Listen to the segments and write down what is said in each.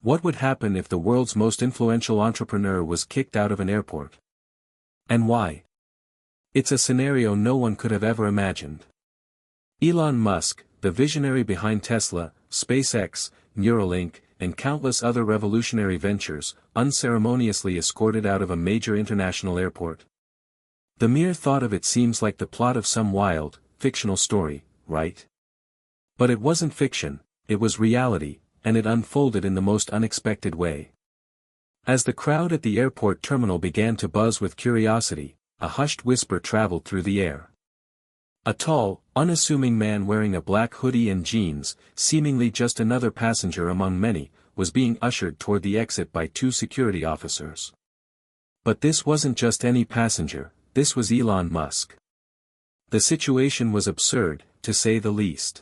What would happen if the world's most influential entrepreneur was kicked out of an airport? And why? It's a scenario no one could have ever imagined. Elon Musk, the visionary behind Tesla, SpaceX, Neuralink, and countless other revolutionary ventures, unceremoniously escorted out of a major international airport. The mere thought of it seems like the plot of some wild, fictional story, right? But it wasn't fiction, it was reality, and it unfolded in the most unexpected way. As the crowd at the airport terminal began to buzz with curiosity, a hushed whisper traveled through the air. A tall, unassuming man wearing a black hoodie and jeans, seemingly just another passenger among many, was being ushered toward the exit by two security officers. But this wasn't just any passenger, this was Elon Musk. The situation was absurd, to say the least.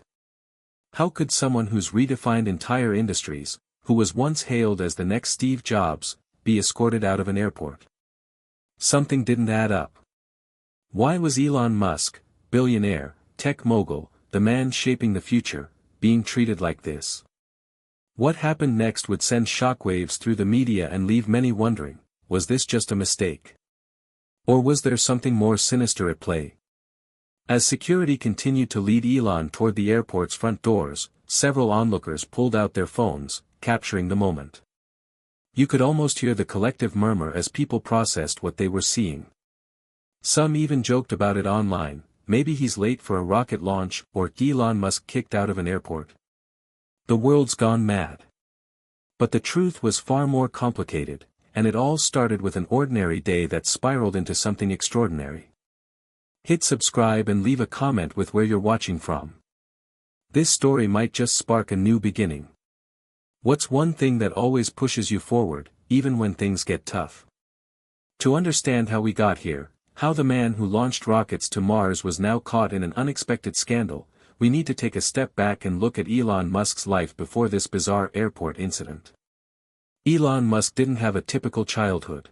How could someone who's redefined entire industries, who was once hailed as the next Steve Jobs, be escorted out of an airport? Something didn't add up. Why was Elon Musk, billionaire, tech mogul, the man shaping the future, being treated like this? What happened next would send shockwaves through the media and leave many wondering, was this just a mistake? Or was there something more sinister at play? As security continued to lead Elon toward the airport's front doors, several onlookers pulled out their phones, capturing the moment. You could almost hear the collective murmur as people processed what they were seeing. Some even joked about it online, maybe he's late for a rocket launch or Elon Musk kicked out of an airport. The world's gone mad. But the truth was far more complicated, and it all started with an ordinary day that spiraled into something extraordinary. Hit subscribe and leave a comment with where you're watching from. This story might just spark a new beginning. What's one thing that always pushes you forward, even when things get tough? To understand how we got here, how the man who launched rockets to Mars was now caught in an unexpected scandal, we need to take a step back and look at Elon Musk's life before this bizarre airport incident. Elon Musk didn't have a typical childhood.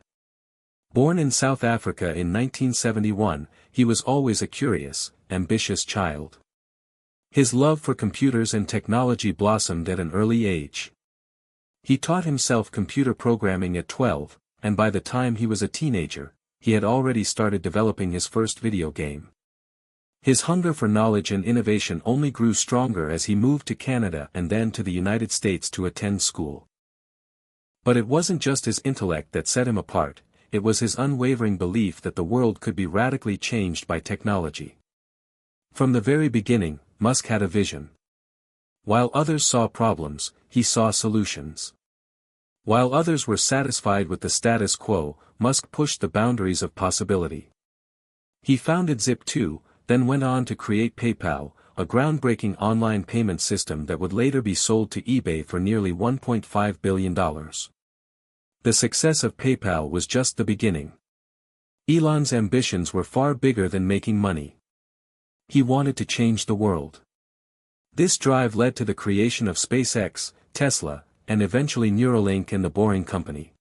Born in South Africa in 1971, he was always a curious, ambitious child. His love for computers and technology blossomed at an early age. He taught himself computer programming at 12, and by the time he was a teenager, he had already started developing his first video game. His hunger for knowledge and innovation only grew stronger as he moved to Canada and then to the United States to attend school. But it wasn't just his intellect that set him apart, it was his unwavering belief that the world could be radically changed by technology. From the very beginning, Musk had a vision. While others saw problems, he saw solutions. While others were satisfied with the status quo, Musk pushed the boundaries of possibility. He founded Zip2, then went on to create PayPal, a groundbreaking online payment system that would later be sold to eBay for nearly $1.5 billion. The success of PayPal was just the beginning. Elon's ambitions were far bigger than making money. He wanted to change the world. This drive led to the creation of SpaceX, Tesla, and eventually Neuralink and the Boring Company.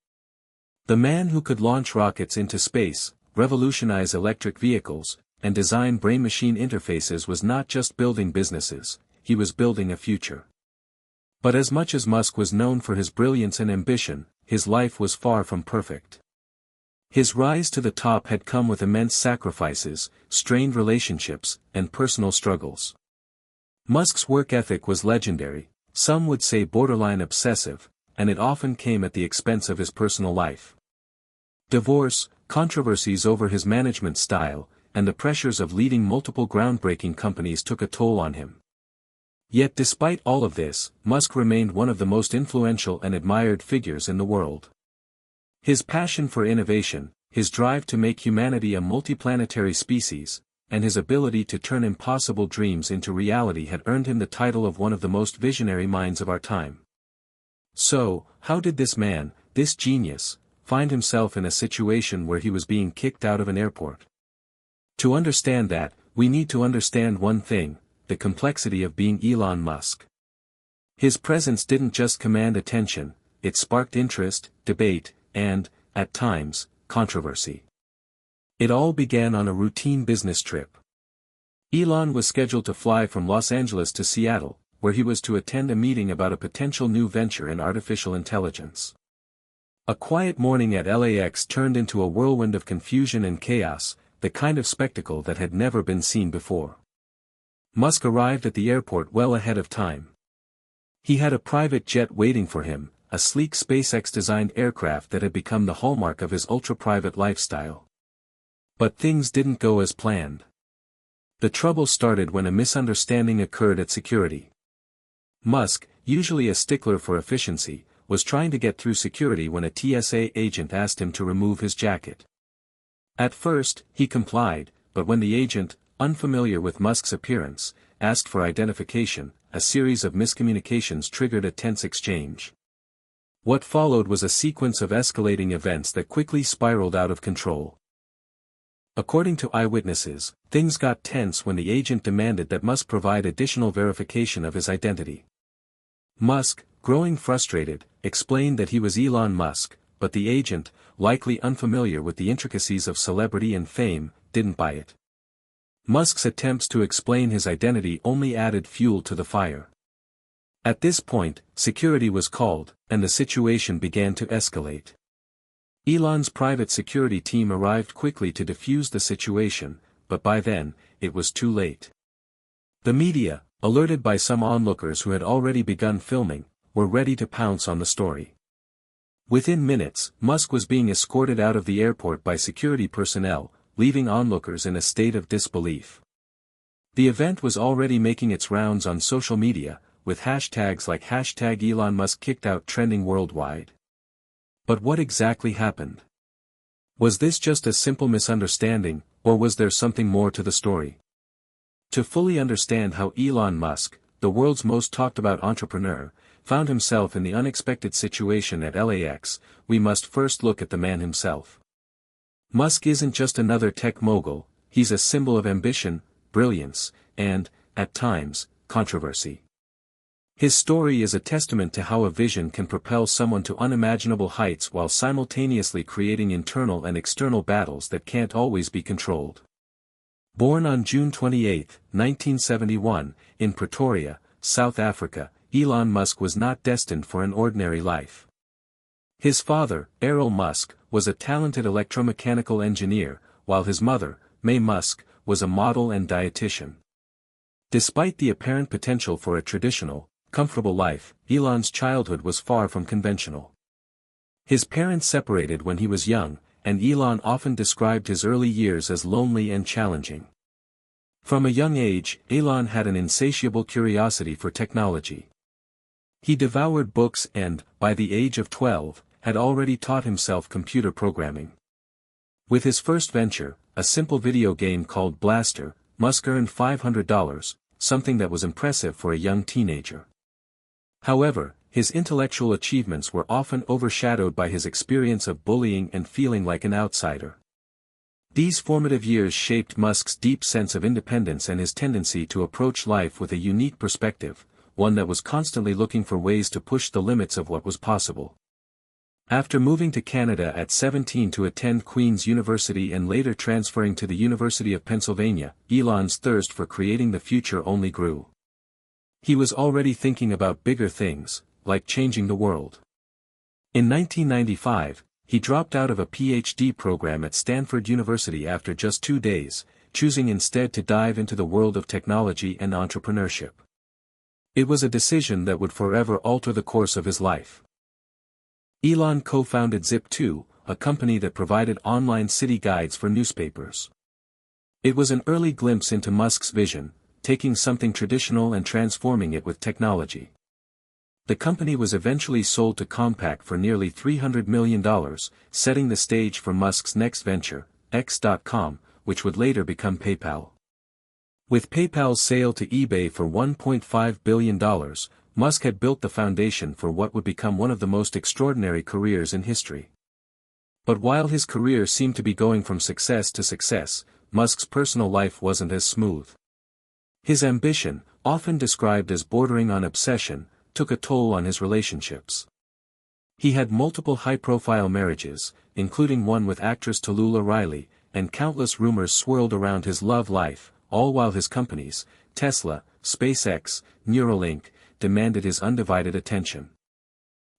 The man who could launch rockets into space, revolutionize electric vehicles, and design brain-machine interfaces was not just building businesses, he was building a future. But as much as Musk was known for his brilliance and ambition, his life was far from perfect. His rise to the top had come with immense sacrifices, strained relationships, and personal struggles. Musk's work ethic was legendary, some would say borderline obsessive, and it often came at the expense of his personal life. Divorce, controversies over his management style, and the pressures of leading multiple groundbreaking companies took a toll on him. Yet despite all of this, Musk remained one of the most influential and admired figures in the world. His passion for innovation, his drive to make humanity a multiplanetary species, and his ability to turn impossible dreams into reality had earned him the title of one of the most visionary minds of our time. So, how did this man, this genius, find himself in a situation where he was being kicked out of an airport? To understand that, we need to understand one thing: the complexity of being Elon Musk. His presence didn't just command attention, it sparked interest, debate, and, at times, controversy. It all began on a routine business trip. Elon was scheduled to fly from Los Angeles to Seattle, where he was to attend a meeting about a potential new venture in artificial intelligence. A quiet morning at LAX turned into a whirlwind of confusion and chaos, the kind of spectacle that had never been seen before. Musk arrived at the airport well ahead of time. He had a private jet waiting for him, a sleek SpaceX-designed aircraft that had become the hallmark of his ultra-private lifestyle. But things didn't go as planned. The trouble started when a misunderstanding occurred at security. Musk, usually a stickler for efficiency, was trying to get through security when a TSA agent asked him to remove his jacket. At first, he complied, but when the agent, unfamiliar with Musk's appearance, asked for identification, a series of miscommunications triggered a tense exchange. What followed was a sequence of escalating events that quickly spiraled out of control. According to eyewitnesses, things got tense when the agent demanded that Musk provide additional verification of his identity. Musk, growing frustrated, explained that he was Elon Musk, but the agent, likely unfamiliar with the intricacies of celebrity and fame, didn't buy it. Musk's attempts to explain his identity only added fuel to the fire. At this point, security was called, and the situation began to escalate. Elon's private security team arrived quickly to defuse the situation, but by then, it was too late. The media, alerted by some onlookers who had already begun filming, were ready to pounce on the story. Within minutes, Musk was being escorted out of the airport by security personnel, leaving onlookers in a state of disbelief. The event was already making its rounds on social media, with hashtags like #ElonMuskKickedOut trending worldwide. But what exactly happened? Was this just a simple misunderstanding, or was there something more to the story? To fully understand how Elon Musk, the world's most talked-about entrepreneur, found himself in the unexpected situation at LAX, we must first look at the man himself. Musk isn't just another tech mogul, he's a symbol of ambition, brilliance, and, at times, controversy. His story is a testament to how a vision can propel someone to unimaginable heights while simultaneously creating internal and external battles that can't always be controlled. Born on June 28, 1971, in Pretoria, South Africa, Elon Musk was not destined for an ordinary life. His father, Errol Musk, was a talented electromechanical engineer, while his mother, May Musk, was a model and dietitian. Despite the apparent potential for a traditional, comfortable life, Elon's childhood was far from conventional. His parents separated when he was young, and Elon often described his early years as lonely and challenging. From a young age, Elon had an insatiable curiosity for technology. He devoured books and, by the age of 12, had already taught himself computer programming. With his first venture, a simple video game called Blaster, Musk earned $500, something that was impressive for a young teenager. However, his intellectual achievements were often overshadowed by his experience of bullying and feeling like an outsider. These formative years shaped Musk's deep sense of independence and his tendency to approach life with a unique perspective, one that was constantly looking for ways to push the limits of what was possible. After moving to Canada at 17 to attend Queen's University and later transferring to the University of Pennsylvania, Elon's thirst for creating the future only grew. He was already thinking about bigger things, like changing the world. In 1995, he dropped out of a PhD program at Stanford University after just 2 days, choosing instead to dive into the world of technology and entrepreneurship. It was a decision that would forever alter the course of his life. Elon co-founded Zip2, a company that provided online city guides for newspapers. It was an early glimpse into Musk's vision, taking something traditional and transforming it with technology. The company was eventually sold to Compaq for nearly $300 million, setting the stage for Musk's next venture, X.com, which would later become PayPal. With PayPal's sale to eBay for $1.5 billion, Musk had built the foundation for what would become one of the most extraordinary careers in history. But while his career seemed to be going from success to success, Musk's personal life wasn't as smooth. His ambition, often described as bordering on obsession, took a toll on his relationships. He had multiple high-profile marriages, including one with actress Tallulah Riley, and countless rumors swirled around his love life, all while his companies, Tesla, SpaceX, Neuralink, demanded his undivided attention.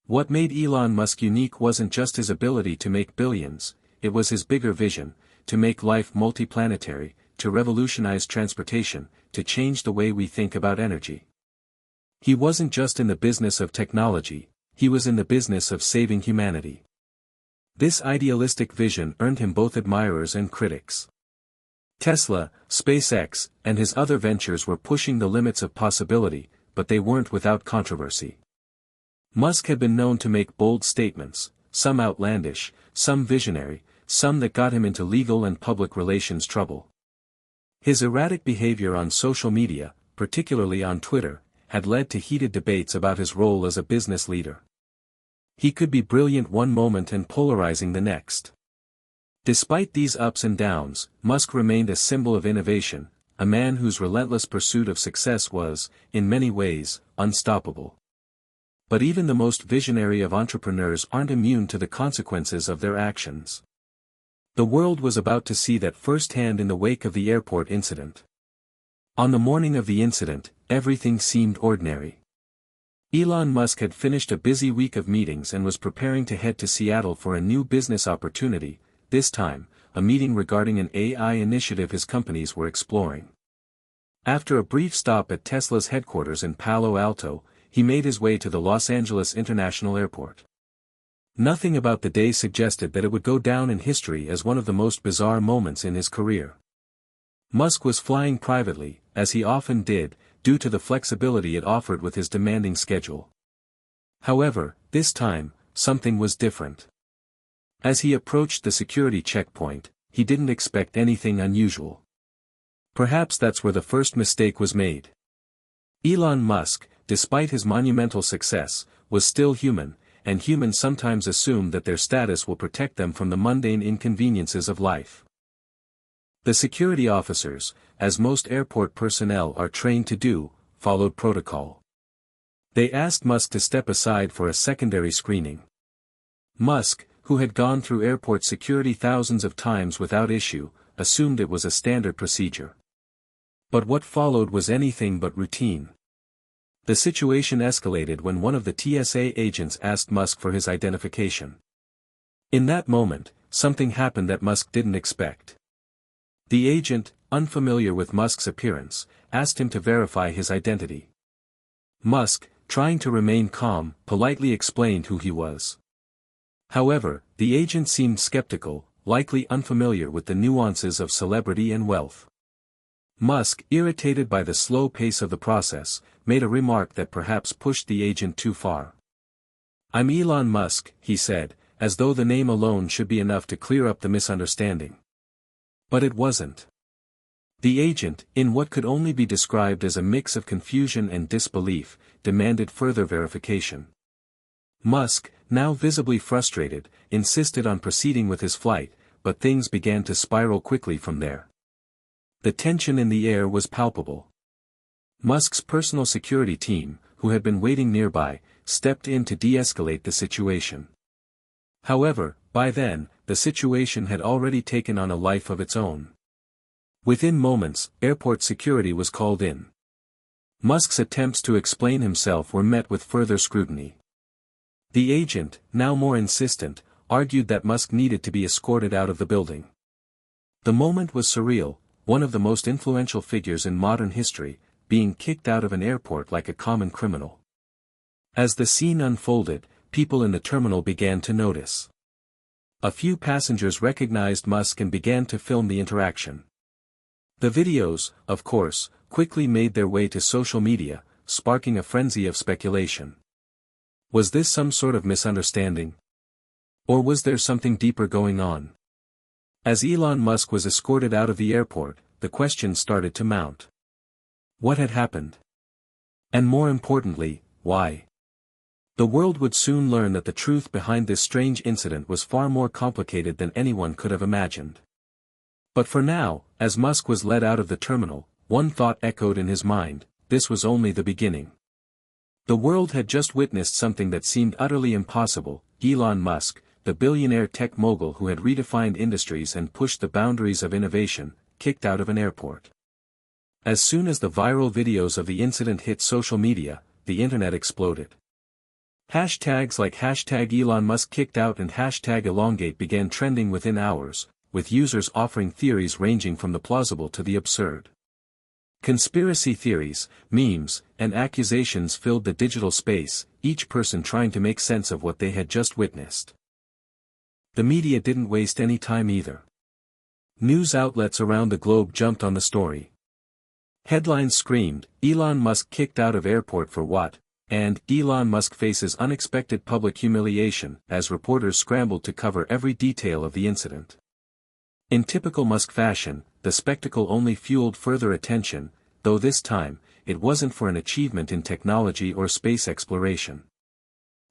What made Elon Musk unique wasn't just his ability to make billions, it was his bigger vision, to make life multiplanetary, to revolutionize transportation, to change the way we think about energy. He wasn't just in the business of technology, he was in the business of saving humanity. This idealistic vision earned him both admirers and critics. Tesla, SpaceX, and his other ventures were pushing the limits of possibility, but they weren't without controversy. Musk had been known to make bold statements, some outlandish, some visionary, some that got him into legal and public relations trouble. His erratic behavior on social media, particularly on Twitter, had led to heated debates about his role as a business leader. He could be brilliant one moment and polarizing the next. Despite these ups and downs, Musk remained a symbol of innovation, a man whose relentless pursuit of success was, in many ways, unstoppable. But even the most visionary of entrepreneurs aren't immune to the consequences of their actions. The world was about to see that firsthand in the wake of the airport incident. On the morning of the incident, everything seemed ordinary. Elon Musk had finished a busy week of meetings and was preparing to head to Seattle for a new business opportunity, this time, a meeting regarding an AI initiative his companies were exploring. After a brief stop at Tesla's headquarters in Palo Alto, he made his way to the Los Angeles International Airport. Nothing about the day suggested that it would go down in history as one of the most bizarre moments in his career. Musk was flying privately, as he often did, due to the flexibility it offered with his demanding schedule. However, this time, something was different. As he approached the security checkpoint, he didn't expect anything unusual. Perhaps that's where the first mistake was made. Elon Musk, despite his monumental success, was still human, and humans sometimes assume that their status will protect them from the mundane inconveniences of life. The security officers, as most airport personnel are trained to do, followed protocol. They asked Musk to step aside for a secondary screening. Musk, who had gone through airport security thousands of times without issue, assumed it was a standard procedure. But what followed was anything but routine. The situation escalated when one of the TSA agents asked Musk for his identification. In that moment, something happened that Musk didn't expect. The agent, unfamiliar with Musk's appearance, asked him to verify his identity. Musk, trying to remain calm, politely explained who he was. However, the agent seemed skeptical, likely unfamiliar with the nuances of celebrity and wealth. Musk, irritated by the slow pace of the process, made a remark that perhaps pushed the agent too far. "I'm Elon Musk," he said, as though the name alone should be enough to clear up the misunderstanding. But it wasn't. The agent, in what could only be described as a mix of confusion and disbelief, demanded further verification. Musk, now visibly frustrated, insisted on proceeding with his flight, but things began to spiral quickly from there. The tension in the air was palpable. Musk's personal security team, who had been waiting nearby, stepped in to de-escalate the situation. However, by then, the situation had already taken on a life of its own. Within moments, airport security was called in. Musk's attempts to explain himself were met with further scrutiny. The agent, now more insistent, argued that Musk needed to be escorted out of the building. The moment was surreal, one of the most influential figures in modern history, being kicked out of an airport like a common criminal. As the scene unfolded, people in the terminal began to notice. A few passengers recognized Musk and began to film the interaction. The videos, of course, quickly made their way to social media, sparking a frenzy of speculation. Was this some sort of misunderstanding? Or was there something deeper going on? As Elon Musk was escorted out of the airport, the questions started to mount. What had happened? And more importantly, why? The world would soon learn that the truth behind this strange incident was far more complicated than anyone could have imagined. But for now, as Musk was led out of the terminal, one thought echoed in his mind: this was only the beginning. The world had just witnessed something that seemed utterly impossible: Elon Musk, the billionaire tech mogul who had redefined industries and pushed the boundaries of innovation, kicked out of an airport. As soon as the viral videos of the incident hit social media, the internet exploded. Hashtags like hashtag Elon Musk kicked out and hashtag elongate began trending within hours, with users offering theories ranging from the plausible to the absurd. Conspiracy theories, memes, and accusations filled the digital space, each person trying to make sense of what they had just witnessed. The media didn't waste any time either. News outlets around the globe jumped on the story. Headlines screamed, "Elon Musk kicked out of airport for what?" and "Elon Musk faces unexpected public humiliation," as reporters scrambled to cover every detail of the incident. In typical Musk fashion, the spectacle only fueled further attention, though this time, it wasn't for an achievement in technology or space exploration.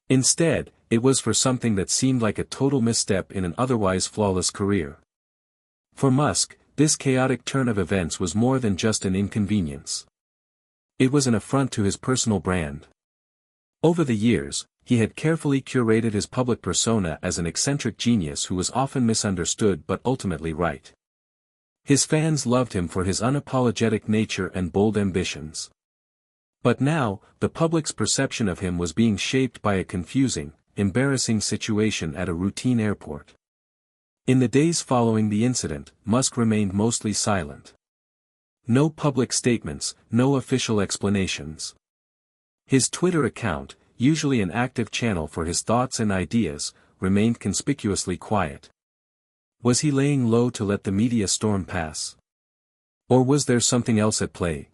Instead, it was for something that seemed like a total misstep in an otherwise flawless career. For Musk, this chaotic turn of events was more than just an inconvenience. It was an affront to his personal brand. Over the years, he had carefully curated his public persona as an eccentric genius who was often misunderstood but ultimately right. His fans loved him for his unapologetic nature and bold ambitions. But now, the public's perception of him was being shaped by a confusing, embarrassing situation at a routine airport. In the days following the incident, Musk remained mostly silent. No public statements, no official explanations. His Twitter account, usually an active channel for his thoughts and ideas, remained conspicuously quiet. Was he laying low to let the media storm pass? Or was there something else at play?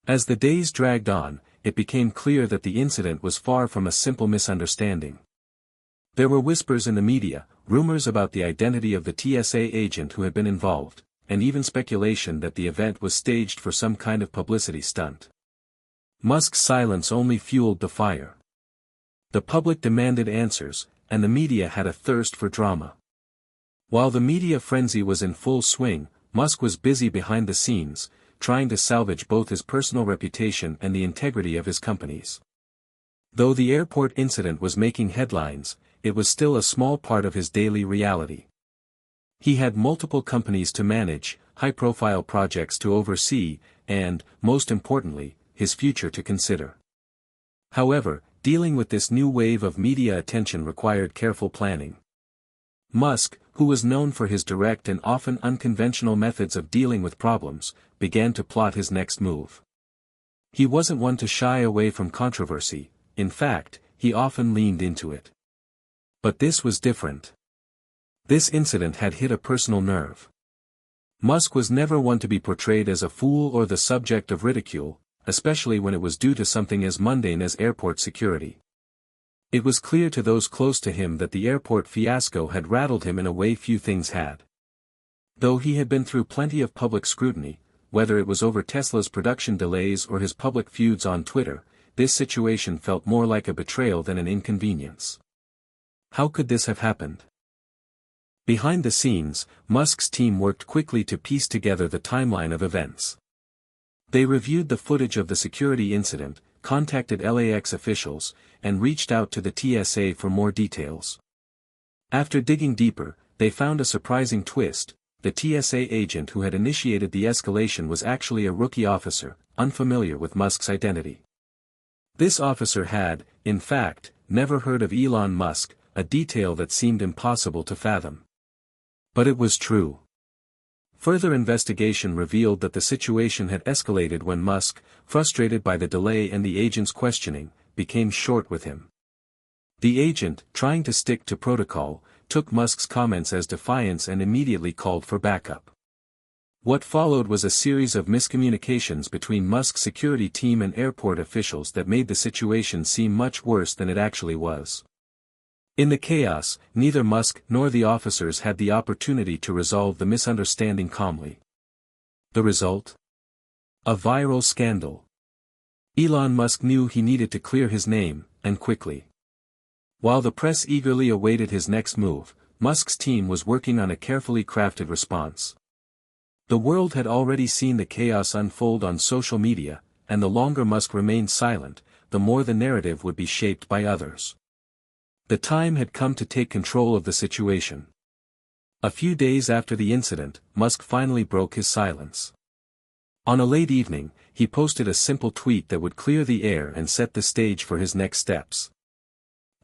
As the days dragged on, it became clear that the incident was far from a simple misunderstanding. There were whispers in the media, rumors about the identity of the TSA agent who had been involved, and even speculation that the event was staged for some kind of publicity stunt. Musk's silence only fueled the fire. The public demanded answers, and the media had a thirst for drama. While the media frenzy was in full swing, Musk was busy behind the scenes, trying to salvage both his personal reputation and the integrity of his companies. Though the airport incident was making headlines, it was still a small part of his daily reality. He had multiple companies to manage, high-profile projects to oversee, and, most importantly, his future to consider. However, dealing with this new wave of media attention required careful planning. Musk, who was known for his direct and often unconventional methods of dealing with problems, began to plot his next move. He wasn't one to shy away from controversy, in fact, he often leaned into it. But this was different. This incident had hit a personal nerve. Musk was never one to be portrayed as a fool or the subject of ridicule, especially when it was due to something as mundane as airport security. It was clear to those close to him that the airport fiasco had rattled him in a way few things had. Though he had been through plenty of public scrutiny, whether it was over Tesla's production delays or his public feuds on Twitter, this situation felt more like a betrayal than an inconvenience. How could this have happened? Behind the scenes, Musk's team worked quickly to piece together the timeline of events. They reviewed the footage of the security incident, contacted LAX officials, and reached out to the TSA for more details. After digging deeper, they found a surprising twist. The TSA agent who had initiated the escalation was actually a rookie officer, unfamiliar with Musk's identity. This officer had, in fact, never heard of Elon Musk, a detail that seemed impossible to fathom. But it was true. Further investigation revealed that the situation had escalated when Musk, frustrated by the delay and the agent's questioning, became short with him. The agent, trying to stick to protocol, took Musk's comments as defiance and immediately called for backup. What followed was a series of miscommunications between Musk's security team and airport officials that made the situation seem much worse than it actually was. In the chaos, neither Musk nor the officers had the opportunity to resolve the misunderstanding calmly. The result? A viral scandal. Elon Musk knew he needed to clear his name, and quickly. While the press eagerly awaited his next move, Musk's team was working on a carefully crafted response. The world had already seen the chaos unfold on social media, and the longer Musk remained silent, the more the narrative would be shaped by others. The time had come to take control of the situation. A few days after the incident, Musk finally broke his silence. On a late evening, he posted a simple tweet that would clear the air and set the stage for his next steps.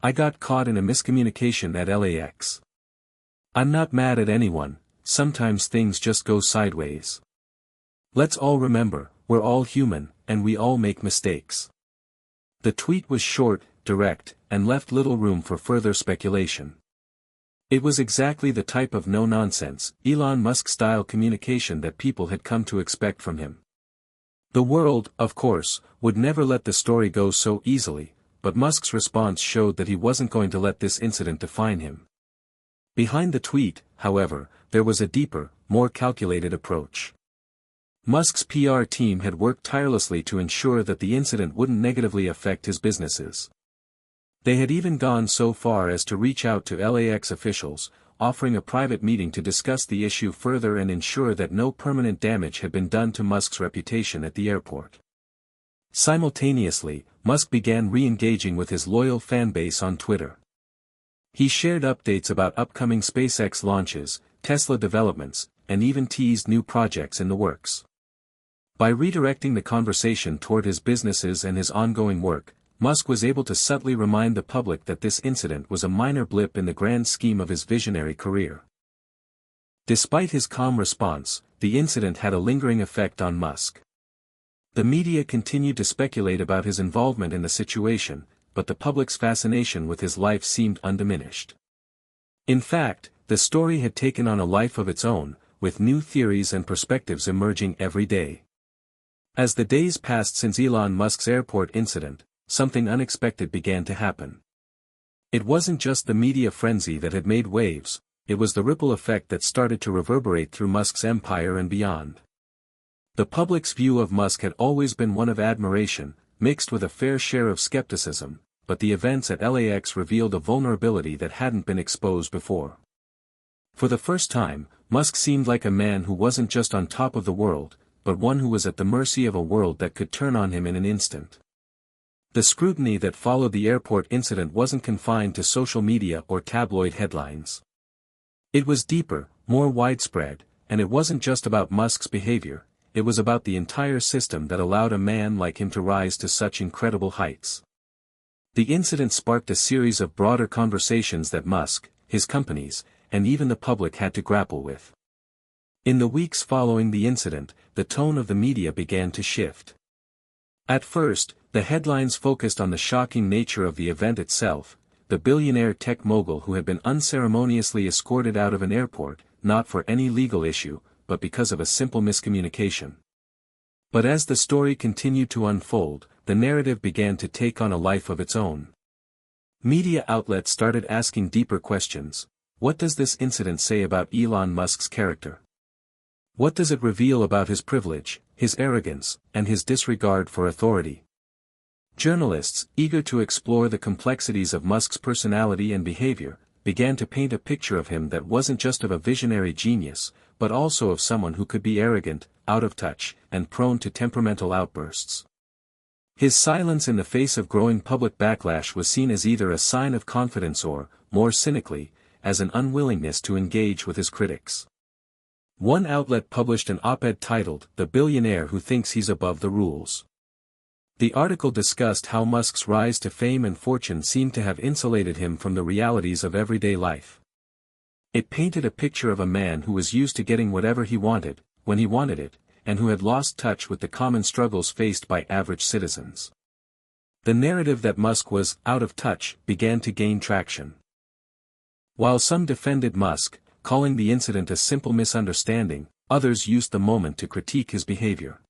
"I got caught in a miscommunication at LAX. I'm not mad at anyone, sometimes things just go sideways. Let's all remember, we're all human, and we all make mistakes." The tweet was short, direct, and left little room for further speculation. It was exactly the type of no-nonsense, Elon Musk-style communication that people had come to expect from him. The world, of course, would never let the story go so easily, but Musk's response showed that he wasn't going to let this incident define him. Behind the tweet, however, there was a deeper, more calculated approach. Musk's PR team had worked tirelessly to ensure that the incident wouldn't negatively affect his businesses. They had even gone so far as to reach out to LAX officials, offering a private meeting to discuss the issue further and ensure that no permanent damage had been done to Musk's reputation at the airport. Simultaneously, Musk began re-engaging with his loyal fanbase on Twitter. He shared updates about upcoming SpaceX launches, Tesla developments, and even teased new projects in the works. By redirecting the conversation toward his businesses and his ongoing work, Musk was able to subtly remind the public that this incident was a minor blip in the grand scheme of his visionary career. Despite his calm response, the incident had a lingering effect on Musk. The media continued to speculate about his involvement in the situation, but the public's fascination with his life seemed undiminished. In fact, the story had taken on a life of its own, with new theories and perspectives emerging every day. As the days passed since Elon Musk's airport incident, something unexpected began to happen. It wasn't just the media frenzy that had made waves, it was the ripple effect that started to reverberate through Musk's empire and beyond. The public's view of Musk had always been one of admiration, mixed with a fair share of skepticism, but the events at LAX revealed a vulnerability that hadn't been exposed before. For the first time, Musk seemed like a man who wasn't just on top of the world, but one who was at the mercy of a world that could turn on him in an instant. The scrutiny that followed the airport incident wasn't confined to social media or tabloid headlines. It was deeper, more widespread, and it wasn't just about Musk's behavior, it was about the entire system that allowed a man like him to rise to such incredible heights. The incident sparked a series of broader conversations that Musk, his companies, and even the public had to grapple with. In the weeks following the incident, the tone of the media began to shift. At first, the headlines focused on the shocking nature of the event itself, the billionaire tech mogul who had been unceremoniously escorted out of an airport, not for any legal issue, but because of a simple miscommunication. But as the story continued to unfold, the narrative began to take on a life of its own. Media outlets started asking deeper questions. What does this incident say about Elon Musk's character? What does it reveal about his privilege, his arrogance, and his disregard for authority? Journalists, eager to explore the complexities of Musk's personality and behavior, began to paint a picture of him that wasn't just of a visionary genius, but also of someone who could be arrogant, out of touch, and prone to temperamental outbursts. His silence in the face of growing public backlash was seen as either a sign of confidence or, more cynically, as an unwillingness to engage with his critics. One outlet published an op-ed titled, "The Billionaire Who Thinks He's Above the Rules." The article discussed how Musk's rise to fame and fortune seemed to have insulated him from the realities of everyday life. It painted a picture of a man who was used to getting whatever he wanted, when he wanted it, and who had lost touch with the common struggles faced by average citizens. The narrative that Musk was out of touch began to gain traction. While some defended Musk, calling the incident a simple misunderstanding, others used the moment to critique his behavior.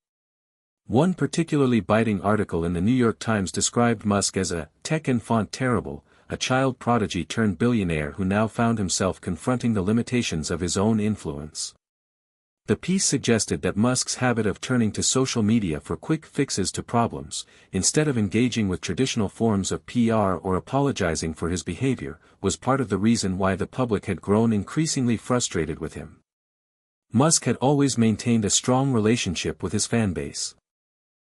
One particularly biting article in the New York Times described Musk as a tech enfant terrible, a child prodigy turned billionaire who now found himself confronting the limitations of his own influence. The piece suggested that Musk's habit of turning to social media for quick fixes to problems, instead of engaging with traditional forms of PR or apologizing for his behavior, was part of the reason why the public had grown increasingly frustrated with him. Musk had always maintained a strong relationship with his fanbase.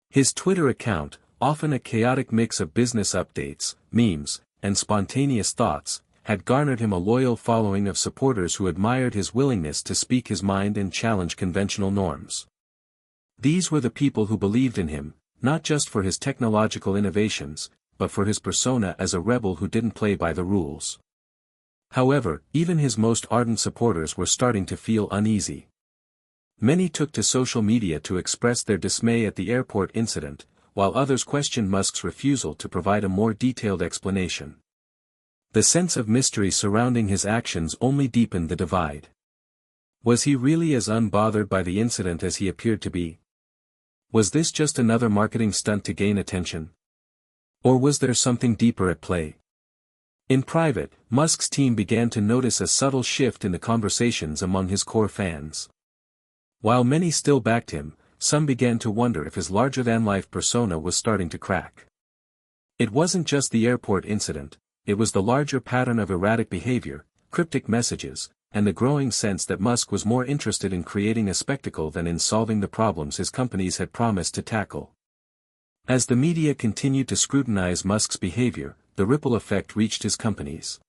His Twitter account, often a chaotic mix of business updates, memes, and spontaneous thoughts, had garnered him a loyal following of supporters who admired his willingness to speak his mind and challenge conventional norms. These were the people who believed in him, not just for his technological innovations, but for his persona as a rebel who didn't play by the rules. However, even his most ardent supporters were starting to feel uneasy. Many took to social media to express their dismay at the airport incident, while others questioned Musk's refusal to provide a more detailed explanation. The sense of mystery surrounding his actions only deepened the divide. Was he really as unbothered by the incident as he appeared to be? Was this just another marketing stunt to gain attention? Or was there something deeper at play? In private, Musk's team began to notice a subtle shift in the conversations among his core fans. While many still backed him, some began to wonder if his larger-than-life persona was starting to crack. It wasn't just the airport incident, it was the larger pattern of erratic behavior, cryptic messages, and the growing sense that Musk was more interested in creating a spectacle than in solving the problems his companies had promised to tackle. As the media continued to scrutinize Musk's behavior, the ripple effect reached his companies.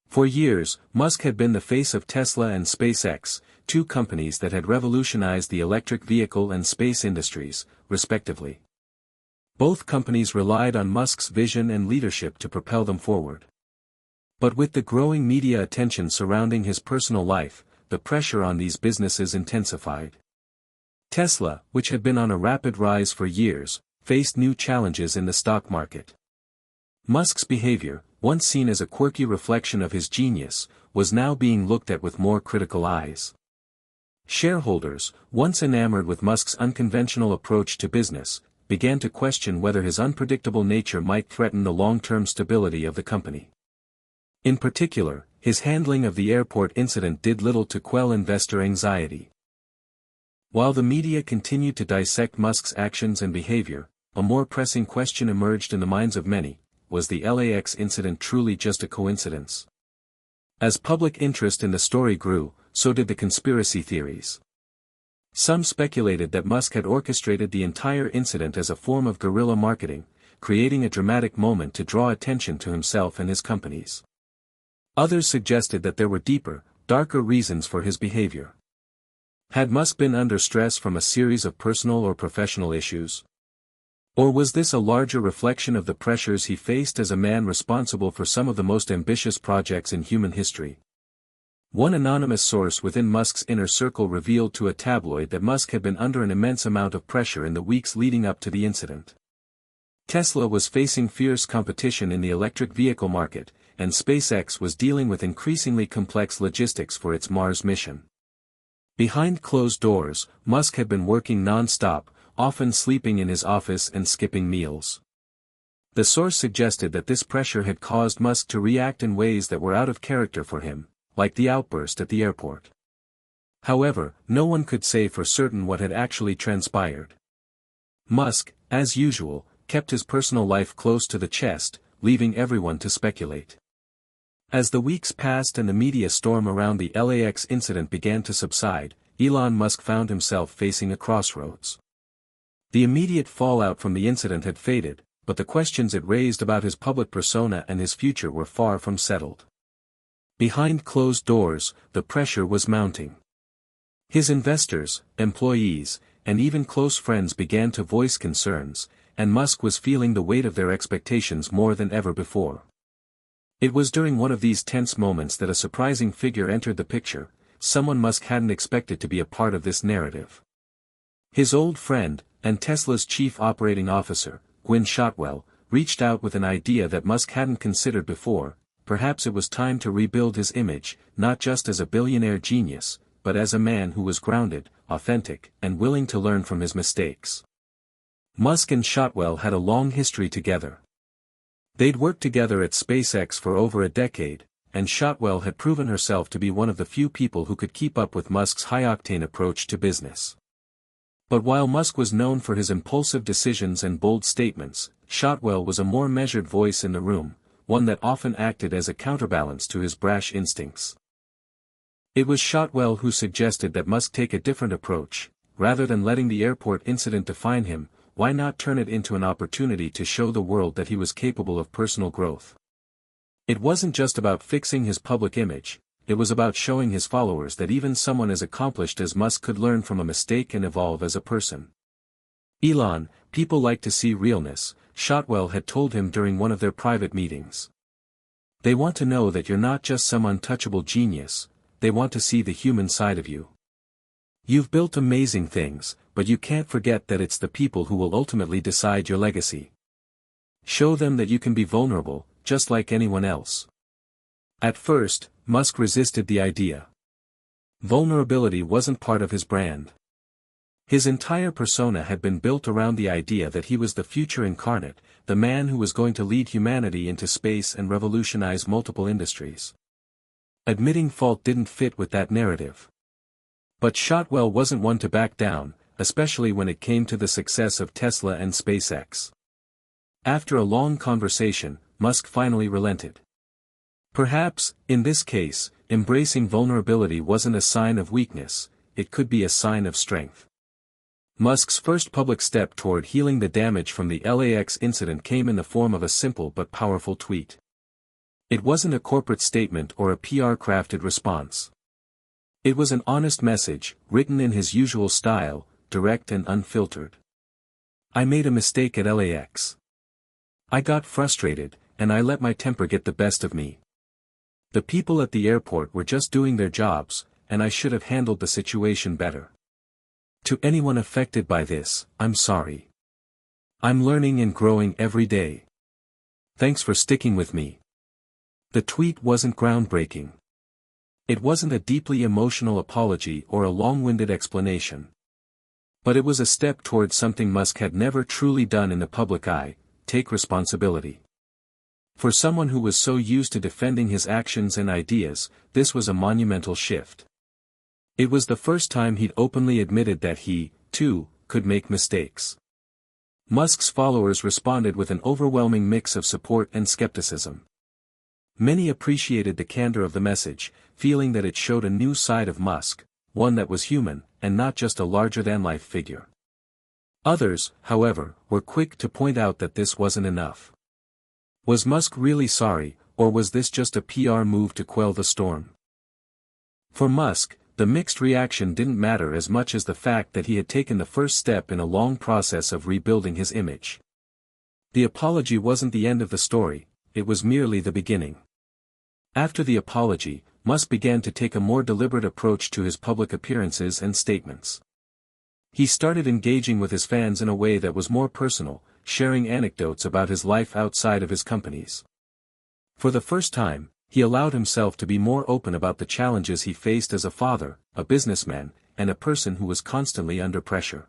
For years, Musk had been the face of Tesla and SpaceX, two companies that had revolutionized the electric vehicle and space industries, respectively. Both companies relied on Musk's vision and leadership to propel them forward. But with the growing media attention surrounding his personal life, the pressure on these businesses intensified. Tesla, which had been on a rapid rise for years, faced new challenges in the stock market. Musk's behavior, once seen as a quirky reflection of his genius, was now being looked at with more critical eyes. Shareholders, once enamored with Musk's unconventional approach to business, began to question whether his unpredictable nature might threaten the long-term stability of the company. In particular, his handling of the airport incident did little to quell investor anxiety. While the media continued to dissect Musk's actions and behavior, a more pressing question emerged in the minds of many: was the LAX incident truly just a coincidence? As public interest in the story grew, so did the conspiracy theories. Some speculated that Musk had orchestrated the entire incident as a form of guerrilla marketing, creating a dramatic moment to draw attention to himself and his companies. Others suggested that there were deeper, darker reasons for his behavior. Had Musk been under stress from a series of personal or professional issues? Or was this a larger reflection of the pressures he faced as a man responsible for some of the most ambitious projects in human history? One anonymous source within Musk's inner circle revealed to a tabloid that Musk had been under an immense amount of pressure in the weeks leading up to the incident. Tesla was facing fierce competition in the electric vehicle market, and SpaceX was dealing with increasingly complex logistics for its Mars mission. Behind closed doors, Musk had been working non-stop, often sleeping in his office and skipping meals. The source suggested that this pressure had caused Musk to react in ways that were out of character for him, like the outburst at the airport. However, no one could say for certain what had actually transpired. Musk, as usual, kept his personal life close to the chest, leaving everyone to speculate. As the weeks passed and the media storm around the LAX incident began to subside, Elon Musk found himself facing a crossroads. The immediate fallout from the incident had faded, but the questions it raised about his public persona and his future were far from settled. Behind closed doors, the pressure was mounting. His investors, employees, and even close friends began to voice concerns, and Musk was feeling the weight of their expectations more than ever before. It was during one of these tense moments that a surprising figure entered the picture, someone Musk hadn't expected to be a part of this narrative. His old friend, and Tesla's chief operating officer, Gwynne Shotwell, reached out with an idea that Musk hadn't considered before. Perhaps it was time to rebuild his image, not just as a billionaire genius, but as a man who was grounded, authentic, and willing to learn from his mistakes. Musk and Shotwell had a long history together. They'd worked together at SpaceX for over a decade, and Shotwell had proven herself to be one of the few people who could keep up with Musk's high-octane approach to business. But while Musk was known for his impulsive decisions and bold statements, Shotwell was a more measured voice in the room, one that often acted as a counterbalance to his brash instincts. It was Shotwell who suggested that Musk take a different approach. Rather than letting the airport incident define him, why not turn it into an opportunity to show the world that he was capable of personal growth? It wasn't just about fixing his public image, it was about showing his followers that even someone as accomplished as Musk could learn from a mistake and evolve as a person. Elon, people like to see realness, Shotwell had told him during one of their private meetings. They want to know that you're not just some untouchable genius, they want to see the human side of you. You've built amazing things, but you can't forget that it's the people who will ultimately decide your legacy. Show them that you can be vulnerable, just like anyone else. At first, Musk resisted the idea. Vulnerability wasn't part of his brand. His entire persona had been built around the idea that he was the future incarnate, the man who was going to lead humanity into space and revolutionize multiple industries. Admitting fault didn't fit with that narrative. But Shotwell wasn't one to back down, especially when it came to the success of Tesla and SpaceX. After a long conversation, Musk finally relented. Perhaps, in this case, embracing vulnerability wasn't a sign of weakness, it could be a sign of strength. Musk's first public step toward healing the damage from the LAX incident came in the form of a simple but powerful tweet. It wasn't a corporate statement or a PR-crafted response. It was an honest message, written in his usual style, direct and unfiltered. I made a mistake at LAX. I got frustrated, and I let my temper get the best of me. The people at the airport were just doing their jobs, and I should have handled the situation better. To anyone affected by this, I'm sorry. I'm learning and growing every day. Thanks for sticking with me. The tweet wasn't groundbreaking. It wasn't a deeply emotional apology or a long-winded explanation. But it was a step towards something Musk had never truly done in the public eye: take responsibility. For someone who was so used to defending his actions and ideas, this was a monumental shift. It was the first time he'd openly admitted that he, too, could make mistakes. Musk's followers responded with an overwhelming mix of support and skepticism. Many appreciated the candor of the message, feeling that it showed a new side of Musk, one that was human, and not just a larger-than-life figure. Others, however, were quick to point out that this wasn't enough. Was Musk really sorry, or was this just a PR move to quell the storm? For Musk, the mixed reaction didn't matter as much as the fact that he had taken the first step in a long process of rebuilding his image. The apology wasn't the end of the story, it was merely the beginning. After the apology, Musk began to take a more deliberate approach to his public appearances and statements. He started engaging with his fans in a way that was more personal, sharing anecdotes about his life outside of his companies. For the first time, he allowed himself to be more open about the challenges he faced as a father, a businessman, and a person who was constantly under pressure.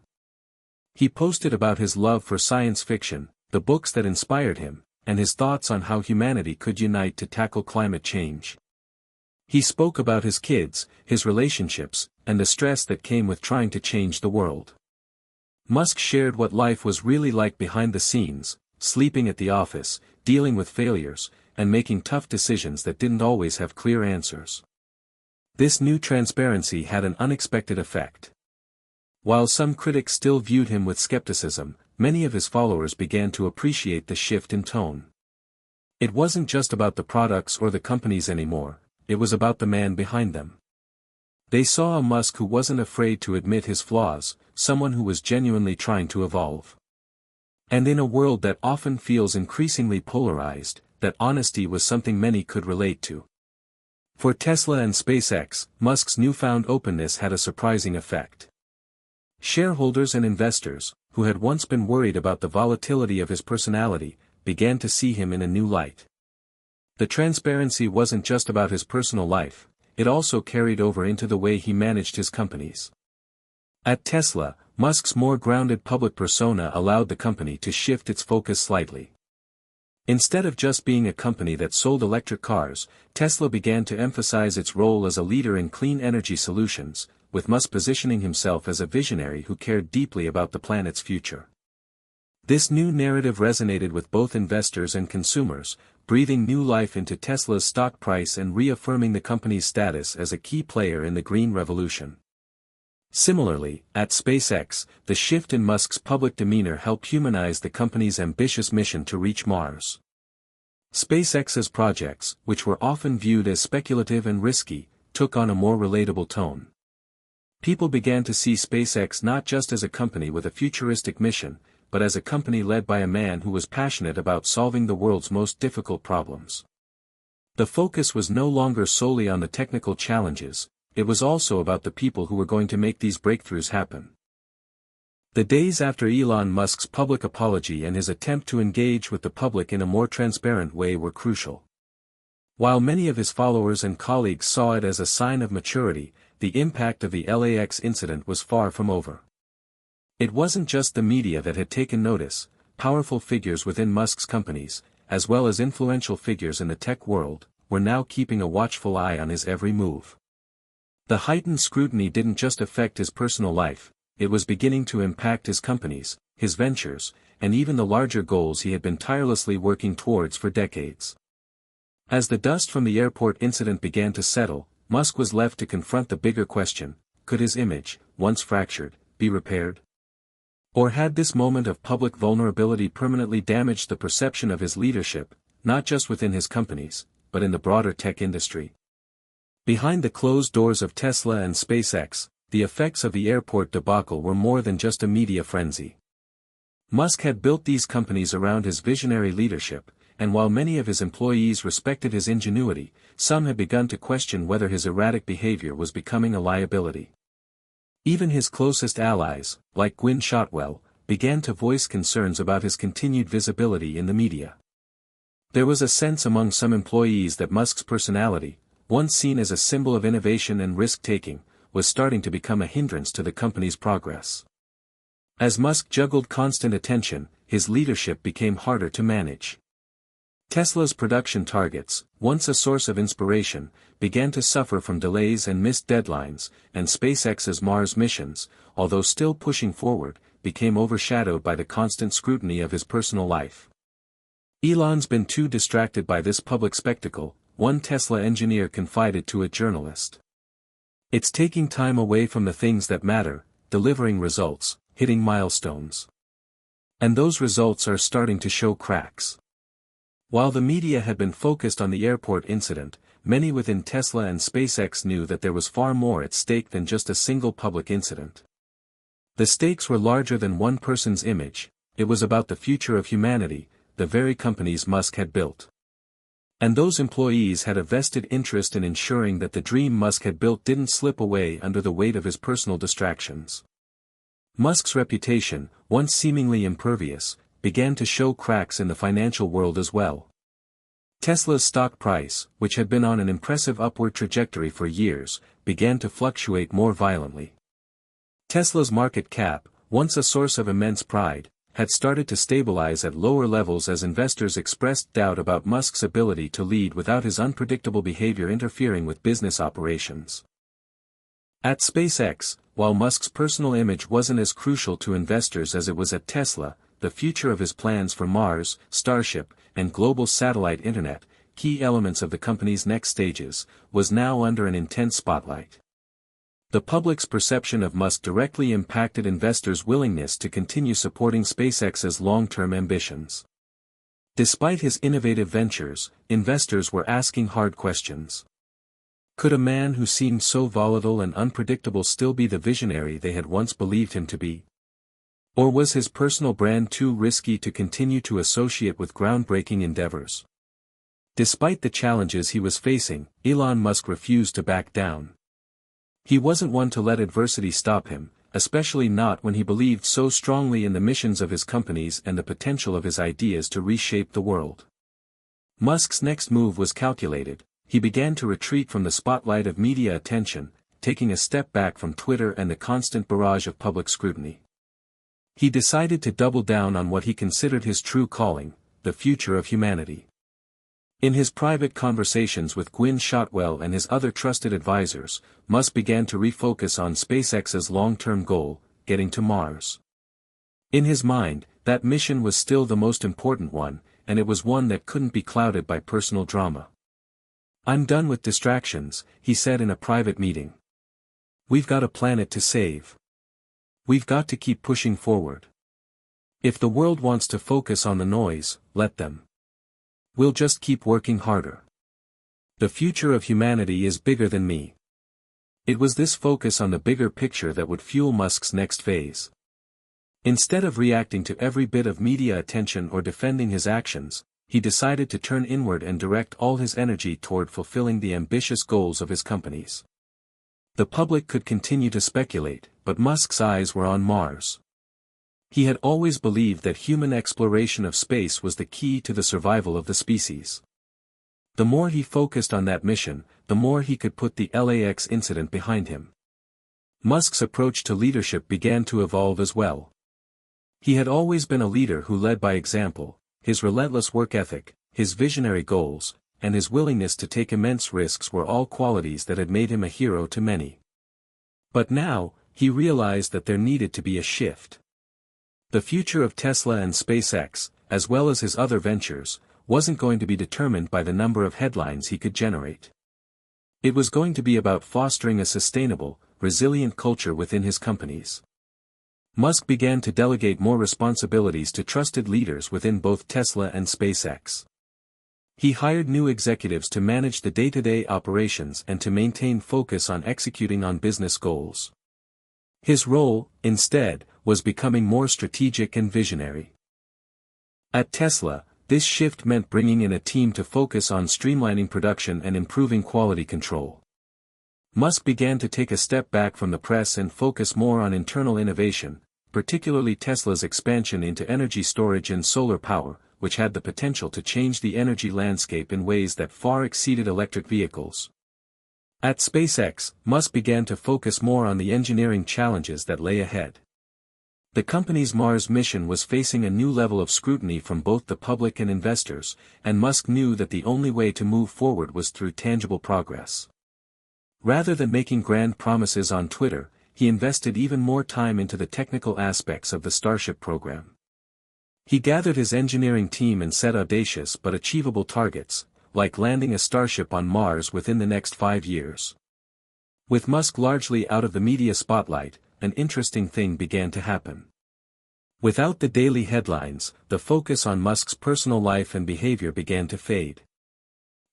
He posted about his love for science fiction, the books that inspired him, and his thoughts on how humanity could unite to tackle climate change. He spoke about his kids, his relationships, and the stress that came with trying to change the world. Musk shared what life was really like behind the scenes, sleeping at the office, dealing with failures, and making tough decisions that didn't always have clear answers. This new transparency had an unexpected effect. While some critics still viewed him with skepticism, many of his followers began to appreciate the shift in tone. It wasn't just about the products or the companies anymore, it was about the man behind them. They saw a Musk who wasn't afraid to admit his flaws, someone who was genuinely trying to evolve. And in a world that often feels increasingly polarized, that honesty was something many could relate to. For Tesla and SpaceX, Musk's newfound openness had a surprising effect. Shareholders and investors, who had once been worried about the volatility of his personality, began to see him in a new light. The transparency wasn't just about his personal life, it also carried over into the way he managed his companies. At Tesla, Musk's more grounded public persona allowed the company to shift its focus slightly. Instead of just being a company that sold electric cars, Tesla began to emphasize its role as a leader in clean energy solutions, with Musk positioning himself as a visionary who cared deeply about the planet's future. This new narrative resonated with both investors and consumers, breathing new life into Tesla's stock price and reaffirming the company's status as a key player in the green revolution. Similarly, at SpaceX, the shift in Musk's public demeanor helped humanize the company's ambitious mission to reach Mars. SpaceX's projects, which were often viewed as speculative and risky, took on a more relatable tone. People began to see SpaceX not just as a company with a futuristic mission, but as a company led by a man who was passionate about solving the world's most difficult problems. The focus was no longer solely on the technical challenges, it was also about the people who were going to make these breakthroughs happen. The days after Elon Musk's public apology and his attempt to engage with the public in a more transparent way were crucial. While many of his followers and colleagues saw it as a sign of maturity, the impact of the LAX incident was far from over. It wasn't just the media that had taken notice, powerful figures within Musk's companies, as well as influential figures in the tech world, were now keeping a watchful eye on his every move. The heightened scrutiny didn't just affect his personal life, it was beginning to impact his companies, his ventures, and even the larger goals he had been tirelessly working towards for decades. As the dust from the airport incident began to settle, Musk was left to confront the bigger question: could his image, once fractured, be repaired? Or had this moment of public vulnerability permanently damaged the perception of his leadership, not just within his companies, but in the broader tech industry? Behind the closed doors of Tesla and SpaceX, the effects of the airport debacle were more than just a media frenzy. Musk had built these companies around his visionary leadership, and while many of his employees respected his ingenuity, some had begun to question whether his erratic behavior was becoming a liability. Even his closest allies, like Gwynne Shotwell, began to voice concerns about his continued visibility in the media. There was a sense among some employees that Musk's personality, once seen as a symbol of innovation and risk-taking, was starting to become a hindrance to the company's progress. As Musk juggled constant attention, his leadership became harder to manage. Tesla's production targets, once a source of inspiration, began to suffer from delays and missed deadlines, and SpaceX's Mars missions, although still pushing forward, became overshadowed by the constant scrutiny of his personal life. Elon's been too distracted by this public spectacle, one Tesla engineer confided to a journalist. It's taking time away from the things that matter, delivering results, hitting milestones. And those results are starting to show cracks. While the media had been focused on the airport incident, many within Tesla and SpaceX knew that there was far more at stake than just a single public incident. The stakes were larger than one person's image, it was about the future of humanity, the very companies Musk had built. And those employees had a vested interest in ensuring that the dream Musk had built didn't slip away under the weight of his personal distractions. Musk's reputation, once seemingly impervious, began to show cracks in the financial world as well. Tesla's stock price, which had been on an impressive upward trajectory for years, began to fluctuate more violently. Tesla's market cap, once a source of immense pride, had started to stabilize at lower levels as investors expressed doubt about Musk's ability to lead without his unpredictable behavior interfering with business operations. At SpaceX, while Musk's personal image wasn't as crucial to investors as it was at Tesla, the future of his plans for Mars, Starship, and global satellite internet, key elements of the company's next stages, was now under an intense spotlight. The public's perception of Musk directly impacted investors' willingness to continue supporting SpaceX's long-term ambitions. Despite his innovative ventures, investors were asking hard questions. Could a man who seemed so volatile and unpredictable still be the visionary they had once believed him to be? Or was his personal brand too risky to continue to associate with groundbreaking endeavors? Despite the challenges he was facing, Elon Musk refused to back down. He wasn't one to let adversity stop him, especially not when he believed so strongly in the missions of his companies and the potential of his ideas to reshape the world. Musk's next move was calculated. He began to retreat from the spotlight of media attention, taking a step back from Twitter and the constant barrage of public scrutiny. He decided to double down on what he considered his true calling, the future of humanity. In his private conversations with Gwynne Shotwell and his other trusted advisors, Musk began to refocus on SpaceX's long-term goal, getting to Mars. In his mind, that mission was still the most important one, and it was one that couldn't be clouded by personal drama. "I'm done with distractions," he said in a private meeting. "We've got a planet to save. We've got to keep pushing forward. If the world wants to focus on the noise, let them. We'll just keep working harder. The future of humanity is bigger than me. It was this focus on the bigger picture that would fuel Musk's next phase. Instead of reacting to every bit of media attention or defending his actions, he decided to turn inward and direct all his energy toward fulfilling the ambitious goals of his companies. The public could continue to speculate, but Musk's eyes were on Mars. He had always believed that human exploration of space was the key to the survival of the species. The more he focused on that mission, the more he could put the LAX incident behind him. Musk's approach to leadership began to evolve as well. He had always been a leader who led by example. His relentless work ethic, his visionary goals, and his willingness to take immense risks were all qualities that had made him a hero to many. But now, he realized that there needed to be a shift. The future of Tesla and SpaceX, as well as his other ventures, wasn't going to be determined by the number of headlines he could generate. It was going to be about fostering a sustainable, resilient culture within his companies. Musk began to delegate more responsibilities to trusted leaders within both Tesla and SpaceX. He hired new executives to manage the day-to-day operations and to maintain focus on executing on business goals. His role, instead, was becoming more strategic and visionary. At Tesla, this shift meant bringing in a team to focus on streamlining production and improving quality control. Musk began to take a step back from the press and focus more on internal innovation, particularly Tesla's expansion into energy storage and solar power, which had the potential to change the energy landscape in ways that far exceeded electric vehicles. At SpaceX, Musk began to focus more on the engineering challenges that lay ahead. The company's Mars mission was facing a new level of scrutiny from both the public and investors, and Musk knew that the only way to move forward was through tangible progress. Rather than making grand promises on Twitter, he invested even more time into the technical aspects of the Starship program. He gathered his engineering team and set audacious but achievable targets, like landing a Starship on Mars within the next 5 years. With Musk largely out of the media spotlight, an interesting thing began to happen. Without the daily headlines, the focus on Musk's personal life and behavior began to fade.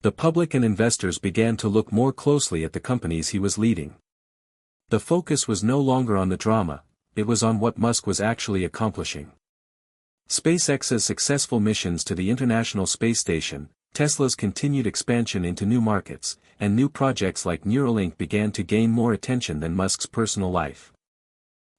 The public and investors began to look more closely at the companies he was leading. The focus was no longer on the drama, it was on what Musk was actually accomplishing. SpaceX's successful missions to the International Space Station, Tesla's continued expansion into new markets, and new projects like Neuralink began to gain more attention than Musk's personal life.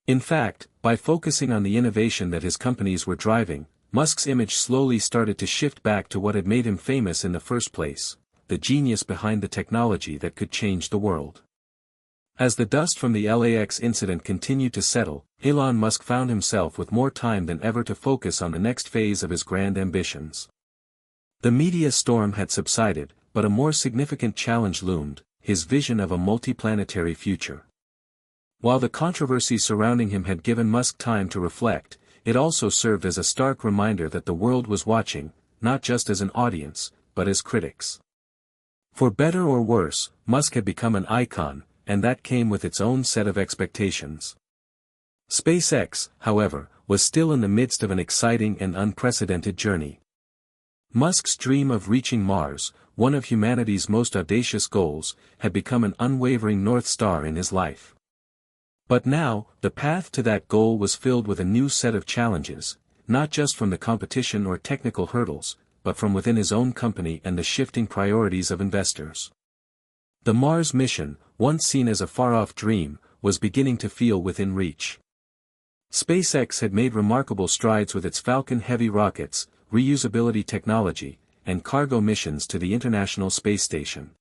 In fact, by focusing on the innovation that his companies were driving, Musk's image slowly started to shift back to what had made him famous in the first place, the genius behind the technology that could change the world. As the dust from the LAX incident continued to settle, Elon Musk found himself with more time than ever to focus on the next phase of his grand ambitions. The media storm had subsided, but a more significant challenge loomed, his vision of a multiplanetary future. While the controversy surrounding him had given Musk time to reflect, it also served as a stark reminder that the world was watching, not just as an audience, but as critics. For better or worse, Musk had become an icon, and that came with its own set of expectations. SpaceX, however, was still in the midst of an exciting and unprecedented journey. Musk's dream of reaching Mars, one of humanity's most audacious goals, had become an unwavering North Star in his life. But now, the path to that goal was filled with a new set of challenges, not just from the competition or technical hurdles, but from within his own company and the shifting priorities of investors. The Mars mission, once seen as a far-off dream, was beginning to feel within reach. SpaceX had made remarkable strides with its Falcon Heavy rockets, reusability technology, and cargo missions to the International Space Station.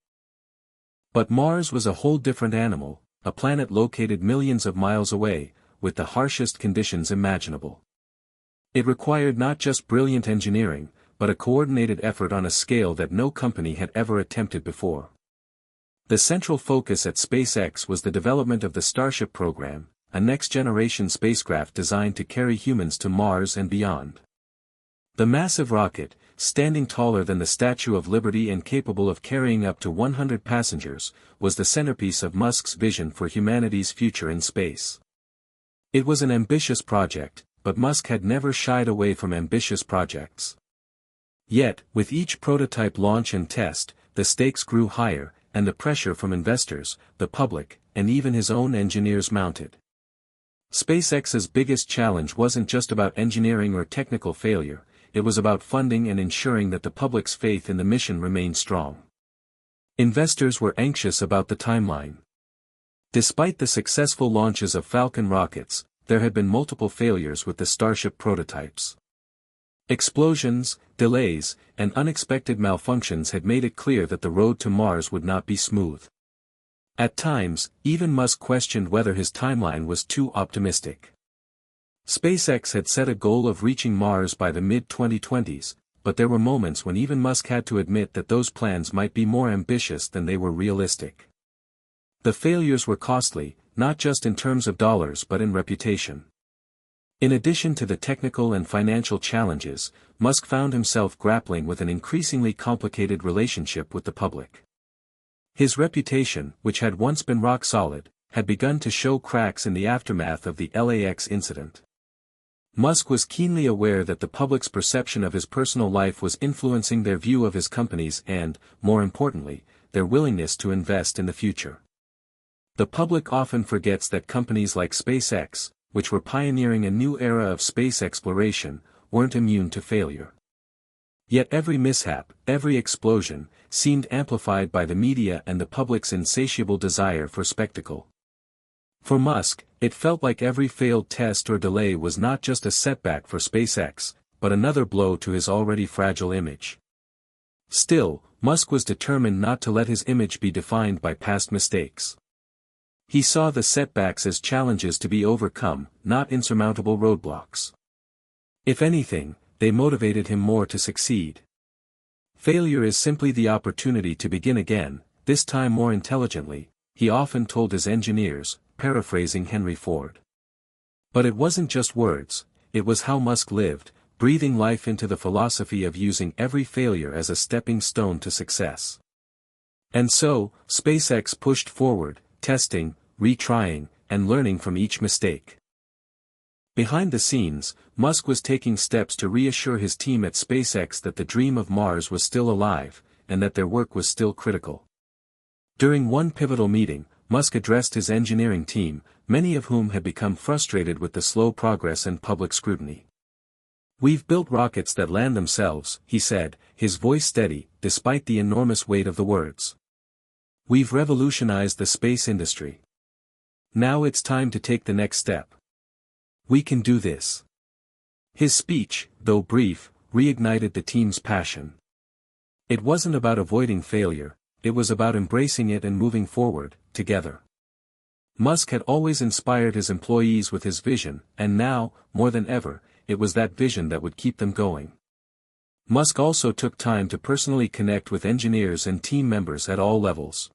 But Mars was a whole different animal, a planet located millions of miles away, with the harshest conditions imaginable. It required not just brilliant engineering, but a coordinated effort on a scale that no company had ever attempted before. The central focus at SpaceX was the development of the Starship program, a next-generation spacecraft designed to carry humans to Mars and beyond. The massive rocket, standing taller than the Statue of Liberty and capable of carrying up to 100 passengers, was the centerpiece of Musk's vision for humanity's future in space. It was an ambitious project, but Musk had never shied away from ambitious projects. Yet, with each prototype launch and test, the stakes grew higher, and the pressure from investors, the public, and even his own engineers mounted. SpaceX's biggest challenge wasn't just about engineering or technical failure, it was about funding and ensuring that the public's faith in the mission remained strong. Investors were anxious about the timeline. Despite the successful launches of Falcon rockets, there had been multiple failures with the Starship prototypes. Explosions, delays, and unexpected malfunctions had made it clear that the road to Mars would not be smooth. At times, even Musk questioned whether his timeline was too optimistic. SpaceX had set a goal of reaching Mars by the mid-2020s, but there were moments when even Musk had to admit that those plans might be more ambitious than they were realistic. The failures were costly, not just in terms of dollars but in reputation. In addition to the technical and financial challenges, Musk found himself grappling with an increasingly complicated relationship with the public. His reputation, which had once been rock solid, had begun to show cracks in the aftermath of the LAX incident. Musk was keenly aware that the public's perception of his personal life was influencing their view of his companies and, more importantly, their willingness to invest in the future. The public often forgets that companies like SpaceX, which were pioneering a new era of space exploration, weren't immune to failure. Yet every mishap, every explosion, seemed amplified by the media and the public's insatiable desire for spectacle. For Musk, it felt like every failed test or delay was not just a setback for SpaceX, but another blow to his already fragile image. Still, Musk was determined not to let his image be defined by past mistakes. He saw the setbacks as challenges to be overcome, not insurmountable roadblocks. If anything, they motivated him more to succeed. Failure is simply the opportunity to begin again, this time more intelligently, he often told his engineers, paraphrasing Henry Ford. But it wasn't just words, it was how Musk lived, breathing life into the philosophy of using every failure as a stepping stone to success. And so, SpaceX pushed forward, testing, retrying, and learning from each mistake. Behind the scenes, Musk was taking steps to reassure his team at SpaceX that the dream of Mars was still alive, and that their work was still critical. During one pivotal meeting, Musk addressed his engineering team, many of whom had become frustrated with the slow progress and public scrutiny. "We've built rockets that land themselves," he said, his voice steady, despite the enormous weight of the words. "We've revolutionized the space industry. Now it's time to take the next step. We can do this." His speech, though brief, reignited the team's passion. It wasn't about avoiding failure, it was about embracing it and moving forward, together. Musk had always inspired his employees with his vision, and now, more than ever, it was that vision that would keep them going. Musk also took time to personally connect with engineers and team members at all levels.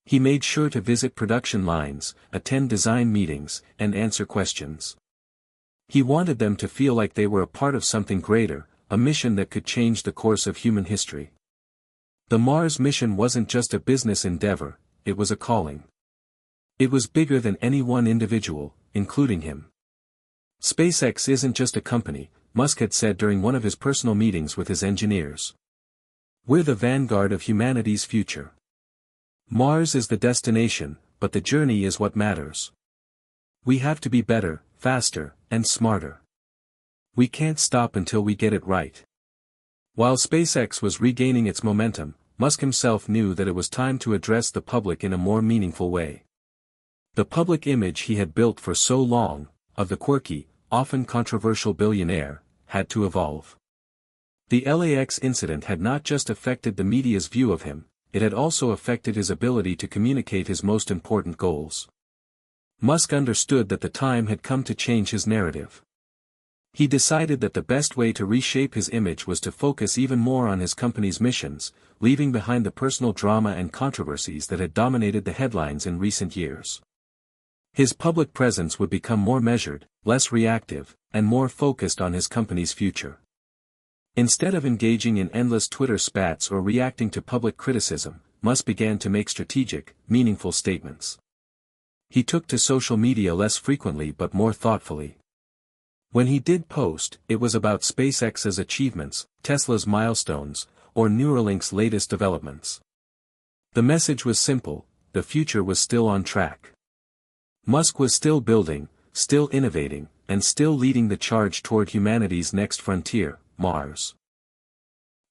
He made sure to visit production lines, attend design meetings, and answer questions. He wanted them to feel like they were a part of something greater, a mission that could change the course of human history. The Mars mission wasn't just a business endeavor, it was a calling. It was bigger than any one individual, including him. SpaceX isn't just a company, Musk had said during one of his personal meetings with his engineers. We're the vanguard of humanity's future. Mars is the destination, but the journey is what matters. We have to be better, faster, and smarter. We can't stop until we get it right. While SpaceX was regaining its momentum, Musk himself knew that it was time to address the public in a more meaningful way. The public image he had built for so long, of the quirky, often controversial billionaire, had to evolve. The LAX incident had not just affected the media's view of him, it had also affected his ability to communicate his most important goals. Musk understood that the time had come to change his narrative. He decided that the best way to reshape his image was to focus even more on his company's missions, leaving behind the personal drama and controversies that had dominated the headlines in recent years. His public presence would become more measured, less reactive, and more focused on his company's future. Instead of engaging in endless Twitter spats or reacting to public criticism, Musk began to make strategic, meaningful statements. He took to social media less frequently but more thoughtfully. When he did post, it was about SpaceX's achievements, Tesla's milestones, or Neuralink's latest developments. The message was simple: the future was still on track. Musk was still building, still innovating, and still leading the charge toward humanity's next frontier, Mars.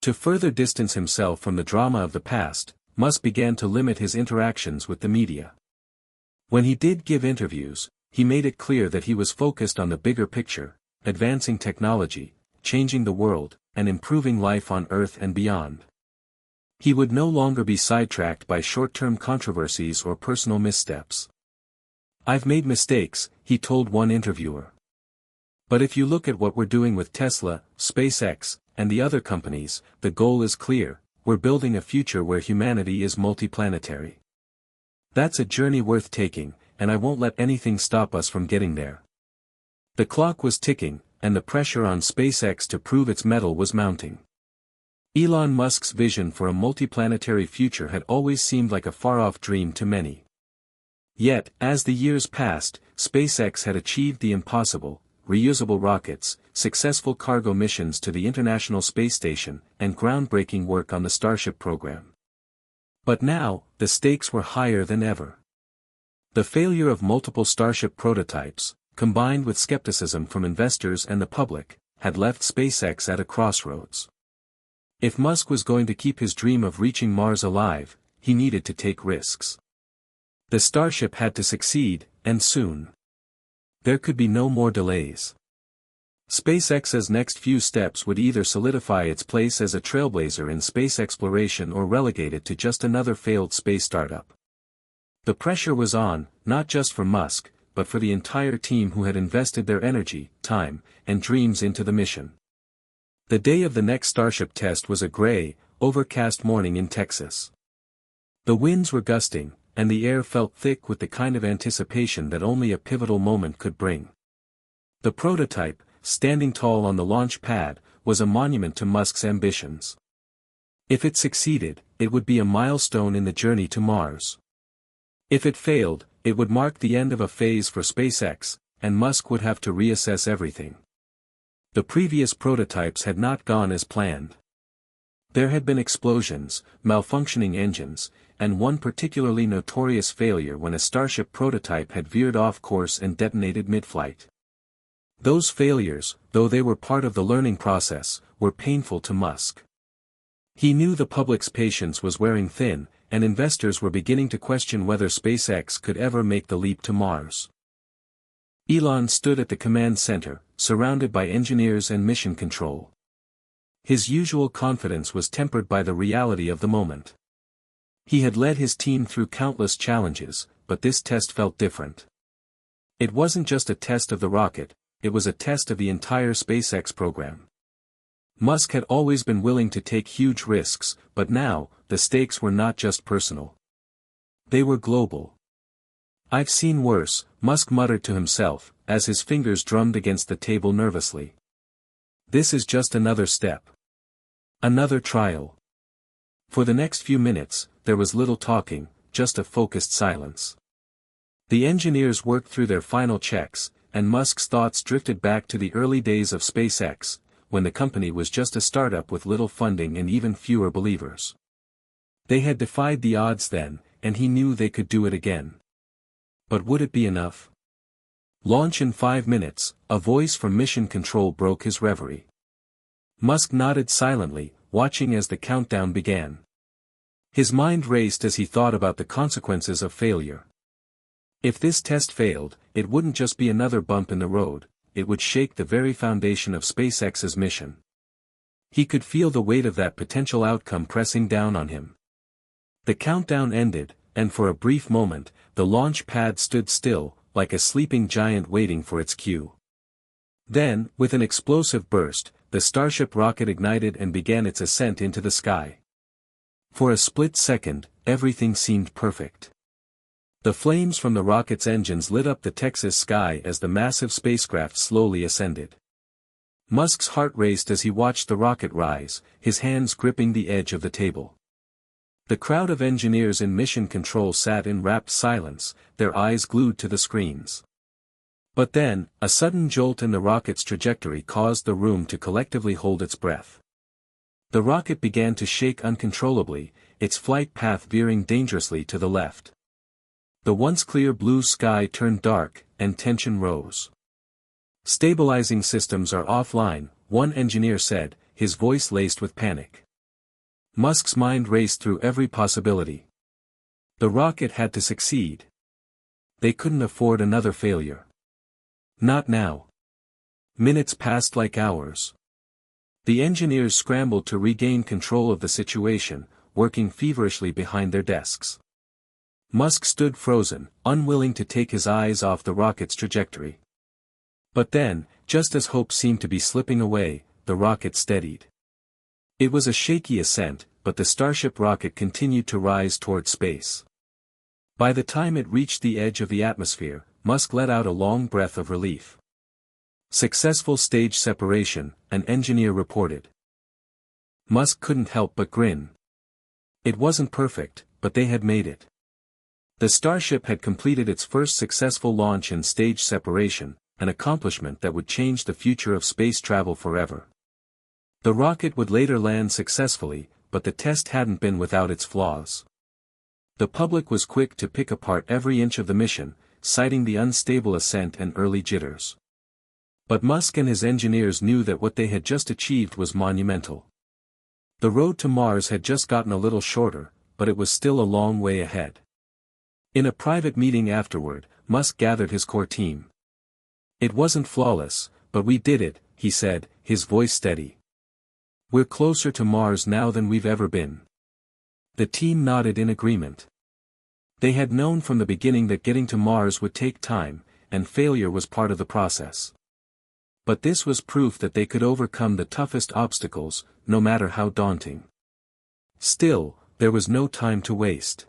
To further distance himself from the drama of the past, Musk began to limit his interactions with the media. When he did give interviews, he made it clear that he was focused on the bigger picture: advancing technology, changing the world, and improving life on Earth and beyond. He would no longer be sidetracked by short-term controversies or personal missteps. "I've made mistakes," he told one interviewer. "But if you look at what we're doing with Tesla, SpaceX, and the other companies, the goal is clear: we're building a future where humanity is multiplanetary. That's a journey worth taking, and I won't let anything stop us from getting there." The clock was ticking, and the pressure on SpaceX to prove its mettle was mounting. Elon Musk's vision for a multiplanetary future had always seemed like a far-off dream to many. Yet, as the years passed, SpaceX had achieved the impossible: reusable rockets, successful cargo missions to the International Space Station, and groundbreaking work on the Starship program. But now, the stakes were higher than ever. The failure of multiple Starship prototypes, combined with skepticism from investors and the public, had left SpaceX at a crossroads. If Musk was going to keep his dream of reaching Mars alive, he needed to take risks. The Starship had to succeed, and soon. There could be no more delays. SpaceX's next few steps would either solidify its place as a trailblazer in space exploration or relegate it to just another failed space startup. The pressure was on, not just for Musk, but for the entire team who had invested their energy, time, and dreams into the mission. The day of the next Starship test was a gray, overcast morning in Texas. The winds were gusting, and the air felt thick with the kind of anticipation that only a pivotal moment could bring. The prototype, standing tall on the launch pad, was a monument to Musk's ambitions. If it succeeded, it would be a milestone in the journey to Mars. If it failed, it would mark the end of a phase for SpaceX, and Musk would have to reassess everything. The previous prototypes had not gone as planned. There had been explosions, malfunctioning engines, and one particularly notorious failure when a Starship prototype had veered off course and detonated mid-flight. Those failures, though they were part of the learning process, were painful to Musk. He knew the public's patience was wearing thin, and investors were beginning to question whether SpaceX could ever make the leap to Mars. Elon stood at the command center, surrounded by engineers and mission control. His usual confidence was tempered by the reality of the moment. He had led his team through countless challenges, but this test felt different. It wasn't just a test of the rocket, it was a test of the entire SpaceX program. Musk had always been willing to take huge risks, but now, the stakes were not just personal. They were global. "I've seen worse," Musk muttered to himself, as his fingers drummed against the table nervously. "This is just another step. Another trial." For the next few minutes, there was little talking, just a focused silence. The engineers worked through their final checks, and Musk's thoughts drifted back to the early days of SpaceX, when the company was just a startup with little funding and even fewer believers. They had defied the odds then, and he knew they could do it again. But would it be enough? "Launch in 5 minutes," a voice from Mission Control broke his reverie. Musk nodded silently, watching as the countdown began. His mind raced as he thought about the consequences of failure. If this test failed, it wouldn't just be another bump in the road, it would shake the very foundation of SpaceX's mission. He could feel the weight of that potential outcome pressing down on him. The countdown ended, and for a brief moment, the launch pad stood still, like a sleeping giant waiting for its cue. Then, with an explosive burst, the Starship rocket ignited and began its ascent into the sky. For a split second, everything seemed perfect. The flames from the rocket's engines lit up the Texas sky as the massive spacecraft slowly ascended. Musk's heart raced as he watched the rocket rise, his hands gripping the edge of the table. The crowd of engineers in Mission Control sat in rapt silence, their eyes glued to the screens. But then, a sudden jolt in the rocket's trajectory caused the room to collectively hold its breath. The rocket began to shake uncontrollably, its flight path veering dangerously to the left. The once clear blue sky turned dark, and tension rose. "Stabilizing systems are offline," one engineer said, his voice laced with panic. Musk's mind raced through every possibility. The rocket had to succeed. They couldn't afford another failure. Not now. Minutes passed like hours. The engineers scrambled to regain control of the situation, working feverishly behind their desks. Musk stood frozen, unwilling to take his eyes off the rocket's trajectory. But then, just as hope seemed to be slipping away, the rocket steadied. It was a shaky ascent, but the Starship rocket continued to rise toward space. By the time it reached the edge of the atmosphere, Musk let out a long breath of relief. "Successful stage separation," an engineer reported. Musk couldn't help but grin. It wasn't perfect, but they had made it. The Starship had completed its first successful launch in stage separation, an accomplishment that would change the future of space travel forever. The rocket would later land successfully, but the test hadn't been without its flaws. The public was quick to pick apart every inch of the mission, citing the unstable ascent and early jitters. But Musk and his engineers knew that what they had just achieved was monumental. The road to Mars had just gotten a little shorter, but it was still a long way ahead. In a private meeting afterward, Musk gathered his core team. "It wasn't flawless, but we did it," he said, his voice steady. "We're closer to Mars now than we've ever been." The team nodded in agreement. They had known from the beginning that getting to Mars would take time, and failure was part of the process. But this was proof that they could overcome the toughest obstacles, no matter how daunting. Still, there was no time to waste.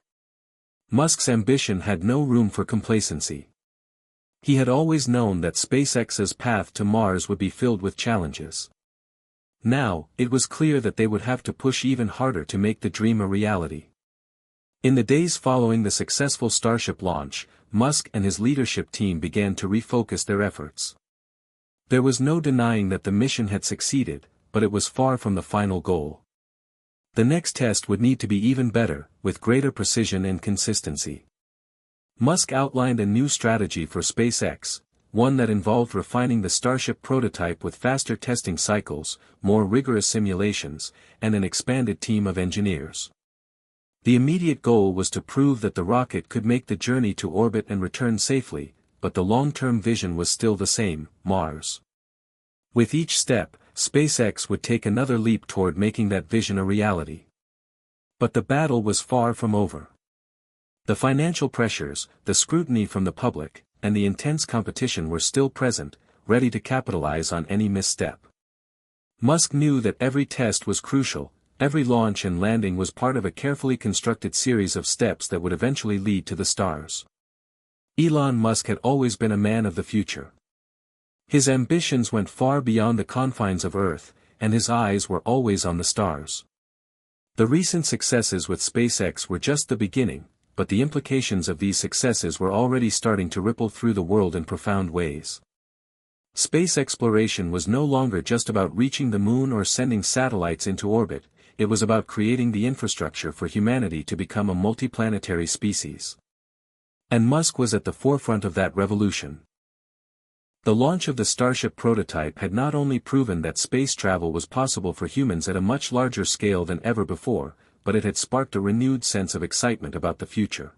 Musk's ambition had no room for complacency. He had always known that SpaceX's path to Mars would be filled with challenges. Now, it was clear that they would have to push even harder to make the dream a reality. In the days following the successful Starship launch, Musk and his leadership team began to refocus their efforts. There was no denying that the mission had succeeded, but it was far from the final goal. The next test would need to be even better, with greater precision and consistency. Musk outlined a new strategy for SpaceX, one that involved refining the Starship prototype with faster testing cycles, more rigorous simulations, and an expanded team of engineers. The immediate goal was to prove that the rocket could make the journey to orbit and return safely, but the long-term vision was still the same: Mars. With each step, SpaceX would take another leap toward making that vision a reality. But the battle was far from over. The financial pressures, the scrutiny from the public, and the intense competition were still present, ready to capitalize on any misstep. Musk knew that every test was crucial. Every launch and landing was part of a carefully constructed series of steps that would eventually lead to the stars. Elon Musk had always been a man of the future. His ambitions went far beyond the confines of Earth, and his eyes were always on the stars. The recent successes with SpaceX were just the beginning, but the implications of these successes were already starting to ripple through the world in profound ways. Space exploration was no longer just about reaching the moon or sending satellites into orbit. It was about creating the infrastructure for humanity to become a multiplanetary species. And Musk was at the forefront of that revolution. The launch of the Starship prototype had not only proven that space travel was possible for humans at a much larger scale than ever before, but it had sparked a renewed sense of excitement about the future.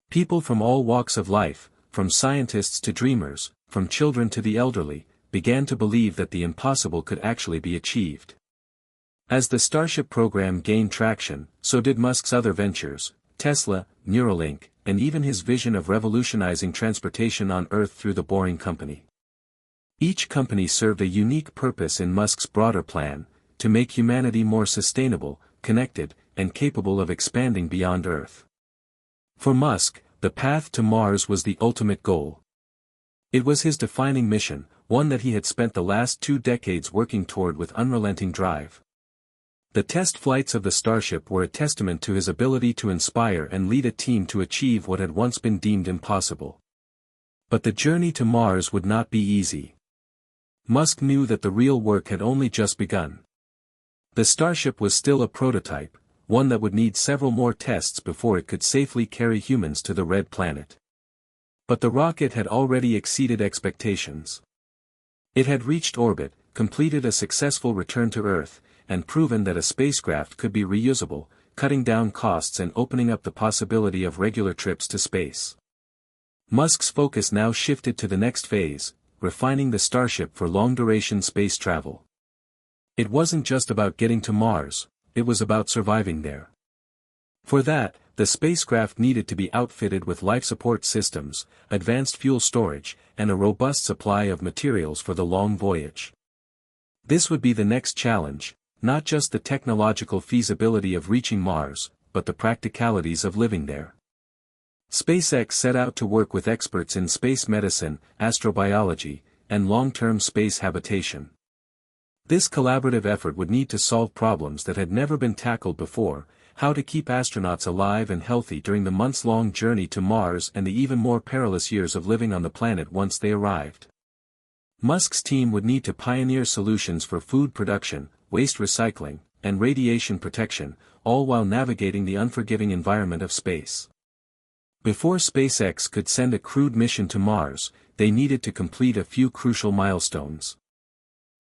People from all walks of life, from scientists to dreamers, from children to the elderly, began to believe that the impossible could actually be achieved. As the Starship program gained traction, so did Musk's other ventures: Tesla, Neuralink, and even his vision of revolutionizing transportation on Earth through the Boring Company. Each company served a unique purpose in Musk's broader plan: to make humanity more sustainable, connected, and capable of expanding beyond Earth. For Musk, the path to Mars was the ultimate goal. It was his defining mission, one that he had spent the last 2 decades working toward with unrelenting drive. The test flights of the Starship were a testament to his ability to inspire and lead a team to achieve what had once been deemed impossible. But the journey to Mars would not be easy. Musk knew that the real work had only just begun. The Starship was still a prototype, one that would need several more tests before it could safely carry humans to the Red Planet. But the rocket had already exceeded expectations. It had reached orbit, completed a successful return to Earth, and proven that a spacecraft could be reusable, cutting down costs and opening up the possibility of regular trips to space. Musk's focus now shifted to the next phase, refining the Starship for long-duration space travel. It wasn't just about getting to Mars, it was about surviving there. For that, the spacecraft needed to be outfitted with life support systems, advanced fuel storage, and a robust supply of materials for the long voyage. This would be the next challenge, not just the technological feasibility of reaching Mars, but the practicalities of living there. SpaceX set out to work with experts in space medicine, astrobiology, and long-term space habitation. This collaborative effort would need to solve problems that had never been tackled before: how to keep astronauts alive and healthy during the months-long journey to Mars and the even more perilous years of living on the planet once they arrived. Musk's team would need to pioneer solutions for food production, waste recycling, and radiation protection, all while navigating the unforgiving environment of space. Before SpaceX could send a crewed mission to Mars, they needed to complete a few crucial milestones.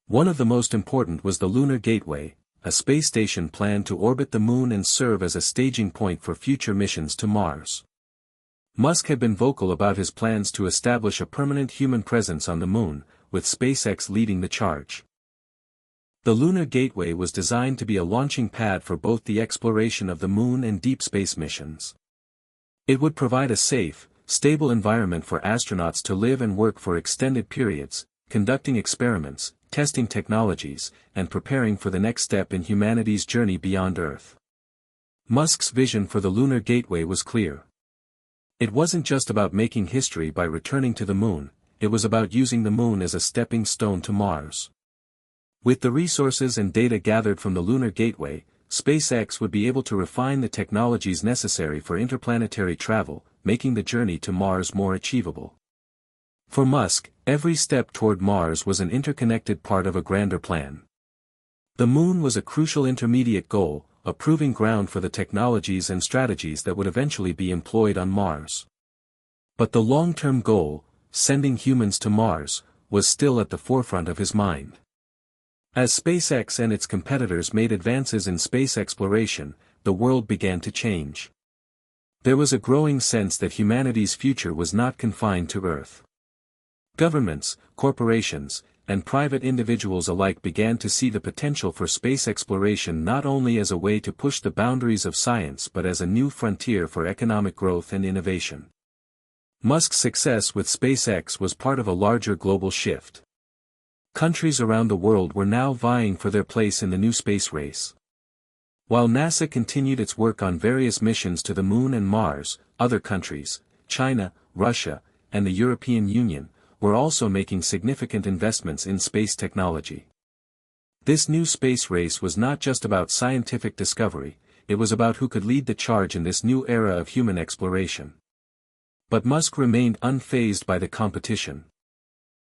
One of the most important was the Lunar Gateway, a space station planned to orbit the Moon and serve as a staging point for future missions to Mars. Musk had been vocal about his plans to establish a permanent human presence on the Moon, with SpaceX leading the charge. The Lunar Gateway was designed to be a launching pad for both the exploration of the Moon and deep space missions. It would provide a safe, stable environment for astronauts to live and work for extended periods, conducting experiments, testing technologies, and preparing for the next step in humanity's journey beyond Earth. Musk's vision for the Lunar Gateway was clear. It wasn't just about making history by returning to the Moon, it was about using the Moon as a stepping stone to Mars. With the resources and data gathered from the Lunar Gateway, SpaceX would be able to refine the technologies necessary for interplanetary travel, making the journey to Mars more achievable. For Musk, every step toward Mars was an interconnected part of a grander plan. The Moon was a crucial intermediate goal, a proving ground for the technologies and strategies that would eventually be employed on Mars. But the long-term goal, sending humans to Mars, was still at the forefront of his mind. As SpaceX and its competitors made advances in space exploration, the world began to change. There was a growing sense that humanity's future was not confined to Earth. Governments, corporations, and private individuals alike began to see the potential for space exploration not only as a way to push the boundaries of science but as a new frontier for economic growth and innovation. Musk's success with SpaceX was part of a larger global shift. Countries around the world were now vying for their place in the new space race. While NASA continued its work on various missions to the Moon and Mars, other countries, China, Russia, and the European Union, were also making significant investments in space technology. This new space race was not just about scientific discovery, it was about who could lead the charge in this new era of human exploration. But Musk remained unfazed by the competition.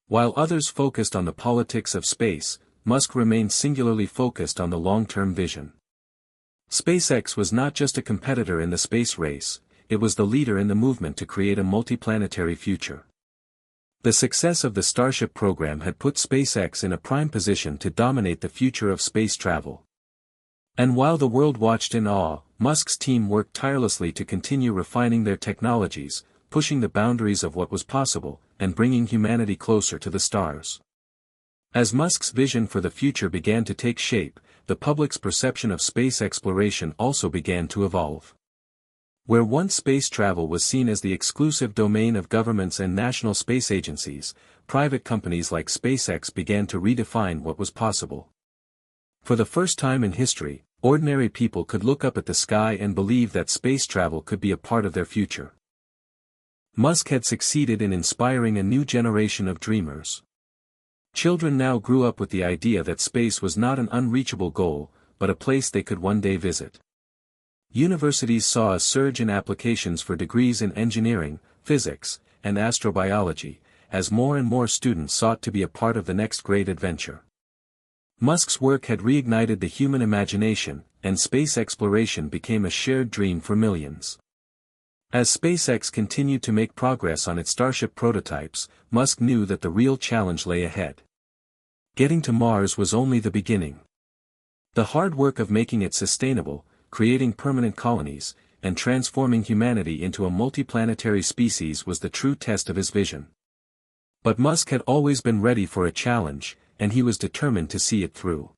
While others focused on the politics of space, Musk remained singularly focused on the long-term vision. SpaceX was not just a competitor in the space race, it was the leader in the movement to create a multiplanetary future. The success of the Starship program had put SpaceX in a prime position to dominate the future of space travel. And while the world watched in awe, Musk's team worked tirelessly to continue refining their technologies, pushing the boundaries of what was possible, and bringing humanity closer to the stars. As Musk's vision for the future began to take shape, the public's perception of space exploration also began to evolve. Where once space travel was seen as the exclusive domain of governments and national space agencies, private companies like SpaceX began to redefine what was possible. For the first time in history, ordinary people could look up at the sky and believe that space travel could be a part of their future. Musk had succeeded in inspiring a new generation of dreamers. Children now grew up with the idea that space was not an unreachable goal, but a place they could one day visit. Universities saw a surge in applications for degrees in engineering, physics, and astrobiology, as more and more students sought to be a part of the next great adventure. Musk's work had reignited the human imagination, and space exploration became a shared dream for millions. As SpaceX continued to make progress on its Starship prototypes, Musk knew that the real challenge lay ahead. Getting to Mars was only the beginning. The hard work of making it sustainable, creating permanent colonies, and transforming humanity into a multiplanetary species was the true test of his vision. But Musk had always been ready for a challenge, and he was determined to see it through.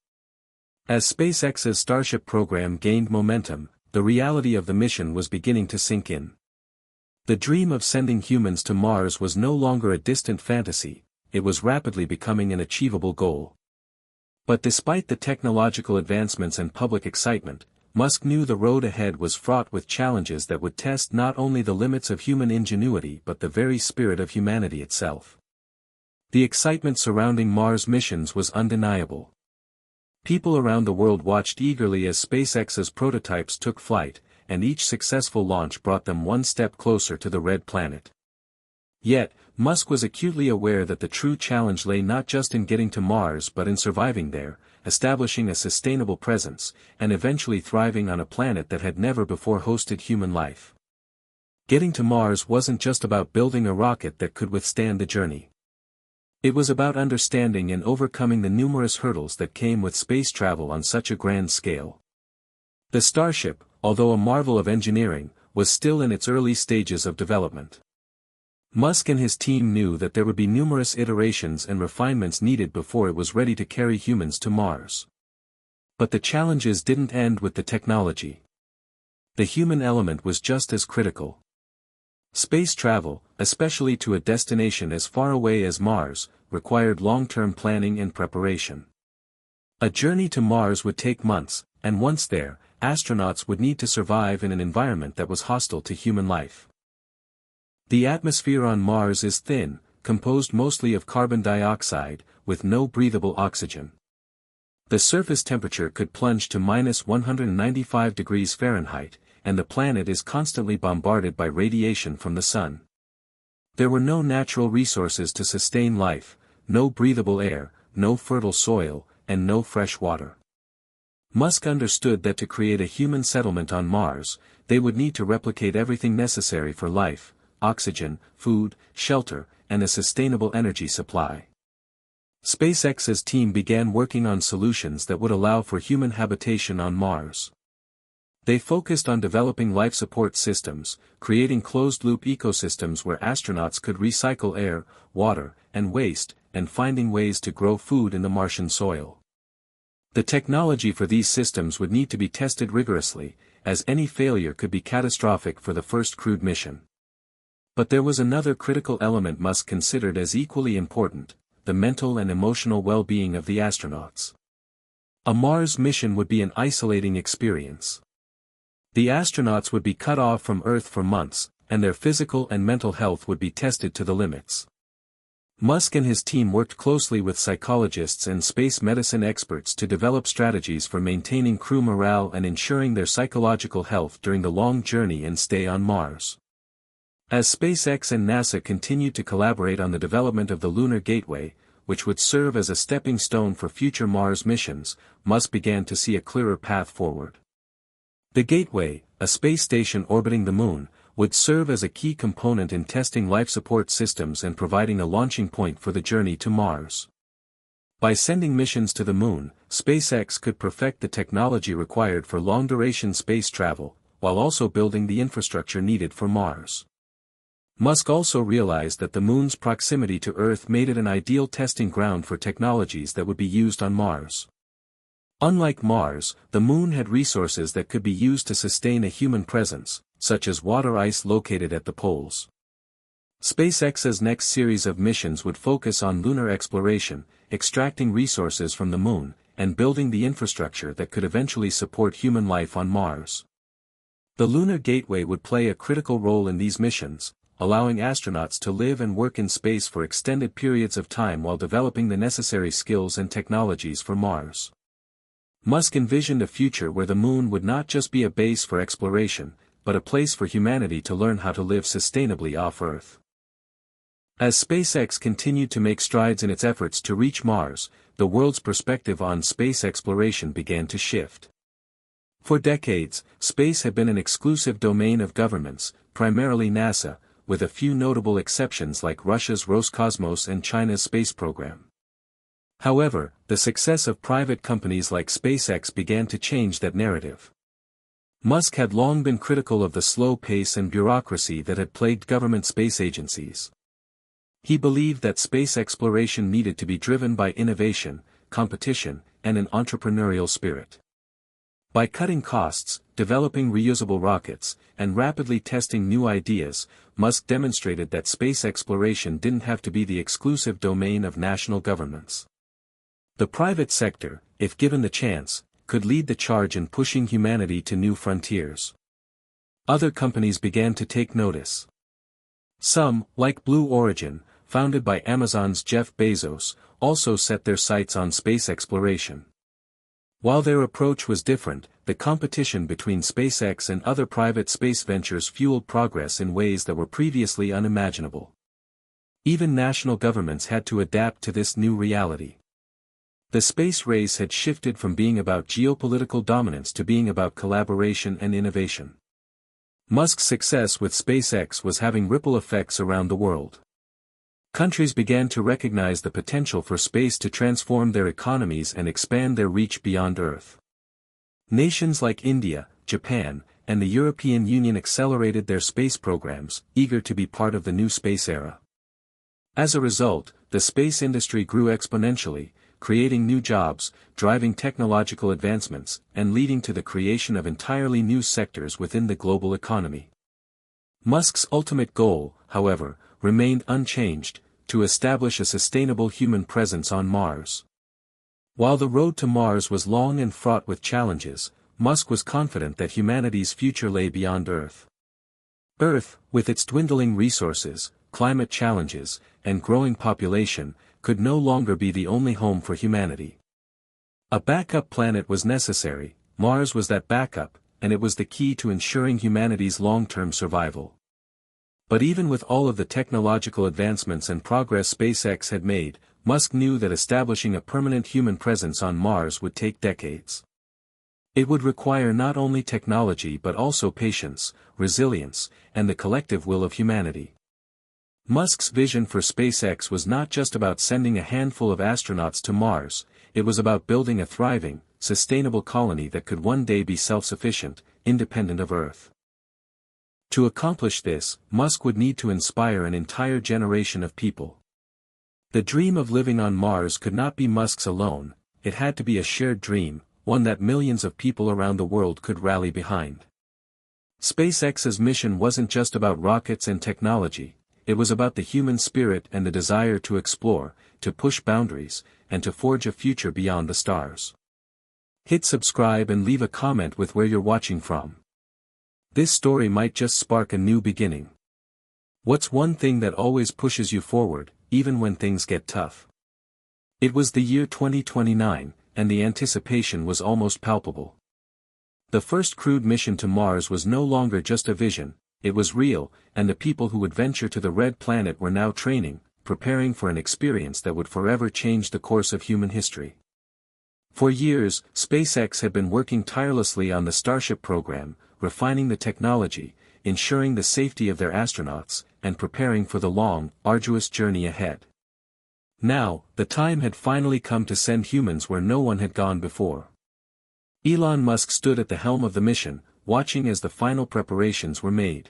As SpaceX's Starship program gained momentum, the reality of the mission was beginning to sink in. The dream of sending humans to Mars was no longer a distant fantasy, it was rapidly becoming an achievable goal. But despite the technological advancements and public excitement, Musk knew the road ahead was fraught with challenges that would test not only the limits of human ingenuity but the very spirit of humanity itself. The excitement surrounding Mars missions was undeniable. People around the world watched eagerly as SpaceX's prototypes took flight, and each successful launch brought them one step closer to the Red Planet. Yet, Musk was acutely aware that the true challenge lay not just in getting to Mars but in surviving there, establishing a sustainable presence, and eventually thriving on a planet that had never before hosted human life. Getting to Mars wasn't just about building a rocket that could withstand the journey. It was about understanding and overcoming the numerous hurdles that came with space travel on such a grand scale. The Starship, although a marvel of engineering, was still in its early stages of development. Musk and his team knew that there would be numerous iterations and refinements needed before it was ready to carry humans to Mars. But the challenges didn't end with the technology. The human element was just as critical. Space travel, especially to a destination as far away as Mars, required long-term planning and preparation. A journey to Mars would take months, and once there, astronauts would need to survive in an environment that was hostile to human life. The atmosphere on Mars is thin, composed mostly of carbon dioxide, with no breathable oxygen. The surface temperature could plunge to -195 degrees Fahrenheit, and the planet is constantly bombarded by radiation from the sun. There were no natural resources to sustain life, no breathable air, no fertile soil, and no fresh water. Musk understood that to create a human settlement on Mars, they would need to replicate everything necessary for life: oxygen, food, shelter, and a sustainable energy supply. SpaceX's team began working on solutions that would allow for human habitation on Mars. They focused on developing life support systems, creating closed-loop ecosystems where astronauts could recycle air, water, and waste, and finding ways to grow food in the Martian soil. The technology for these systems would need to be tested rigorously, as any failure could be catastrophic for the first crewed mission. But there was another critical element Musk considered as equally important: the mental and emotional well-being of the astronauts. A Mars mission would be an isolating experience. The astronauts would be cut off from Earth for months, and their physical and mental health would be tested to the limits. Musk and his team worked closely with psychologists and space medicine experts to develop strategies for maintaining crew morale and ensuring their psychological health during the long journey and stay on Mars. As SpaceX and NASA continued to collaborate on the development of the Lunar Gateway, which would serve as a stepping stone for future Mars missions, Musk began to see a clearer path forward. The Gateway, a space station orbiting the Moon, would serve as a key component in testing life support systems and providing a launching point for the journey to Mars. By sending missions to the Moon, SpaceX could perfect the technology required for long-duration space travel, while also building the infrastructure needed for Mars. Musk also realized that the Moon's proximity to Earth made it an ideal testing ground for technologies that would be used on Mars. Unlike Mars, the Moon had resources that could be used to sustain a human presence, such as water ice located at the poles. SpaceX's next series of missions would focus on lunar exploration, extracting resources from the Moon, and building the infrastructure that could eventually support human life on Mars. The Lunar Gateway would play a critical role in these missions, allowing astronauts to live and work in space for extended periods of time while developing the necessary skills and technologies for Mars. Musk envisioned a future where the Moon would not just be a base for exploration, but a place for humanity to learn how to live sustainably off Earth. As SpaceX continued to make strides in its efforts to reach Mars, the world's perspective on space exploration began to shift. For decades, space had been an exclusive domain of governments, primarily NASA, with a few notable exceptions like Russia's Roscosmos and China's space program. However, the success of private companies like SpaceX began to change that narrative. Musk had long been critical of the slow pace and bureaucracy that had plagued government space agencies. He believed that space exploration needed to be driven by innovation, competition, and an entrepreneurial spirit. By cutting costs, developing reusable rockets, and rapidly testing new ideas, Musk demonstrated that space exploration didn't have to be the exclusive domain of national governments. The private sector, if given the chance, could lead the charge in pushing humanity to new frontiers. Other companies began to take notice. Some, like Blue Origin, founded by Amazon's Jeff Bezos, also set their sights on space exploration. While their approach was different, the competition between SpaceX and other private space ventures fueled progress in ways that were previously unimaginable. Even national governments had to adapt to this new reality. The space race had shifted from being about geopolitical dominance to being about collaboration and innovation. Musk's success with SpaceX was having ripple effects around the world. Countries began to recognize the potential for space to transform their economies and expand their reach beyond Earth. Nations like India, Japan, and the European Union accelerated their space programs, eager to be part of the new space era. As a result, the space industry grew exponentially, creating new jobs, driving technological advancements, and leading to the creation of entirely new sectors within the global economy. Musk's ultimate goal, however, remained unchanged: to establish a sustainable human presence on Mars. While the road to Mars was long and fraught with challenges, Musk was confident that humanity's future lay beyond Earth. Earth, with its dwindling resources, climate challenges, and growing population, could no longer be the only home for humanity. A backup planet was necessary. Mars was that backup, and it was the key to ensuring humanity's long-term survival. But even with all of the technological advancements and progress SpaceX had made, Musk knew that establishing a permanent human presence on Mars would take decades. It would require not only technology but also patience, resilience, and the collective will of humanity. Musk's vision for SpaceX was not just about sending a handful of astronauts to Mars, it was about building a thriving, sustainable colony that could one day be self-sufficient, independent of Earth. To accomplish this, Musk would need to inspire an entire generation of people. The dream of living on Mars could not be Musk's alone, it had to be a shared dream, one that millions of people around the world could rally behind. SpaceX's mission wasn't just about rockets and technology, it was about the human spirit and the desire to explore, to push boundaries, and to forge a future beyond the stars. Hit subscribe and leave a comment with where you're watching from. This story might just spark a new beginning. What's one thing that always pushes you forward, even when things get tough? It was the year 2029, and the anticipation was almost palpable. The first crewed mission to Mars was no longer just a vision, it was real, and the people who would venture to the Red Planet were now training, preparing for an experience that would forever change the course of human history. For years, SpaceX had been working tirelessly on the Starship program, refining the technology, ensuring the safety of their astronauts, and preparing for the long, arduous journey ahead. Now, the time had finally come to send humans where no one had gone before. Elon Musk stood at the helm of the mission, watching as the final preparations were made.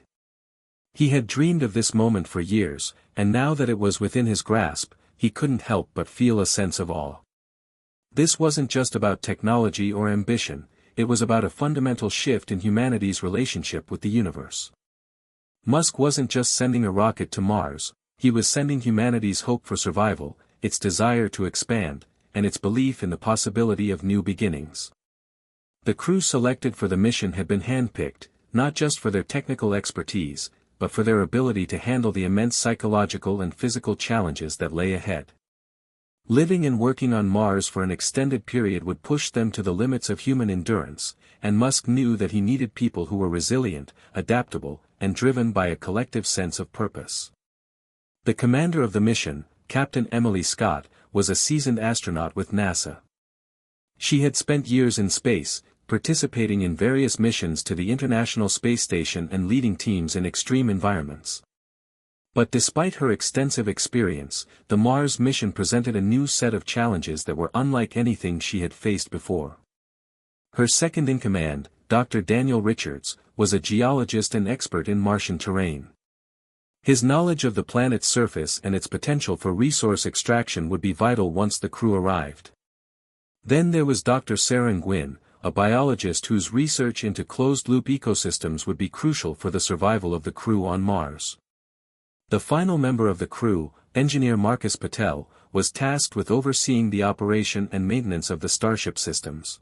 He had dreamed of this moment for years, and now that it was within his grasp, he couldn't help but feel a sense of awe. This wasn't just about technology or ambition, it was about a fundamental shift in humanity's relationship with the universe. Musk wasn't just sending a rocket to Mars, he was sending humanity's hope for survival, its desire to expand, and its belief in the possibility of new beginnings. The crew selected for the mission had been handpicked, not just for their technical expertise, but for their ability to handle the immense psychological and physical challenges that lay ahead. Living and working on Mars for an extended period would push them to the limits of human endurance, and Musk knew that he needed people who were resilient, adaptable, and driven by a collective sense of purpose. The commander of the mission, Captain Emily Scott, was a seasoned astronaut with NASA. She had spent years in space, participating in various missions to the International Space Station and leading teams in extreme environments. But despite her extensive experience, the Mars mission presented a new set of challenges that were unlike anything she had faced before. Her second-in-command, Dr. Daniel Richards, was a geologist and expert in Martian terrain. His knowledge of the planet's surface and its potential for resource extraction would be vital once the crew arrived. Then there was Dr. Sarah Nguyen, a biologist whose research into closed-loop ecosystems would be crucial for the survival of the crew on Mars. The final member of the crew, engineer Marcus Patel, was tasked with overseeing the operation and maintenance of the Starship systems.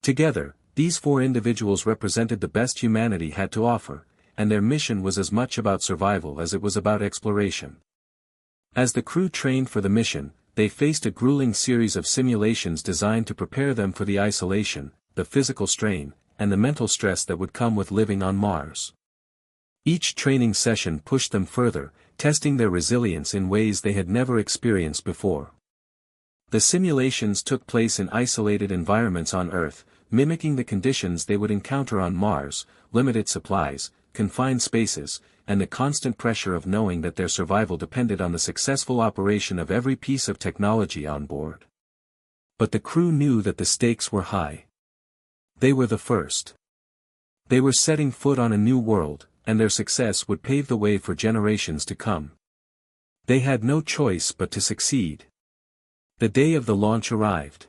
Together, these four individuals represented the best humanity had to offer, and their mission was as much about survival as it was about exploration. As the crew trained for the mission, they faced a grueling series of simulations designed to prepare them for the isolation, the physical strain, and the mental stress that would come with living on Mars. Each training session pushed them further, testing their resilience in ways they had never experienced before. The simulations took place in isolated environments on Earth, mimicking the conditions they would encounter on Mars: limited supplies, confined spaces, and the constant pressure of knowing that their survival depended on the successful operation of every piece of technology on board. But the crew knew that the stakes were high. They were the first. They were setting foot on a new world, and their success would pave the way for generations to come. They had no choice but to succeed. The day of the launch arrived.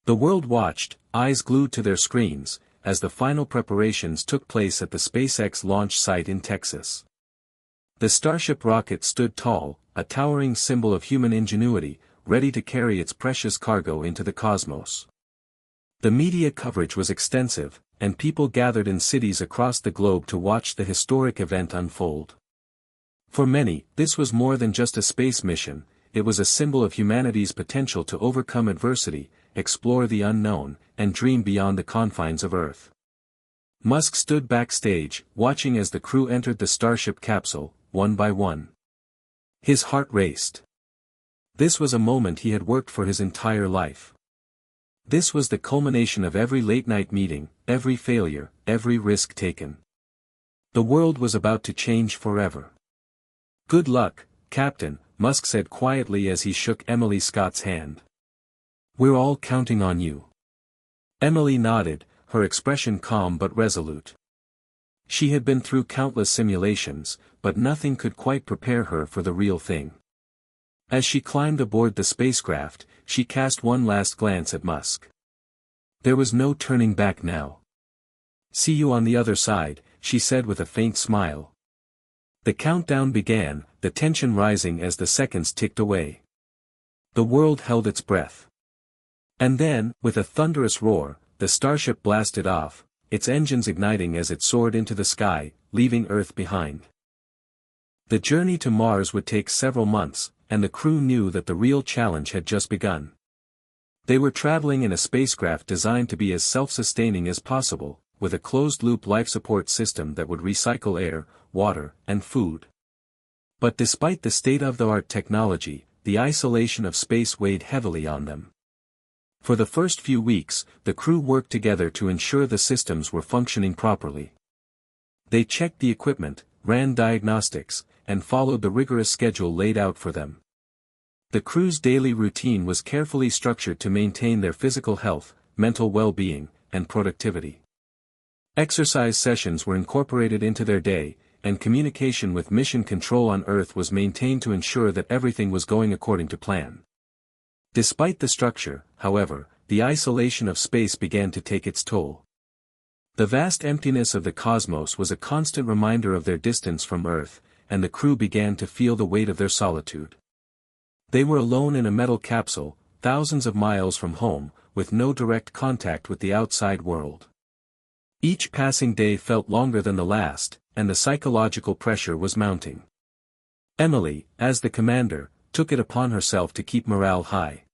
The world watched, eyes glued to their screens, as the final preparations took place at the SpaceX launch site in Texas. The Starship rocket stood tall, a towering symbol of human ingenuity, ready to carry its precious cargo into the cosmos. The media coverage was extensive, and people gathered in cities across the globe to watch the historic event unfold. For many, this was more than just a space mission, it was a symbol of humanity's potential to overcome adversity, explore the unknown, and dream beyond the confines of Earth. Musk stood backstage, watching as the crew entered the Starship capsule, one by one. His heart raced. This was a moment he had worked for his entire life. This was the culmination of every late-night meeting, every failure, every risk taken. The world was about to change forever. "Good luck, Captain," Musk said quietly as he shook Emily Scott's hand. "We're all counting on you." Emily nodded, her expression calm but resolute. She had been through countless simulations, but nothing could quite prepare her for the real thing. As she climbed aboard the spacecraft, she cast one last glance at Musk. There was no turning back now. "See you on the other side," she said with a faint smile. The countdown began, the tension rising as the seconds ticked away. The world held its breath. And then, with a thunderous roar, the Starship blasted off, its engines igniting as it soared into the sky, leaving Earth behind. The journey to Mars would take several months, and the crew knew that the real challenge had just begun. They were traveling in a spacecraft designed to be as self-sustaining as possible, with a closed-loop life support system that would recycle air, water, and food. But despite the state-of-the-art technology, the isolation of space weighed heavily on them. For the first few weeks, the crew worked together to ensure the systems were functioning properly. They checked the equipment, ran diagnostics, and followed the rigorous schedule laid out for them. The crew's daily routine was carefully structured to maintain their physical health, mental well-being, and productivity. Exercise sessions were incorporated into their day, and communication with mission control on Earth was maintained to ensure that everything was going according to plan. Despite the structure, however, the isolation of space began to take its toll. The vast emptiness of the cosmos was a constant reminder of their distance from Earth, and the crew began to feel the weight of their solitude. They were alone in a metal capsule, thousands of miles from home, with no direct contact with the outside world. Each passing day felt longer than the last, and the psychological pressure was mounting. Emily, as the commander, took it upon herself to keep morale high.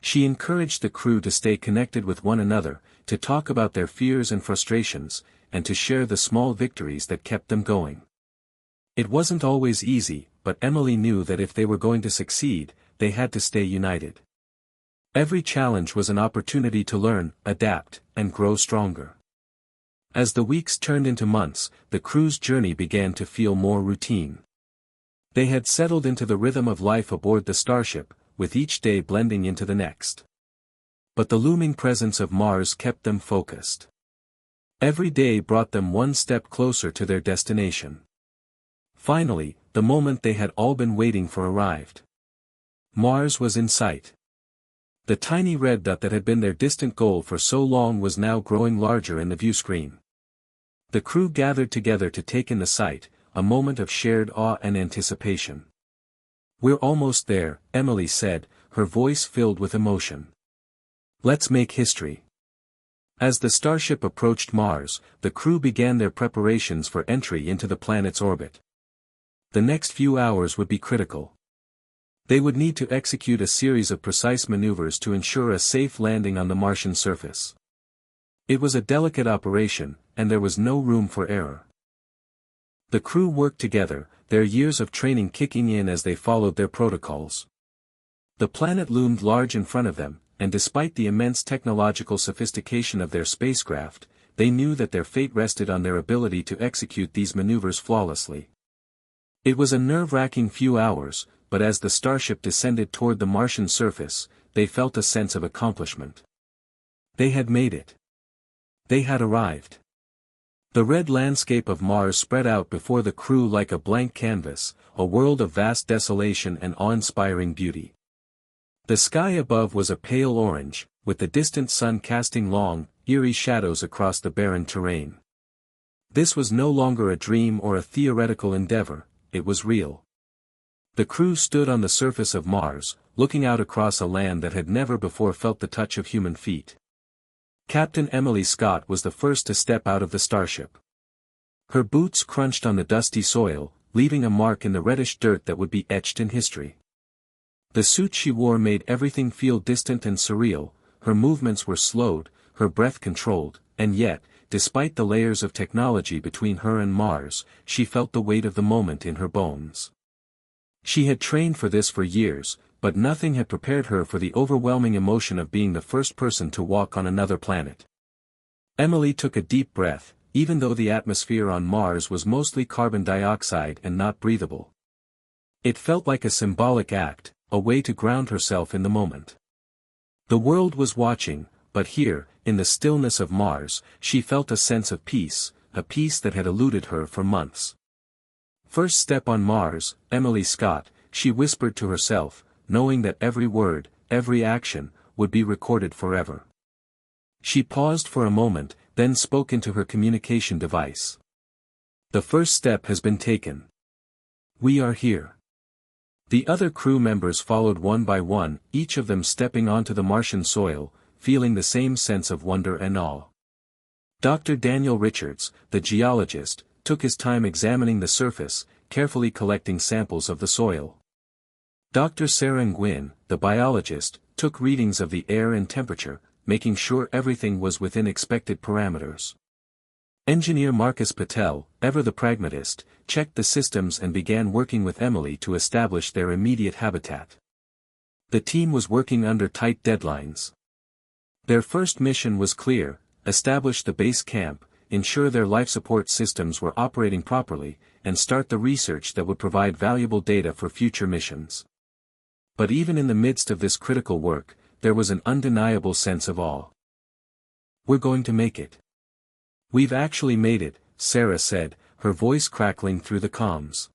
She encouraged the crew to stay connected with one another, to talk about their fears and frustrations, and to share the small victories that kept them going. It wasn't always easy, but Emily knew that if they were going to succeed, they had to stay united. Every challenge was an opportunity to learn, adapt, and grow stronger. As the weeks turned into months, the crew's journey began to feel more routine. They had settled into the rhythm of life aboard the starship, with each day blending into the next. But the looming presence of Mars kept them focused. Every day brought them one step closer to their destination. Finally, the moment they had all been waiting for arrived. Mars was in sight. The tiny red dot that had been their distant goal for so long was now growing larger in the viewscreen. The crew gathered together to take in the sight, a moment of shared awe and anticipation. "We're almost there," Emily said, her voice filled with emotion. "Let's make history." As the starship approached Mars, the crew began their preparations for entry into the planet's orbit. The next few hours would be critical. They would need to execute a series of precise maneuvers to ensure a safe landing on the Martian surface. It was a delicate operation, and there was no room for error. The crew worked together, their years of training kicking in as they followed their protocols. The planet loomed large in front of them, and despite the immense technological sophistication of their spacecraft, they knew that their fate rested on their ability to execute these maneuvers flawlessly. It was a nerve-wracking few hours, but as the starship descended toward the Martian surface, they felt a sense of accomplishment. They had made it. They had arrived. The red landscape of Mars spread out before the crew like a blank canvas, a world of vast desolation and awe-inspiring beauty. The sky above was a pale orange, with the distant sun casting long, eerie shadows across the barren terrain. This was no longer a dream or a theoretical endeavor, it was real. The crew stood on the surface of Mars, looking out across a land that had never before felt the touch of human feet. Captain Emily Scott was the first to step out of the starship. Her boots crunched on the dusty soil, leaving a mark in the reddish dirt that would be etched in history. The suit she wore made everything feel distant and surreal, her movements were slowed, her breath controlled, and yet, despite the layers of technology between her and Mars, she felt the weight of the moment in her bones. She had trained for this for years, but nothing had prepared her for the overwhelming emotion of being the first person to walk on another planet. Emily took a deep breath, even though the atmosphere on Mars was mostly carbon dioxide and not breathable. It felt like a symbolic act, a way to ground herself in the moment. The world was watching, but here, in the stillness of Mars, she felt a sense of peace, a peace that had eluded her for months. "First step on Mars, Emily Scott," she whispered to herself, knowing that every word, every action, would be recorded forever. She paused for a moment, then spoke into her communication device. "The first step has been taken. We are here." The other crew members followed one by one, each of them stepping onto the Martian soil, feeling the same sense of wonder and awe. Dr. Daniel Richards, the geologist, took his time examining the surface, carefully collecting samples of the soil. Dr. Sarah Nguyen, the biologist, took readings of the air and temperature, making sure everything was within expected parameters. Engineer Marcus Patel, ever the pragmatist, checked the systems and began working with Emily to establish their immediate habitat. The team was working under tight deadlines. Their first mission was clear: establish the base camp, ensure their life support systems were operating properly, and start the research that would provide valuable data for future missions. But even in the midst of this critical work, there was an undeniable sense of awe. "We're going to make it. We've actually made it," Sarah said, her voice crackling through the comms.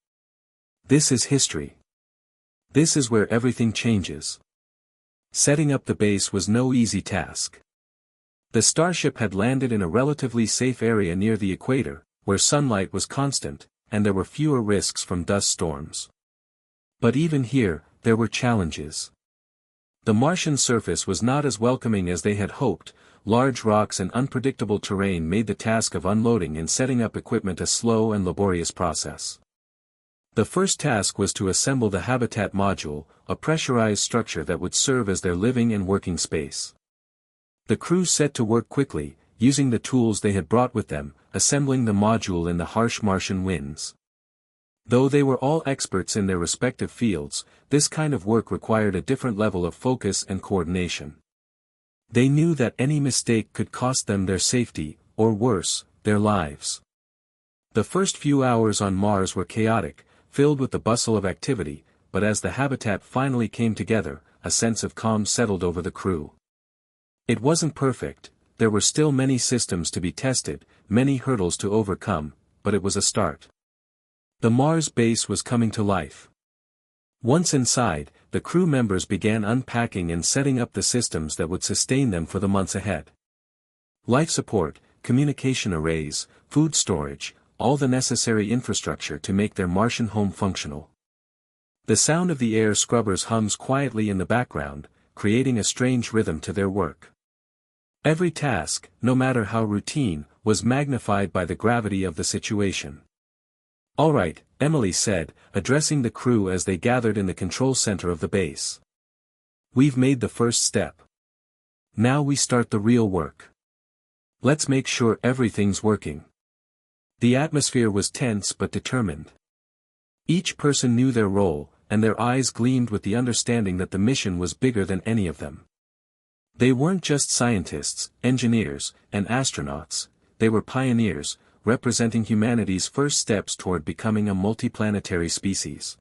"This is history. This is where everything changes." Setting up the base was no easy task. The starship had landed in a relatively safe area near the equator, where sunlight was constant, and there were fewer risks from dust storms. But even here, there were challenges. The Martian surface was not as welcoming as they had hoped. Large rocks and unpredictable terrain made the task of unloading and setting up equipment a slow and laborious process. The first task was to assemble the habitat module, a pressurized structure that would serve as their living and working space. The crew set to work quickly, using the tools they had brought with them, assembling the module in the harsh Martian winds. Though they were all experts in their respective fields, this kind of work required a different level of focus and coordination. They knew that any mistake could cost them their safety, or worse, their lives. The first few hours on Mars were chaotic, filled with the bustle of activity, but as the habitat finally came together, a sense of calm settled over the crew. It wasn't perfect, there were still many systems to be tested, many hurdles to overcome, but it was a start. The Mars base was coming to life. Once inside, the crew members began unpacking and setting up the systems that would sustain them for the months ahead. Life support, communication arrays, food storage, all the necessary infrastructure to make their Martian home functional. The sound of the air scrubbers hums quietly in the background, creating a strange rhythm to their work. Every task, no matter how routine, was magnified by the gravity of the situation. "All right," Emily said, addressing the crew as they gathered in the control center of the base. "We've made the first step. Now we start the real work. Let's make sure everything's working." The atmosphere was tense but determined. Each person knew their role, and their eyes gleamed with the understanding that the mission was bigger than any of them. They weren't just scientists, engineers, and astronauts, they were pioneers, representing humanity's first steps toward becoming a multiplanetary species.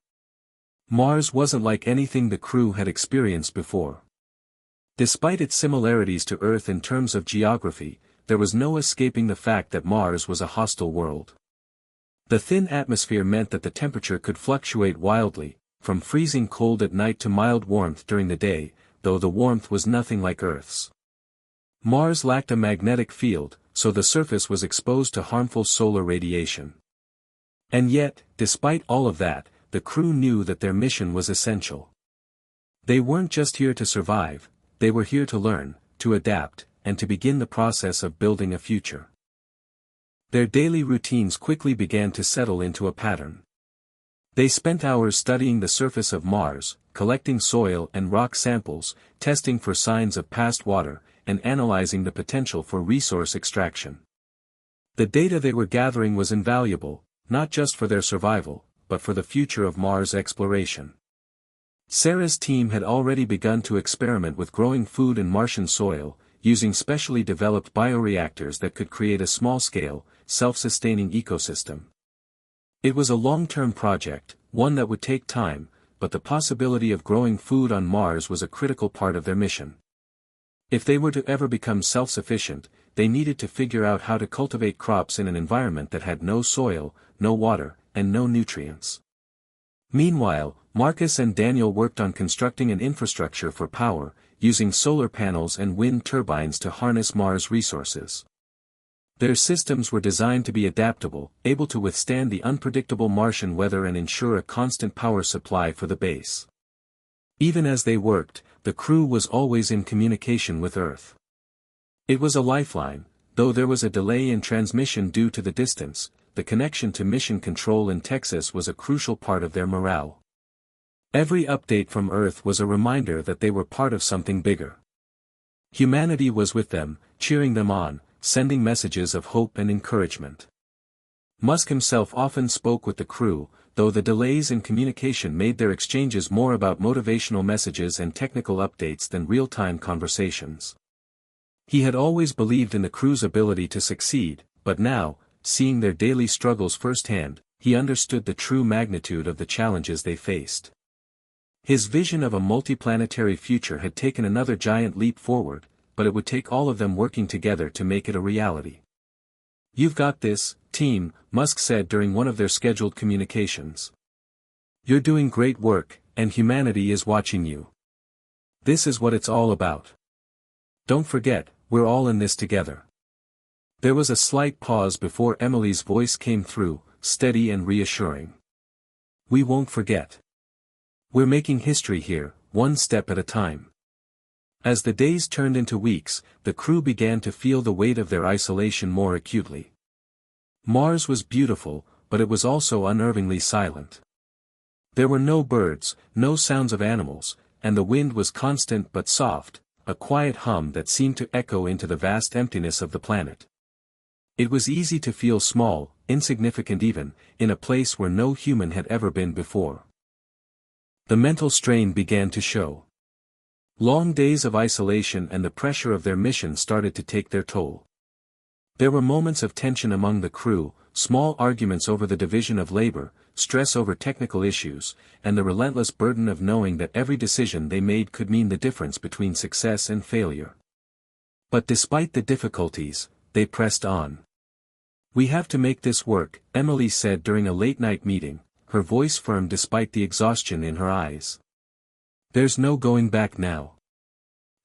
Mars wasn't like anything the crew had experienced before. Despite its similarities to Earth in terms of geography, there was no escaping the fact that Mars was a hostile world. The thin atmosphere meant that the temperature could fluctuate wildly, from freezing cold at night to mild warmth during the day, though the warmth was nothing like Earth's. Mars lacked a magnetic field, so the surface was exposed to harmful solar radiation. And yet, despite all of that, the crew knew that their mission was essential. They weren't just here to survive, they were here to learn, to adapt, and to begin the process of building a future. Their daily routines quickly began to settle into a pattern. They spent hours studying the surface of Mars, collecting soil and rock samples, testing for signs of past water, and analyzing the potential for resource extraction. The data they were gathering was invaluable, not just for their survival, but for the future of Mars exploration. Sarah's team had already begun to experiment with growing food in Martian soil, using specially developed bioreactors that could create a small-scale, self-sustaining ecosystem. It was a long-term project, one that would take time, but the possibility of growing food on Mars was a critical part of their mission. If they were to ever become self-sufficient, they needed to figure out how to cultivate crops in an environment that had no soil, no water, and no nutrients. Meanwhile, Marcus and Daniel worked on constructing an infrastructure for power, using solar panels and wind turbines to harness Mars resources. Their systems were designed to be adaptable, able to withstand the unpredictable Martian weather and ensure a constant power supply for the base. Even as they worked, the crew was always in communication with Earth. It was a lifeline, though there was a delay in transmission due to the distance. The connection to mission control in Texas was a crucial part of their morale. Every update from Earth was a reminder that they were part of something bigger. Humanity was with them, cheering them on, sending messages of hope and encouragement. Musk himself often spoke with the crew, though the delays in communication made their exchanges more about motivational messages and technical updates than real-time conversations. He had always believed in the crew's ability to succeed, but now, seeing their daily struggles firsthand, he understood the true magnitude of the challenges they faced. His vision of a multiplanetary future had taken another giant leap forward, but it would take all of them working together to make it a reality. "You've got this, team," Musk said during one of their scheduled communications. "You're doing great work, and humanity is watching you. This is what it's all about. Don't forget, we're all in this together." There was a slight pause before Emily's voice came through, steady and reassuring. "We won't forget. We're making history here, one step at a time." As the days turned into weeks, the crew began to feel the weight of their isolation more acutely. Mars was beautiful, but it was also unnervingly silent. There were no birds, no sounds of animals, and the wind was constant but soft, a quiet hum that seemed to echo into the vast emptiness of the planet. It was easy to feel small, insignificant even, in a place where no human had ever been before. The mental strain began to show. Long days of isolation and the pressure of their mission started to take their toll. There were moments of tension among the crew, small arguments over the division of labor, stress over technical issues, and the relentless burden of knowing that every decision they made could mean the difference between success and failure. But despite the difficulties, they pressed on. "We have to make this work," Emily said during a late-night meeting, her voice firm despite the exhaustion in her eyes. "There's no going back now.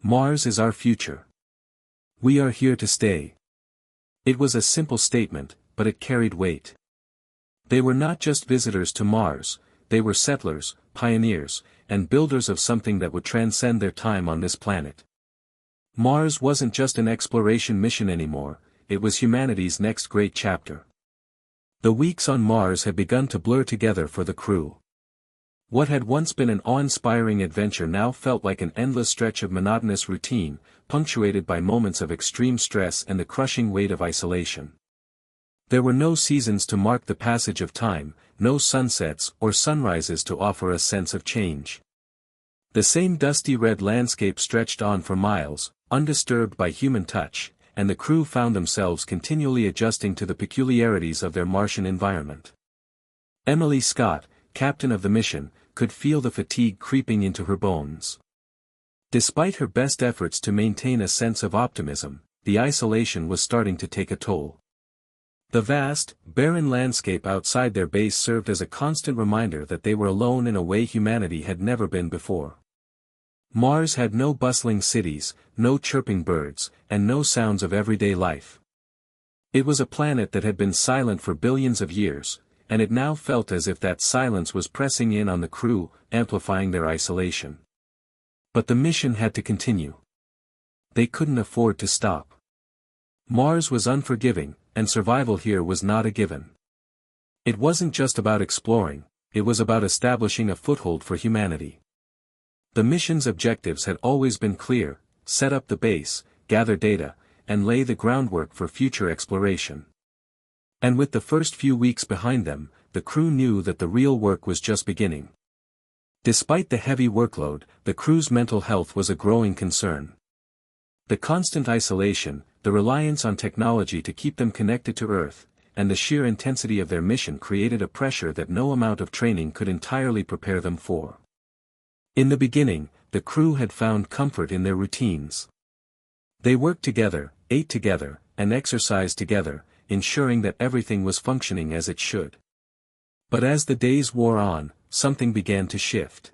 Mars is our future. We are here to stay." It was a simple statement, but it carried weight. They were not just visitors to Mars, they were settlers, pioneers, and builders of something that would transcend their time on this planet. Mars wasn't just an exploration mission anymore, it was humanity's next great chapter. The weeks on Mars had begun to blur together for the crew. What had once been an awe-inspiring adventure now felt like an endless stretch of monotonous routine, punctuated by moments of extreme stress and the crushing weight of isolation. There were no seasons to mark the passage of time, no sunsets or sunrises to offer a sense of change. The same dusty red landscape stretched on for miles, undisturbed by human touch, and the crew found themselves continually adjusting to the peculiarities of their Martian environment. Emily Scott, captain of the mission, could feel the fatigue creeping into her bones. Despite her best efforts to maintain a sense of optimism, the isolation was starting to take a toll. The vast, barren landscape outside their base served as a constant reminder that they were alone in a way humanity had never been before. Mars had no bustling cities, no chirping birds, and no sounds of everyday life. It was a planet that had been silent for billions of years, and it now felt as if that silence was pressing in on the crew, amplifying their isolation. But the mission had to continue. They couldn't afford to stop. Mars was unforgiving, and survival here was not a given. It wasn't just about exploring, it was about establishing a foothold for humanity. The mission's objectives had always been clear: set up the base, gather data, and lay the groundwork for future exploration. And with the first few weeks behind them, the crew knew that the real work was just beginning. Despite the heavy workload, the crew's mental health was a growing concern. The constant isolation, the reliance on technology to keep them connected to Earth, and the sheer intensity of their mission created a pressure that no amount of training could entirely prepare them for. In the beginning, the crew had found comfort in their routines. They worked together, ate together, and exercised together, ensuring that everything was functioning as it should. But as the days wore on, something began to shift.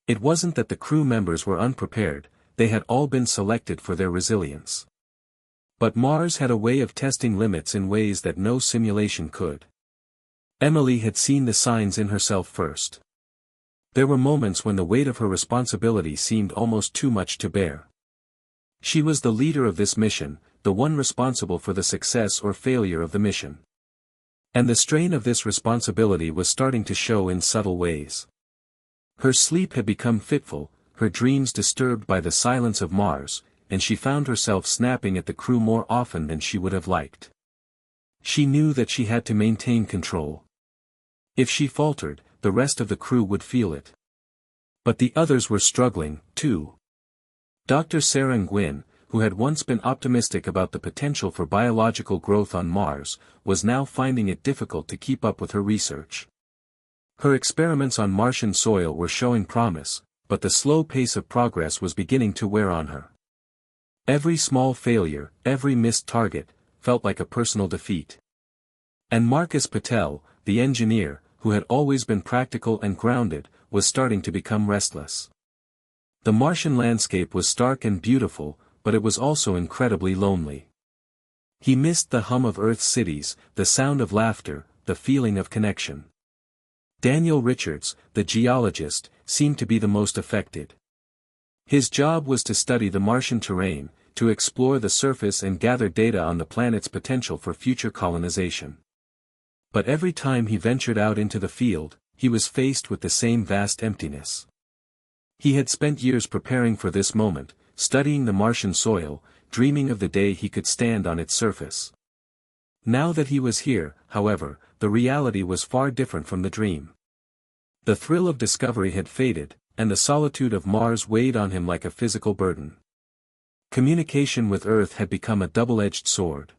It wasn't that the crew members were unprepared, they had all been selected for their resilience. But Mars had a way of testing limits in ways that no simulation could. Emily had seen the signs in herself first. There were moments when the weight of her responsibility seemed almost too much to bear. She was the leader of this mission, the one responsible for the success or failure of the mission. And the strain of this responsibility was starting to show in subtle ways. Her sleep had become fitful, her dreams disturbed by the silence of Mars, and she found herself snapping at the crew more often than she would have liked. She knew that she had to maintain control. If she faltered, the rest of the crew would feel it. But the others were struggling, too. Dr. Sarah Nguyen, who had once been optimistic about the potential for biological growth on Mars, was now finding it difficult to keep up with her research. Her experiments on Martian soil were showing promise, but the slow pace of progress was beginning to wear on her. Every small failure, every missed target, felt like a personal defeat. And Marcus Patel, the engineer, who had always been practical and grounded, was starting to become restless. The Martian landscape was stark and beautiful, but it was also incredibly lonely. He missed the hum of Earth's cities, the sound of laughter, the feeling of connection. Daniel Richards, the geologist, seemed to be the most affected. His job was to study the Martian terrain, to explore the surface and gather data on the planet's potential for future colonization. But every time he ventured out into the field, he was faced with the same vast emptiness. He had spent years preparing for this moment, studying the Martian soil, dreaming of the day he could stand on its surface. Now that he was here, however, the reality was far different from the dream. The thrill of discovery had faded, and the solitude of Mars weighed on him like a physical burden. Communication with Earth had become a double-edged sword.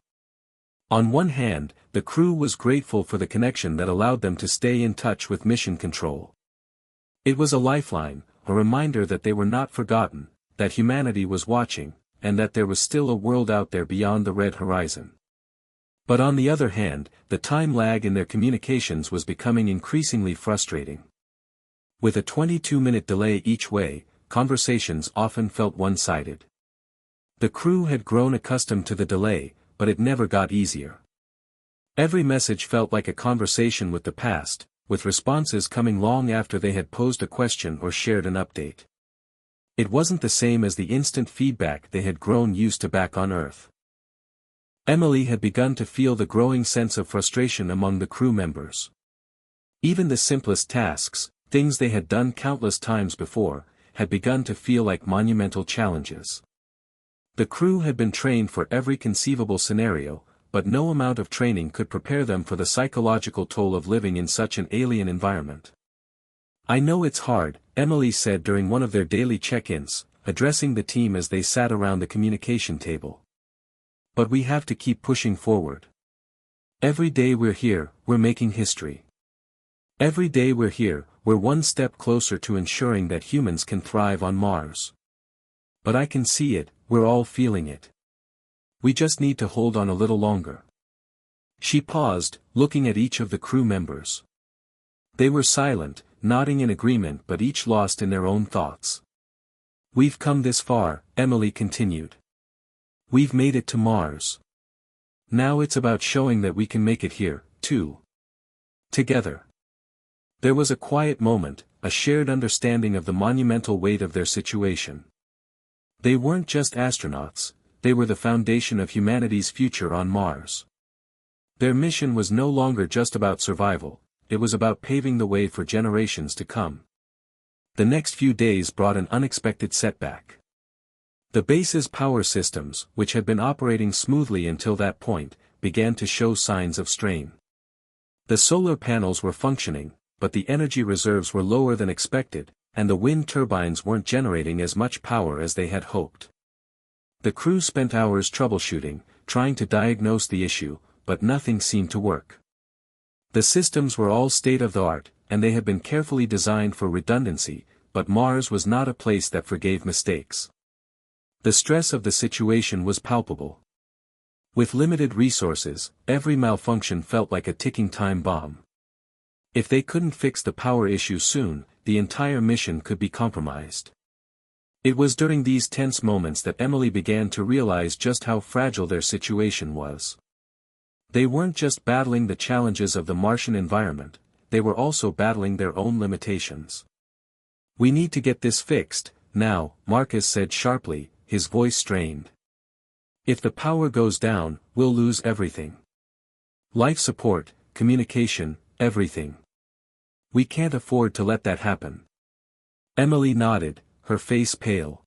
On one hand, the crew was grateful for the connection that allowed them to stay in touch with mission control. It was a lifeline, a reminder that they were not forgotten, that humanity was watching, and that there was still a world out there beyond the red horizon. But on the other hand, the time lag in their communications was becoming increasingly frustrating. With a 22-minute delay each way, conversations often felt one-sided. The crew had grown accustomed to the delay, but it never got easier. Every message felt like a conversation with the past, with responses coming long after they had posed a question or shared an update. It wasn't the same as the instant feedback they had grown used to back on Earth. Emily had begun to feel the growing sense of frustration among the crew members. Even the simplest tasks, things they had done countless times before, had begun to feel like monumental challenges. The crew had been trained for every conceivable scenario, but no amount of training could prepare them for the psychological toll of living in such an alien environment. "I know it's hard," Emily said during one of their daily check-ins, addressing the team as they sat around the communication table. "But we have to keep pushing forward. Every day we're here, we're making history. Every day we're here, we're one step closer to ensuring that humans can thrive on Mars. But I can see it, we're all feeling it. We just need to hold on a little longer." She paused, looking at each of the crew members. They were silent, nodding in agreement but each lost in their own thoughts. "We've come this far," Emily continued. "We've made it to Mars. Now it's about showing that we can make it here, too. Together." There was a quiet moment, a shared understanding of the monumental weight of their situation. They weren't just astronauts, they were the foundation of humanity's future on Mars. Their mission was no longer just about survival, it was about paving the way for generations to come. The next few days brought an unexpected setback. The base's power systems, which had been operating smoothly until that point, began to show signs of strain. The solar panels were functioning, but the energy reserves were lower than expected, and the wind turbines weren't generating as much power as they had hoped. The crew spent hours troubleshooting, trying to diagnose the issue, but nothing seemed to work. The systems were all state-of-the-art, and they had been carefully designed for redundancy, but Mars was not a place that forgave mistakes. The stress of the situation was palpable. With limited resources, every malfunction felt like a ticking time bomb. If they couldn't fix the power issue soon, the entire mission could be compromised. It was during these tense moments that Emily began to realize just how fragile their situation was. They weren't just battling the challenges of the Martian environment, they were also battling their own limitations. "We need to get this fixed, now," Marcus said sharply, his voice strained. "If the power goes down, we'll lose everything. Life support, communication, everything. We can't afford to let that happen." Emily nodded, her face pale.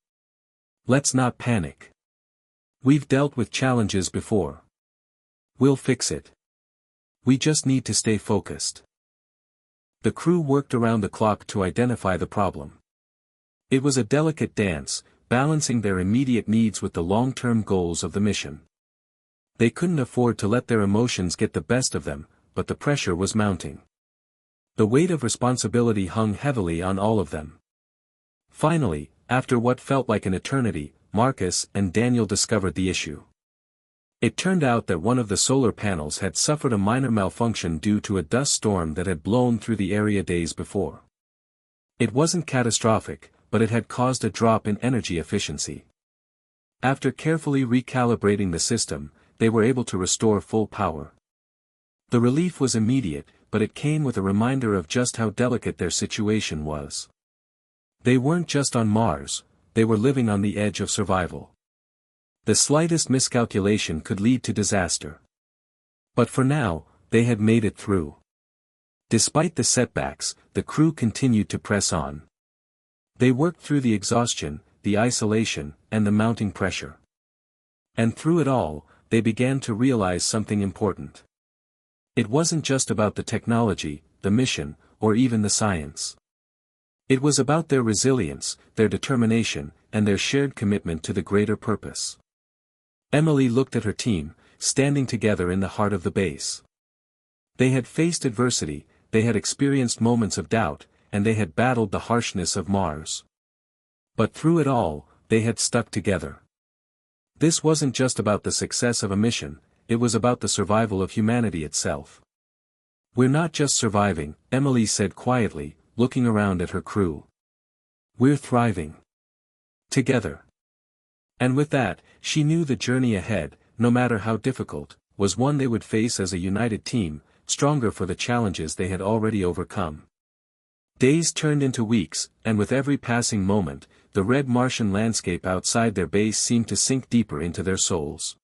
"Let's not panic. We've dealt with challenges before. We'll fix it. We just need to stay focused." The crew worked around the clock to identify the problem. It was a delicate dance, balancing their immediate needs with the long-term goals of the mission. They couldn't afford to let their emotions get the best of them, but the pressure was mounting. The weight of responsibility hung heavily on all of them. Finally, after what felt like an eternity, Marcus and Daniel discovered the issue. It turned out that one of the solar panels had suffered a minor malfunction due to a dust storm that had blown through the area days before. It wasn't catastrophic, but it had caused a drop in energy efficiency. After carefully recalibrating the system, they were able to restore full power. The relief was immediate, but it came with a reminder of just how delicate their situation was. They weren't just on Mars, they were living on the edge of survival. The slightest miscalculation could lead to disaster. But for now, they had made it through. Despite the setbacks, the crew continued to press on. They worked through the exhaustion, the isolation, and the mounting pressure. And through it all, they began to realize something important. It wasn't just about the technology, the mission, or even the science. It was about their resilience, their determination, and their shared commitment to the greater purpose. Emily looked at her team, standing together in the heart of the base. They had faced adversity, they had experienced moments of doubt, and they had battled the harshness of Mars. But through it all, they had stuck together. This wasn't just about the success of a mission, it was about the survival of humanity itself. "We're not just surviving," Emily said quietly, looking around at her crew. "We're thriving. Together." And with that, she knew the journey ahead, no matter how difficult, was one they would face as a united team, stronger for the challenges they had already overcome. Days turned into weeks, and with every passing moment, the red Martian landscape outside their base seemed to sink deeper into their souls.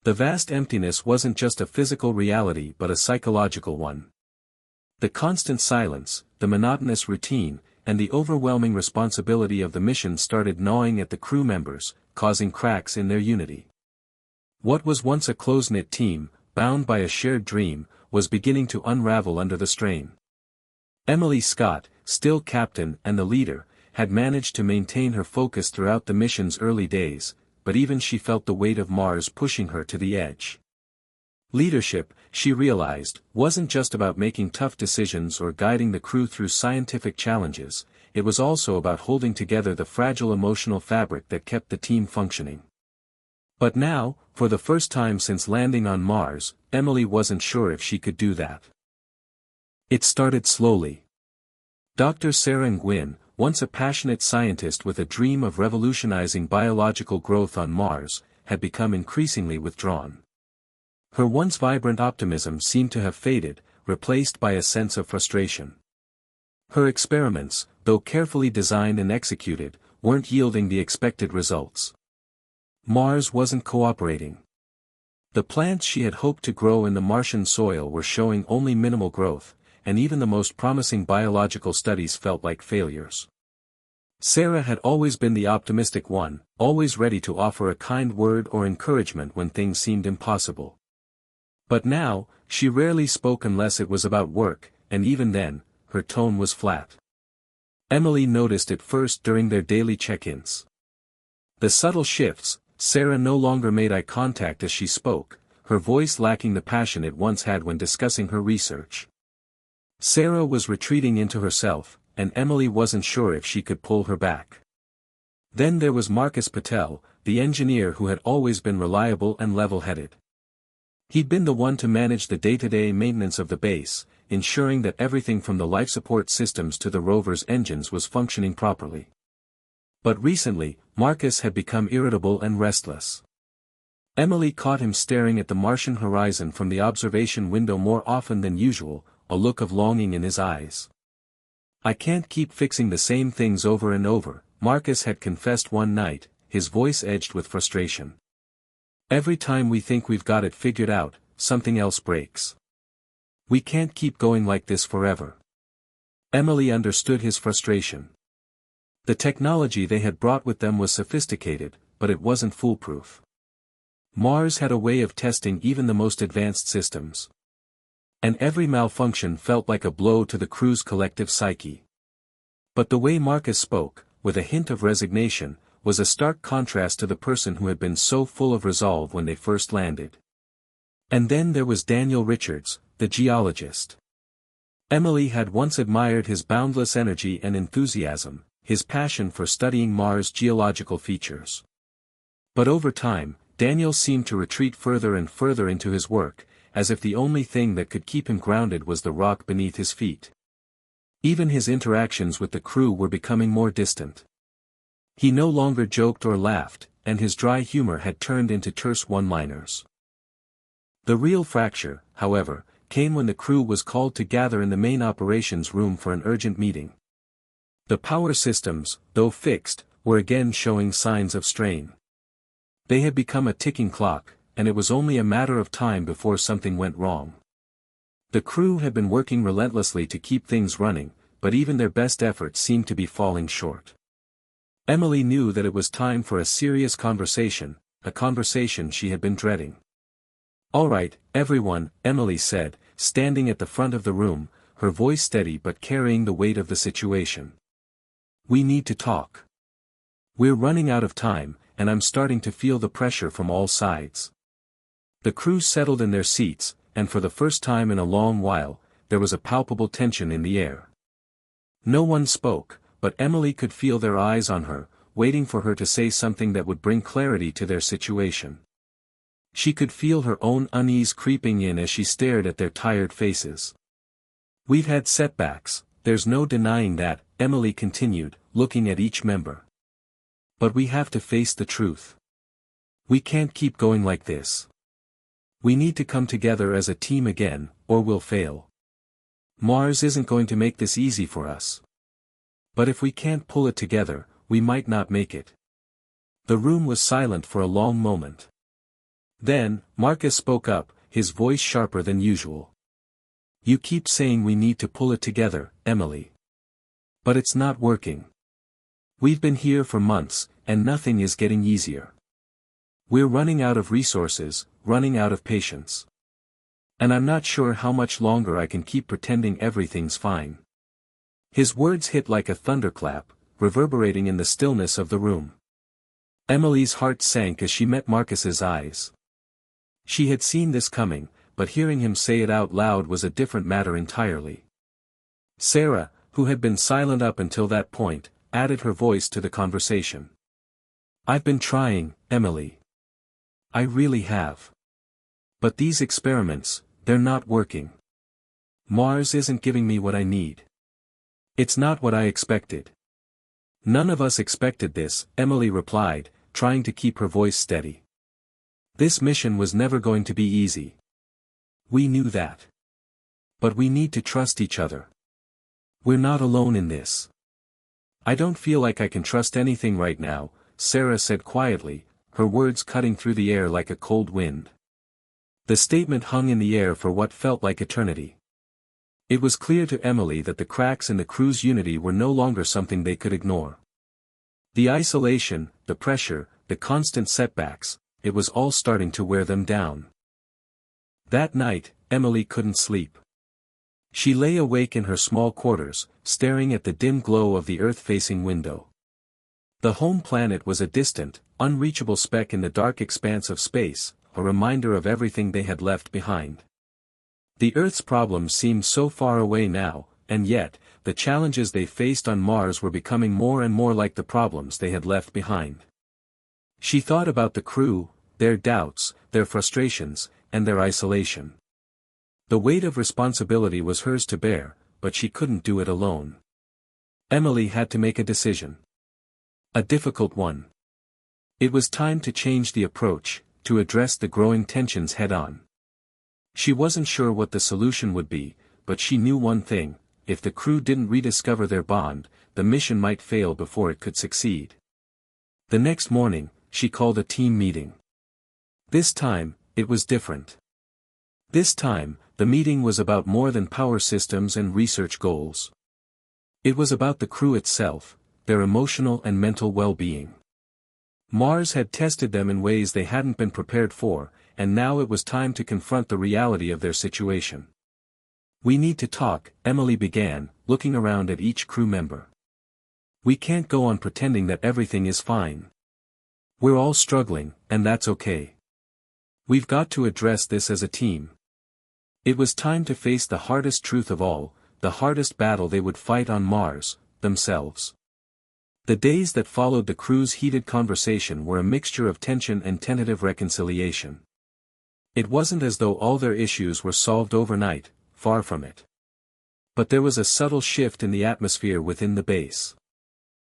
The vast emptiness wasn't just a physical reality but a psychological one. The constant silence, the monotonous routine, and the overwhelming responsibility of the mission started gnawing at the crew members, causing cracks in their unity. What was once a close-knit team, bound by a shared dream, was beginning to unravel under the strain. Emily Scott, still captain and the leader, had managed to maintain her focus throughout the mission's early days, but even she felt the weight of Mars pushing her to the edge. Leadership, she realized, wasn't just about making tough decisions or guiding the crew through scientific challenges, it was also about holding together the fragile emotional fabric that kept the team functioning. But now, for the first time since landing on Mars, Emily wasn't sure if she could do that. It started slowly. Dr. Sarah Nguyen, once a passionate scientist with a dream of revolutionizing biological growth on Mars, had become increasingly withdrawn. Her once vibrant optimism seemed to have faded, replaced by a sense of frustration. Her experiments, though carefully designed and executed, weren't yielding the expected results. Mars wasn't cooperating. The plants she had hoped to grow in the Martian soil were showing only minimal growth, and even the most promising biological studies felt like failures. Sarah had always been the optimistic one, always ready to offer a kind word or encouragement when things seemed impossible. But now, she rarely spoke unless it was about work, and even then, her tone was flat. Emily noticed it first during their daily check-ins. The subtle shifts, Sarah no longer made eye contact as she spoke, her voice lacking the passion it once had when discussing her research. Sarah was retreating into herself, and Emily wasn't sure if she could pull her back. Then there was Marcus Patel, the engineer who had always been reliable and level-headed. He'd been the one to manage the day-to-day maintenance of the base, ensuring that everything from the life support systems to the rover's engines was functioning properly. But recently, Marcus had become irritable and restless. Emily caught him staring at the Martian horizon from the observation window more often than usual, a look of longing in his eyes. "I can't keep fixing the same things over and over," Marcus had confessed one night, his voice edged with frustration. "Every time we think we've got it figured out, something else breaks. We can't keep going like this forever." Emily understood his frustration. The technology they had brought with them was sophisticated, but it wasn't foolproof. Mars had a way of testing even the most advanced systems. And every malfunction felt like a blow to the crew's collective psyche. But the way Marcus spoke, with a hint of resignation, was a stark contrast to the person who had been so full of resolve when they first landed. And then there was Daniel Richards, the geologist. Emily had once admired his boundless energy and enthusiasm, his passion for studying Mars' geological features. But over time, Daniel seemed to retreat further and further into his work, as if the only thing that could keep him grounded was the rock beneath his feet. Even his interactions with the crew were becoming more distant. He no longer joked or laughed, and his dry humor had turned into terse one-liners. The real fracture, however, came when the crew was called to gather in the main operations room for an urgent meeting. The power systems, though fixed, were again showing signs of strain. They had become a ticking clock, and it was only a matter of time before something went wrong. The crew had been working relentlessly to keep things running, but even their best efforts seemed to be falling short. Emily knew that it was time for a serious conversation, a conversation she had been dreading. "All right, everyone," Emily said, standing at the front of the room, her voice steady but carrying the weight of the situation. "We need to talk. We're running out of time, and I'm starting to feel the pressure from all sides." The crew settled in their seats, and for the first time in a long while, there was a palpable tension in the air. No one spoke, but Emily could feel their eyes on her, waiting for her to say something that would bring clarity to their situation. She could feel her own unease creeping in as she stared at their tired faces. "We've had setbacks, there's no denying that," Emily continued, looking at each member. "But we have to face the truth. We can't keep going like this. We need to come together as a team again, or we'll fail. Mars isn't going to make this easy for us. But if we can't pull it together, we might not make it." The room was silent for a long moment. Then, Marcus spoke up, his voice sharper than usual. "You keep saying we need to pull it together, Emily. But it's not working. We've been here for months, and nothing is getting easier. We're running out of resources, running out of patience. And I'm not sure how much longer I can keep pretending everything's fine." His words hit like a thunderclap, reverberating in the stillness of the room. Emily's heart sank as she met Marcus's eyes. She had seen this coming, but hearing him say it out loud was a different matter entirely. Sarah, who had been silent up until that point, added her voice to the conversation. "I've been trying, Emily. I really have. But these experiments, they're not working. Mars isn't giving me what I need. It's not what I expected." "None of us expected this," Emily replied, trying to keep her voice steady. "This mission was never going to be easy. We knew that. But we need to trust each other. We're not alone in this." "I don't feel like I can trust anything right now," Sarah said quietly, her words cutting through the air like a cold wind. The statement hung in the air for what felt like eternity. It was clear to Emily that the cracks in the crew's unity were no longer something they could ignore. The isolation, the pressure, the constant setbacks, it was all starting to wear them down. That night, Emily couldn't sleep. She lay awake in her small quarters, staring at the dim glow of the Earth-facing window. The home planet was a distant, unreachable speck in the dark expanse of space, a reminder of everything they had left behind. The Earth's problems seemed so far away now, and yet, the challenges they faced on Mars were becoming more and more like the problems they had left behind. She thought about the crew, their doubts, their frustrations, and their isolation. The weight of responsibility was hers to bear, but she couldn't do it alone. Emily had to make a decision. A difficult one. It was time to change the approach, to address the growing tensions head-on. She wasn't sure what the solution would be, but she knew one thing: if the crew didn't rediscover their bond, the mission might fail before it could succeed. The next morning, she called a team meeting. This time, it was different. This time, the meeting was about more than power systems and research goals. It was about the crew itself, their emotional and mental well-being. Mars had tested them in ways they hadn't been prepared for, and now it was time to confront the reality of their situation. "We need to talk," Emily began, looking around at each crew member. "We can't go on pretending that everything is fine. We're all struggling, and that's okay. We've got to address this as a team." It was time to face the hardest truth of all, the hardest battle they would fight on Mars, themselves. The days that followed the crew's heated conversation were a mixture of tension and tentative reconciliation. It wasn't as though all their issues were solved overnight, far from it. But there was a subtle shift in the atmosphere within the base.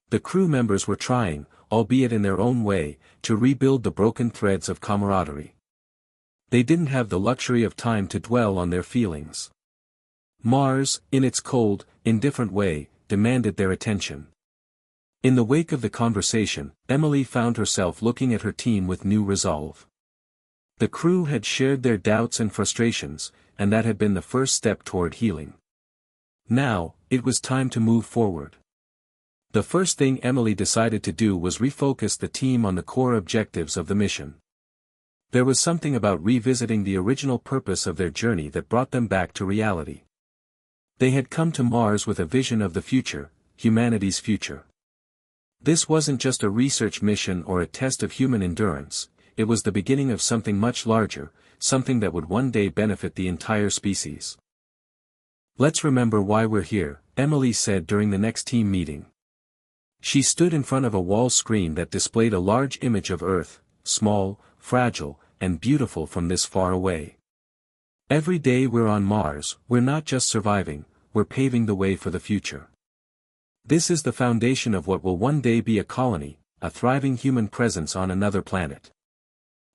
The crew members were trying, albeit in their own way, to rebuild the broken threads of camaraderie. They didn't have the luxury of time to dwell on their feelings. Mars, in its cold, indifferent way, demanded their attention. In the wake of the conversation, Emily found herself looking at her team with new resolve. The crew had shared their doubts and frustrations, and that had been the first step toward healing. Now, it was time to move forward. The first thing Emily decided to do was refocus the team on the core objectives of the mission. There was something about revisiting the original purpose of their journey that brought them back to reality. They had come to Mars with a vision of the future, humanity's future. This wasn't just a research mission or a test of human endurance, it was the beginning of something much larger, something that would one day benefit the entire species. "Let's remember why we're here," Emily said during the next team meeting. She stood in front of a wall screen that displayed a large image of Earth, small, fragile, and beautiful from this far away. "Every day we're on Mars, we're not just surviving, we're paving the way for the future. This is the foundation of what will one day be a colony, a thriving human presence on another planet."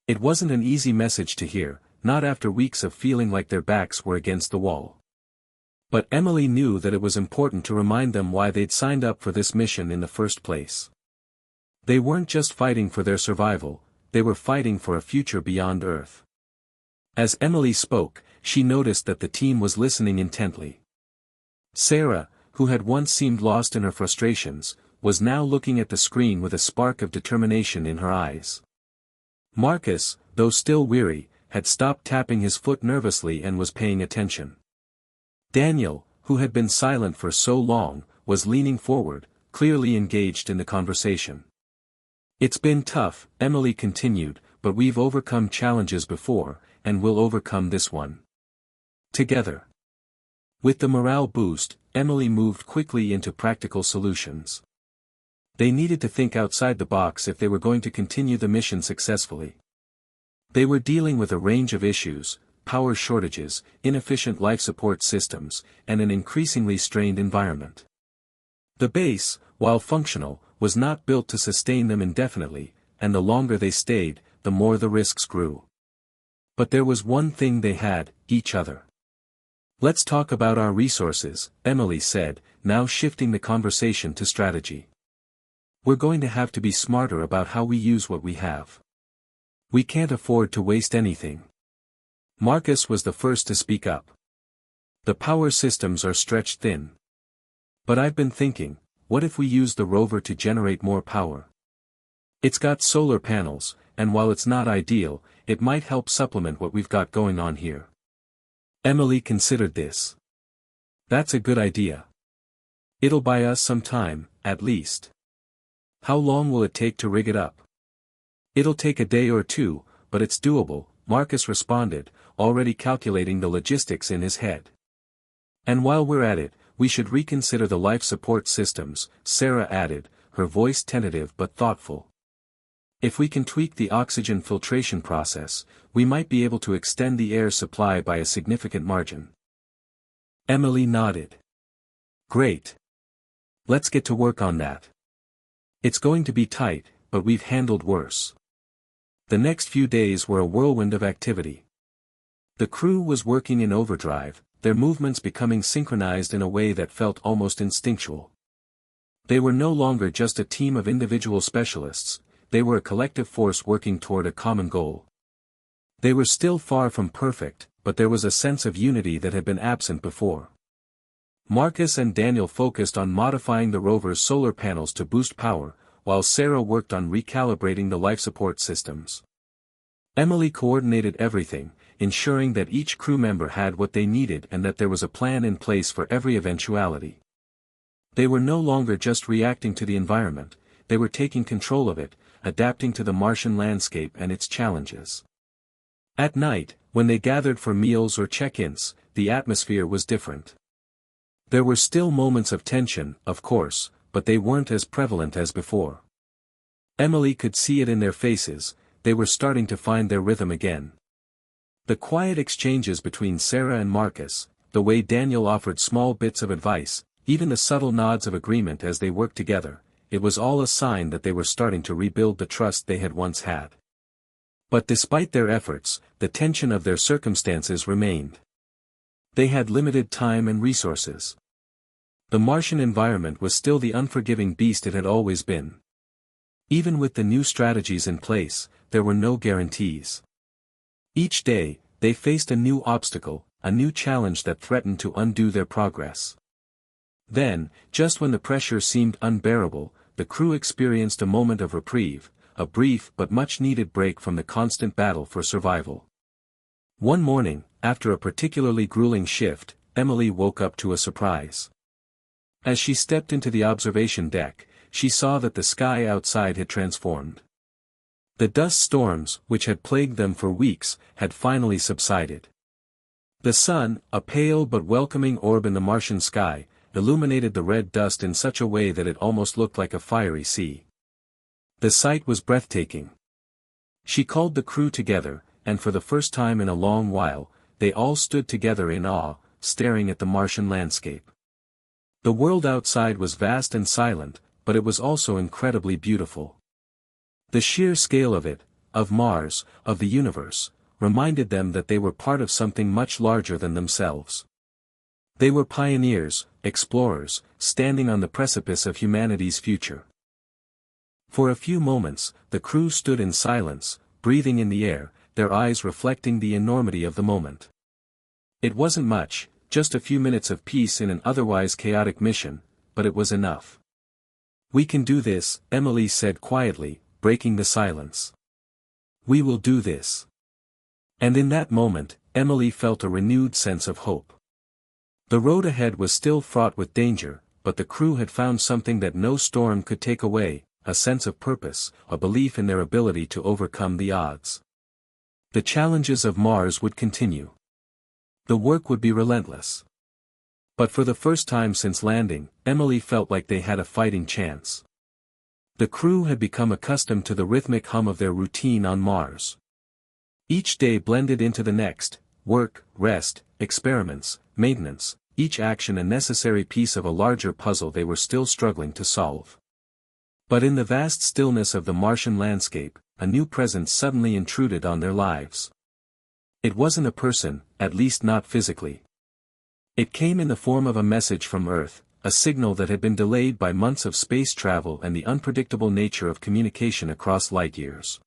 It wasn't an easy message to hear, not after weeks of feeling like their backs were against the wall. But Emily knew that it was important to remind them why they'd signed up for this mission in the first place. They weren't just fighting for their survival, they were fighting for a future beyond Earth. As Emily spoke, she noticed that the team was listening intently. Sarah, who had once seemed lost in her frustrations, was now looking at the screen with a spark of determination in her eyes. Marcus, though still weary, had stopped tapping his foot nervously and was paying attention. Daniel, who had been silent for so long, was leaning forward, clearly engaged in the conversation. "It's been tough," Emily continued, "but we've overcome challenges before, and we'll overcome this one together." With the morale boost, Emily moved quickly into practical solutions. They needed to think outside the box if they were going to continue the mission successfully. They were dealing with a range of issues: power shortages, inefficient life support systems, and an increasingly strained environment. The base, while functional, was not built to sustain them indefinitely, and the longer they stayed, the more the risks grew. But there was one thing they had: each other. "Let's talk about our resources," Emily said, now shifting the conversation to strategy. "We're going to have to be smarter about how we use what we have. We can't afford to waste anything." Marcus was the first to speak up. "The power systems are stretched thin. But I've been thinking, what if we use the rover to generate more power? It's got solar panels, and while it's not ideal, it might help supplement what we've got going on here." Emily considered this. "That's a good idea. It'll buy us some time, at least. How long will it take to rig it up?" "It'll take a day or two, but it's doable," Marcus responded, already calculating the logistics in his head. "And while we're at it, we should reconsider the life support systems," Sarah added, her voice tentative but thoughtful. "If we can tweak the oxygen filtration process, we might be able to extend the air supply by a significant margin." Emily nodded. "Great. Let's get to work on that. It's going to be tight, but we've handled worse." The next few days were a whirlwind of activity. The crew was working in overdrive, their movements becoming synchronized in a way that felt almost instinctual. They were no longer just a team of individual specialists, they were a collective force working toward a common goal. They were still far from perfect, but there was a sense of unity that had been absent before. Marcus and Daniel focused on modifying the rover's solar panels to boost power, while Sarah worked on recalibrating the life support systems. Emily coordinated everything, ensuring that each crew member had what they needed and that there was a plan in place for every eventuality. They were no longer just reacting to the environment, they were taking control of it, adapting to the Martian landscape and its challenges. At night, when they gathered for meals or check-ins, the atmosphere was different. There were still moments of tension, of course, but they weren't as prevalent as before. Emily could see it in their faces, they were starting to find their rhythm again. The quiet exchanges between Sarah and Marcus, the way Daniel offered small bits of advice, even the subtle nods of agreement as they worked together, it was all a sign that they were starting to rebuild the trust they had once had. But despite their efforts, the tension of their circumstances remained. They had limited time and resources. The Martian environment was still the unforgiving beast it had always been. Even with the new strategies in place, there were no guarantees. Each day, they faced a new obstacle, a new challenge that threatened to undo their progress. Then, just when the pressure seemed unbearable, the crew experienced a moment of reprieve, a brief but much-needed break from the constant battle for survival. One morning, after a particularly grueling shift, Emily woke up to a surprise. As she stepped into the observation deck, she saw that the sky outside had transformed. The dust storms, which had plagued them for weeks, had finally subsided. The sun, a pale but welcoming orb in the Martian sky, illuminated the red dust in such a way that it almost looked like a fiery sea. The sight was breathtaking. She called the crew together, and for the first time in a long while, they all stood together in awe, staring at the Martian landscape. The world outside was vast and silent, but it was also incredibly beautiful. The sheer scale of it, of Mars, of the universe, reminded them that they were part of something much larger than themselves. They were pioneers, explorers, standing on the precipice of humanity's future. For a few moments, the crew stood in silence, breathing in the air, their eyes reflecting the enormity of the moment. It wasn't much, just a few minutes of peace in an otherwise chaotic mission, but it was enough. "We can do this," Emily said quietly, breaking the silence. "We will do this." And in that moment, Emily felt a renewed sense of hope. The road ahead was still fraught with danger, but the crew had found something that no storm could take away, a sense of purpose, a belief in their ability to overcome the odds. The challenges of Mars would continue. The work would be relentless. But for the first time since landing, Emily felt like they had a fighting chance. The crew had become accustomed to the rhythmic hum of their routine on Mars. Each day blended into the next, work, rest, experiments, maintenance, each action a necessary piece of a larger puzzle they were still struggling to solve. But in the vast stillness of the Martian landscape, a new presence suddenly intruded on their lives. It wasn't a person, at least not physically. It came in the form of a message from Earth, a signal that had been delayed by months of space travel and the unpredictable nature of communication across light years.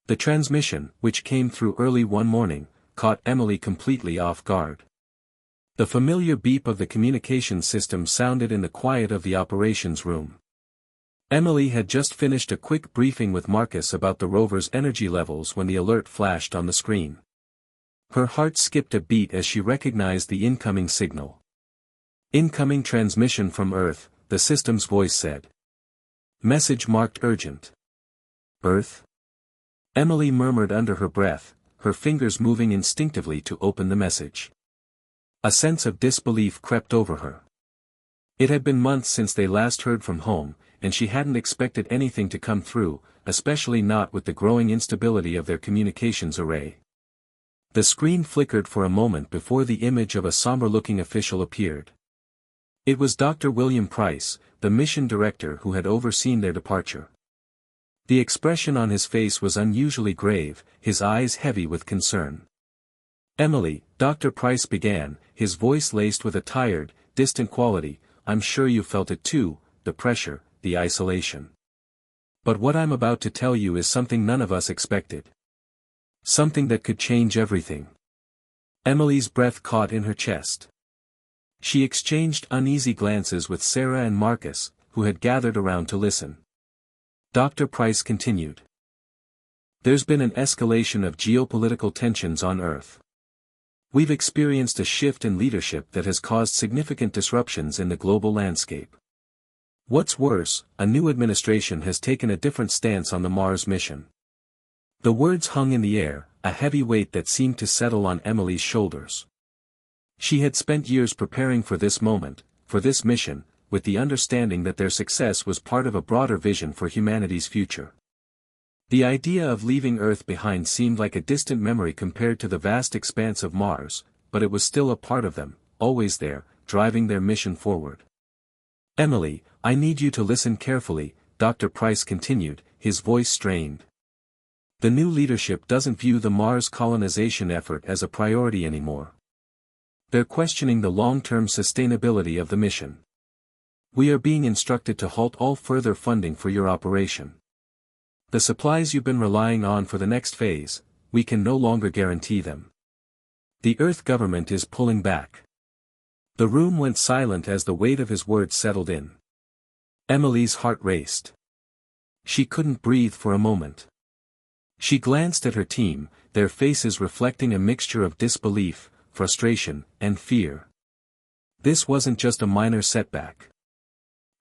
The transmission, which came through early one morning, caught Emily completely off guard. The familiar beep of the communication system sounded in the quiet of the operations room. Emily had just finished a quick briefing with Marcus about the rover's energy levels when the alert flashed on the screen. Her heart skipped a beat as she recognized the incoming signal. "Incoming transmission from Earth," the system's voice said. Message marked urgent. "Earth?" Emily murmured under her breath, her fingers moving instinctively to open the message. A sense of disbelief crept over her. It had been months since they last heard from home, and she hadn't expected anything to come through, especially not with the growing instability of their communications array. The screen flickered for a moment before the image of a somber-looking official appeared. It was Dr. William Price, the mission director who had overseen their departure. The expression on his face was unusually grave, his eyes heavy with concern. "Emily," Dr. Price began, his voice laced with a tired, distant quality, "I'm sure you felt it too, the pressure, the isolation. But what I'm about to tell you is something none of us expected. Something that could change everything." Emily's breath caught in her chest. She exchanged uneasy glances with Sarah and Marcus, who had gathered around to listen. Dr. Price continued. "There's been an escalation of geopolitical tensions on Earth. We've experienced a shift in leadership that has caused significant disruptions in the global landscape. What's worse, a new administration has taken a different stance on the Mars mission." The words hung in the air, a heavy weight that seemed to settle on Emily's shoulders. She had spent years preparing for this moment, for this mission, with the understanding that their success was part of a broader vision for humanity's future. The idea of leaving Earth behind seemed like a distant memory compared to the vast expanse of Mars, but it was still a part of them, always there, driving their mission forward. "Emily, I need you to listen carefully," Dr. Price continued, his voice strained. "The new leadership doesn't view the Mars colonization effort as a priority anymore. They're questioning the long-term sustainability of the mission. We are being instructed to halt all further funding for your operation. The supplies you've been relying on for the next phase, we can no longer guarantee them. The Earth government is pulling back. The room went silent as the weight of his words settled in. Emily's heart raced. She couldn't breathe for a moment. She glanced at her team, their faces reflecting a mixture of disbelief, frustration, and fear. This wasn't just a minor setback.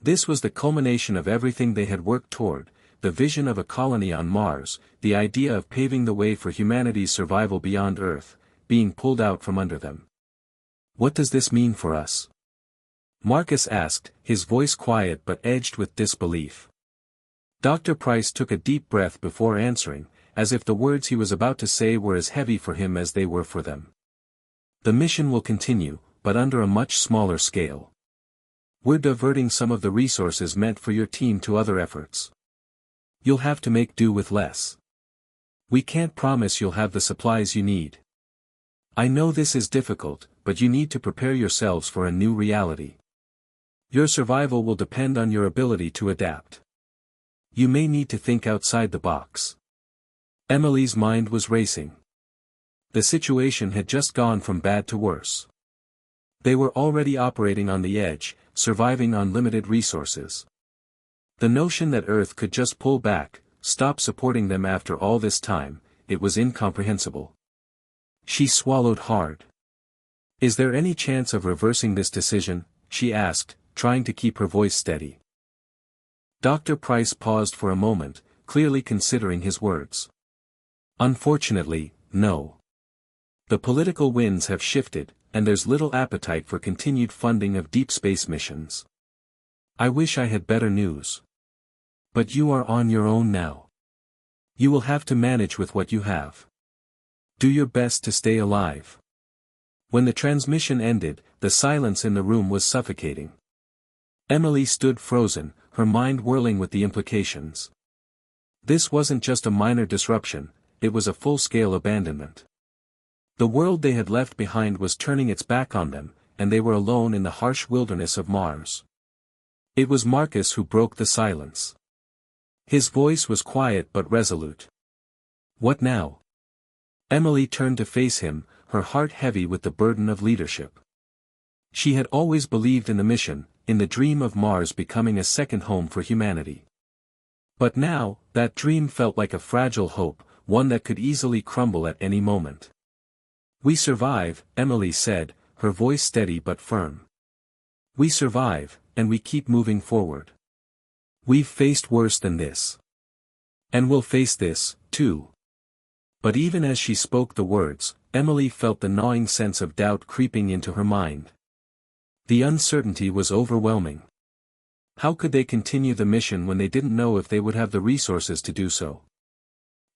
This was the culmination of everything they had worked toward, the vision of a colony on Mars, the idea of paving the way for humanity's survival beyond Earth, being pulled out from under them. What does this mean for us? Marcus asked, his voice quiet but edged with disbelief. Dr. Price took a deep breath before answering, as if the words he was about to say were as heavy for him as they were for them. The mission will continue, but under a much smaller scale. We're diverting some of the resources meant for your team to other efforts. You'll have to make do with less. We can't promise you'll have the supplies you need. I know this is difficult, but you need to prepare yourselves for a new reality. Your survival will depend on your ability to adapt. You may need to think outside the box. Emily's mind was racing. The situation had just gone from bad to worse. They were already operating on the edge, surviving on limited resources. The notion that Earth could just pull back, stop supporting them after all this time, it was incomprehensible. She swallowed hard. Is there any chance of reversing this decision? She asked, trying to keep her voice steady. Dr. Price paused for a moment, clearly considering his words. Unfortunately, no. The political winds have shifted, and there's little appetite for continued funding of deep space missions. I wish I had better news. But you are on your own now. You will have to manage with what you have. Do your best to stay alive. When the transmission ended, the silence in the room was suffocating. Emily stood frozen, her mind whirling with the implications. This wasn't just a minor disruption, it was a full-scale abandonment. The world they had left behind was turning its back on them, and they were alone in the harsh wilderness of Mars. It was Marcus who broke the silence. His voice was quiet but resolute. What now? Emily turned to face him, her heart heavy with the burden of leadership. She had always believed in the mission, in the dream of Mars becoming a second home for humanity. But now, that dream felt like a fragile hope, one that could easily crumble at any moment. We survive, Emily said, her voice steady but firm. We survive, and we keep moving forward. We've faced worse than this. And we'll face this, too. But even as she spoke the words, Emily felt the gnawing sense of doubt creeping into her mind. The uncertainty was overwhelming. How could they continue the mission when they didn't know if they would have the resources to do so?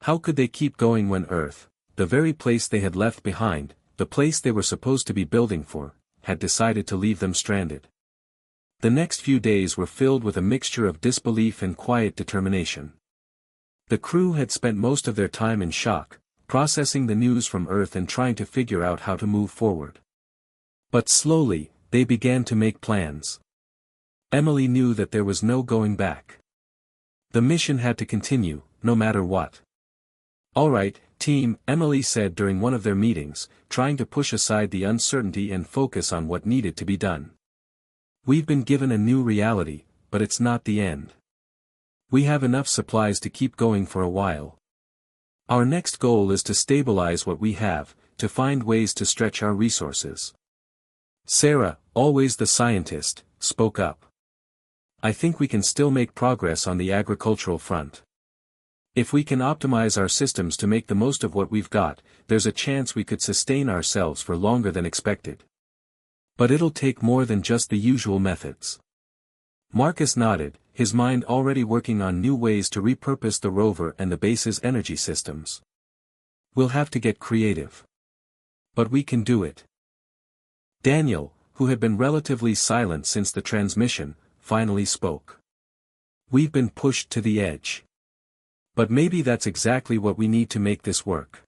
How could they keep going when Earth, the very place they had left behind, the place they were supposed to be building for, had decided to leave them stranded? The next few days were filled with a mixture of disbelief and quiet determination. The crew had spent most of their time in shock, processing the news from Earth and trying to figure out how to move forward. But slowly, they began to make plans. Emily knew that there was no going back. The mission had to continue, no matter what. All right, team, Emily said during one of their meetings, trying to push aside the uncertainty and focus on what needed to be done. We've been given a new reality, but it's not the end. We have enough supplies to keep going for a while. Our next goal is to stabilize what we have, to find ways to stretch our resources. Sarah, always the scientist, spoke up. I think we can still make progress on the agricultural front. If we can optimize our systems to make the most of what we've got, there's a chance we could sustain ourselves for longer than expected. But it'll take more than just the usual methods. Marcus nodded, his mind already working on new ways to repurpose the rover and the base's energy systems. We'll have to get creative. But we can do it. Daniel, who had been relatively silent since the transmission, finally spoke. We've been pushed to the edge. But maybe that's exactly what we need to make this work.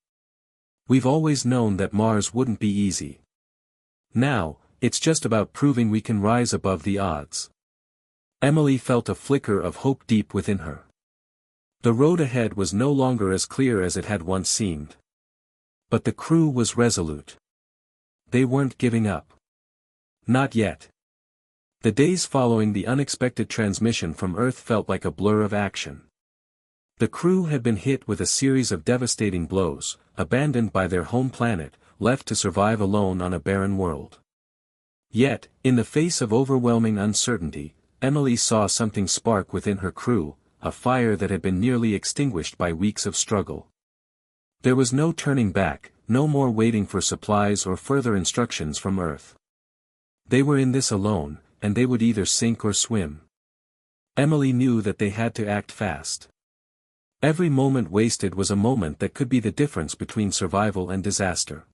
We've always known that Mars wouldn't be easy. Now, it's just about proving we can rise above the odds. Emily felt a flicker of hope deep within her. The road ahead was no longer as clear as it had once seemed. But the crew was resolute. They weren't giving up. Not yet. The days following the unexpected transmission from Earth felt like a blur of action. The crew had been hit with a series of devastating blows, abandoned by their home planet, left to survive alone on a barren world. Yet, in the face of overwhelming uncertainty, Emily saw something spark within her crew, a fire that had been nearly extinguished by weeks of struggle. There was no turning back, no more waiting for supplies or further instructions from Earth. They were in this alone, and they would either sink or swim. Emily knew that they had to act fast. Every moment wasted was a moment that could be the difference between survival and disaster.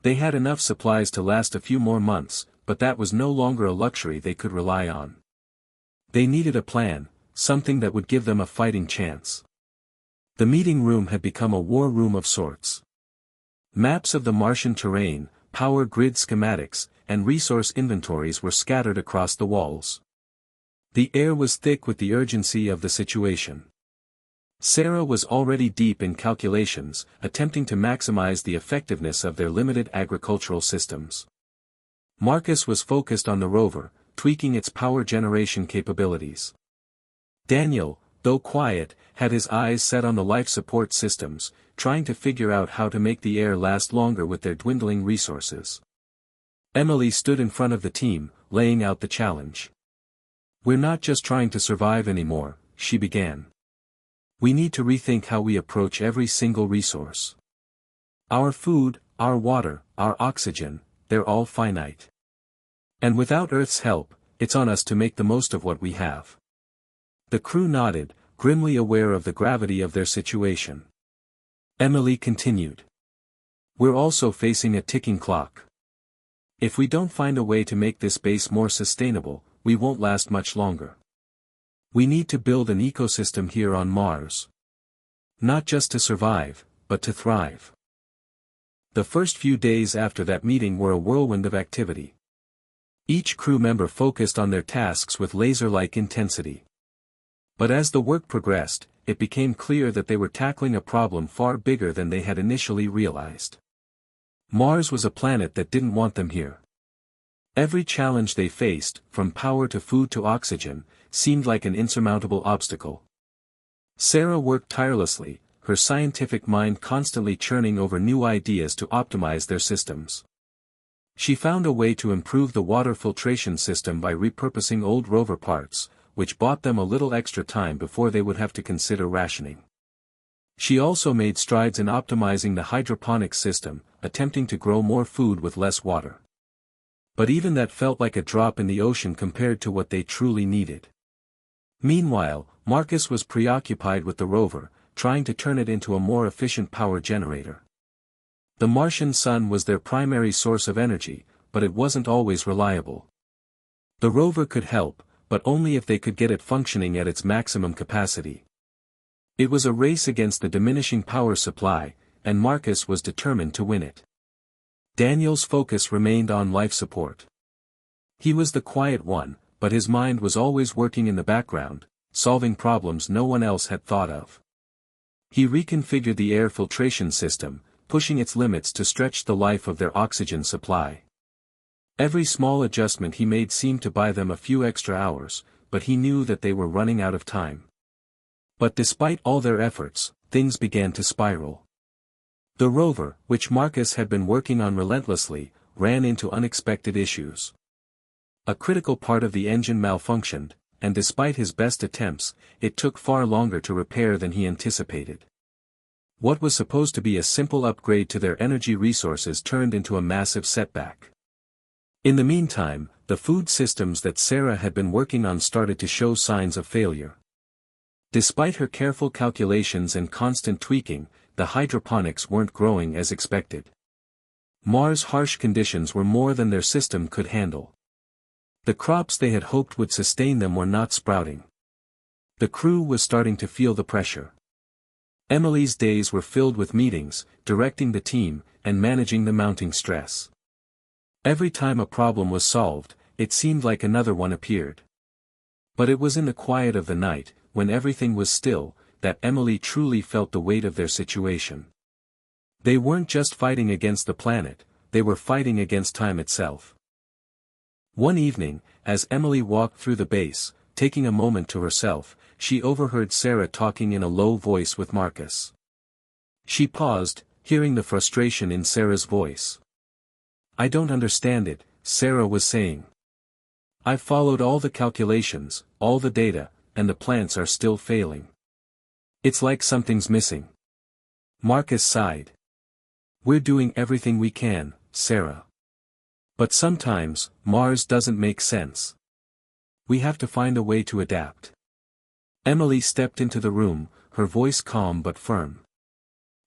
They had enough supplies to last a few more months, but that was no longer a luxury they could rely on. They needed a plan, something that would give them a fighting chance. The meeting room had become a war room of sorts. Maps of the Martian terrain, power grid schematics, and resource inventories were scattered across the walls. The air was thick with the urgency of the situation. Sarah was already deep in calculations, attempting to maximize the effectiveness of their limited agricultural systems. Marcus was focused on the rover, tweaking its power generation capabilities. Daniel, though quiet, had his eyes set on the life support systems, trying to figure out how to make the air last longer with their dwindling resources. Emily stood in front of the team, laying out the challenge. "We're not just trying to survive anymore," she began. "We need to rethink how we approach every single resource. Our food, our water, our oxygen, they're all finite. And without Earth's help, it's on us to make the most of what we have." The crew nodded, grimly aware of the gravity of their situation. Emily continued. "We're also facing a ticking clock. If we don't find a way to make this base more sustainable, we won't last much longer. We need to build an ecosystem here on Mars. Not just to survive, but to thrive." The first few days after that meeting were a whirlwind of activity. Each crew member focused on their tasks with laser-like intensity. But as the work progressed, it became clear that they were tackling a problem far bigger than they had initially realized. Mars was a planet that didn't want them here. Every challenge they faced, from power to food to oxygen, seemed like an insurmountable obstacle. Sarah worked tirelessly, her scientific mind constantly churning over new ideas to optimize their systems. She found a way to improve the water filtration system by repurposing old rover parts, which bought them a little extra time before they would have to consider rationing. She also made strides in optimizing the hydroponics system, attempting to grow more food with less water. But even that felt like a drop in the ocean compared to what they truly needed. Meanwhile, Marcus was preoccupied with the rover, trying to turn it into a more efficient power generator. The Martian sun was their primary source of energy, but it wasn't always reliable. The rover could help, but only if they could get it functioning at its maximum capacity. It was a race against the diminishing power supply, and Marcus was determined to win it. Daniel's focus remained on life support. He was the quiet one, but his mind was always working in the background, solving problems no one else had thought of. He reconfigured the air filtration system, pushing its limits to stretch the life of their oxygen supply. Every small adjustment he made seemed to buy them a few extra hours, but he knew that they were running out of time. But despite all their efforts, things began to spiral. The rover, which Marcus had been working on relentlessly, ran into unexpected issues. A critical part of the engine malfunctioned, and despite his best attempts, it took far longer to repair than he anticipated. What was supposed to be a simple upgrade to their energy resources turned into a massive setback. In the meantime, the food systems that Sarah had been working on started to show signs of failure. Despite her careful calculations and constant tweaking, the hydroponics weren't growing as expected. Mars' harsh conditions were more than their system could handle. The crops they had hoped would sustain them were not sprouting. The crew was starting to feel the pressure. Emily's days were filled with meetings, directing the team, and managing the mounting stress. Every time a problem was solved, it seemed like another one appeared. But it was in the quiet of the night, when everything was still, that Emily truly felt the weight of their situation. They weren't just fighting against the planet, they were fighting against time itself. One evening, as Emily walked through the base, taking a moment to herself, she overheard Sarah talking in a low voice with Marcus. She paused, hearing the frustration in Sarah's voice. "I don't understand it," Sarah was saying. "I've followed all the calculations, all the data, and the plants are still failing. It's like something's missing." Marcus sighed. "We're doing everything we can, Sarah. But sometimes, Mars doesn't make sense. We have to find a way to adapt." Emily stepped into the room, her voice calm but firm.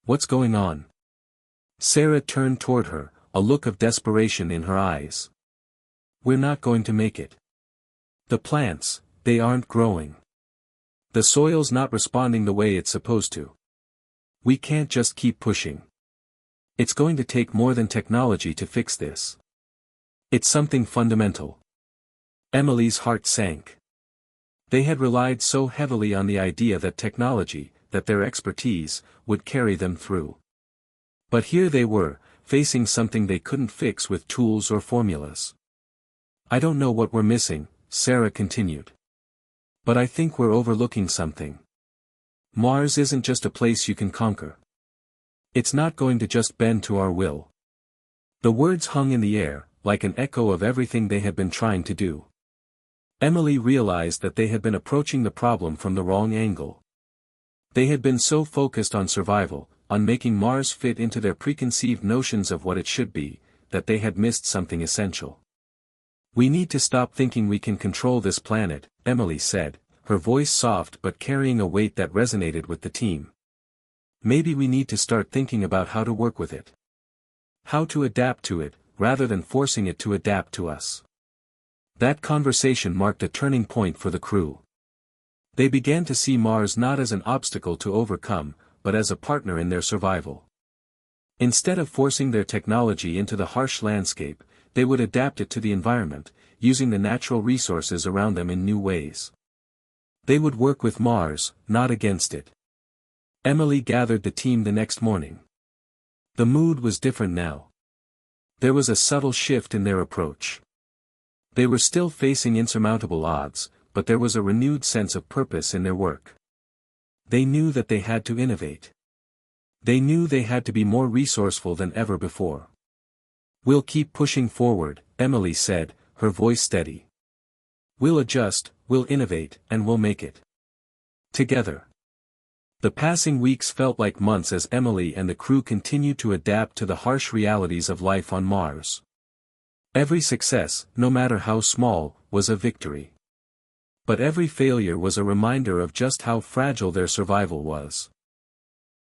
"What's going on?" Sarah turned toward her, a look of desperation in her eyes. "We're not going to make it. The plants, they aren't growing. The soil's not responding the way it's supposed to. We can't just keep pushing. It's going to take more than technology to fix this. It's something fundamental." Emily's heart sank. They had relied so heavily on the idea that technology, that their expertise, would carry them through. But here they were, facing something they couldn't fix with tools or formulas. "I don't know what we're missing," Sarah continued. "But I think we're overlooking something. Mars isn't just a place you can conquer. It's not going to just bend to our will." The words hung in the air, like an echo of everything they had been trying to do. Emily realized that they had been approaching the problem from the wrong angle. They had been so focused on survival, on making Mars fit into their preconceived notions of what it should be, that they had missed something essential. "We need to stop thinking we can control this planet," Emily said, her voice soft but carrying a weight that resonated with the team. "Maybe we need to start thinking about how to work with it. How to adapt to it, rather than forcing it to adapt to us." That conversation marked a turning point for the crew. They began to see Mars not as an obstacle to overcome, but as a partner in their survival. Instead of forcing their technology into the harsh landscape, they would adapt it to the environment, using the natural resources around them in new ways. They would work with Mars, not against it. Emily gathered the team the next morning. The mood was different now. There was a subtle shift in their approach. They were still facing insurmountable odds, but there was a renewed sense of purpose in their work. They knew that they had to innovate. They knew they had to be more resourceful than ever before. "We'll keep pushing forward," Emily said, her voice steady. "We'll adjust, we'll innovate, and we'll make it. Together." The passing weeks felt like months as Emily and the crew continued to adapt to the harsh realities of life on Mars. Every success, no matter how small, was a victory. But every failure was a reminder of just how fragile their survival was.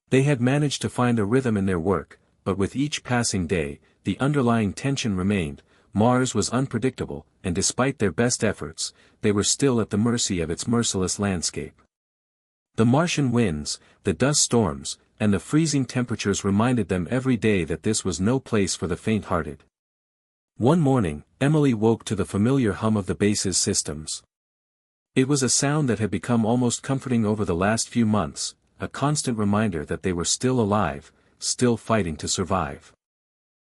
They had managed to find a rhythm in their work, but with each passing day, the underlying tension remained. Mars was unpredictable, and despite their best efforts, they were still at the mercy of its merciless landscape. The Martian winds, the dust storms, and the freezing temperatures reminded them every day that this was no place for the faint-hearted. One morning, Emily woke to the familiar hum of the base's systems. It was a sound that had become almost comforting over the last few months, a constant reminder that they were still alive, still fighting to survive.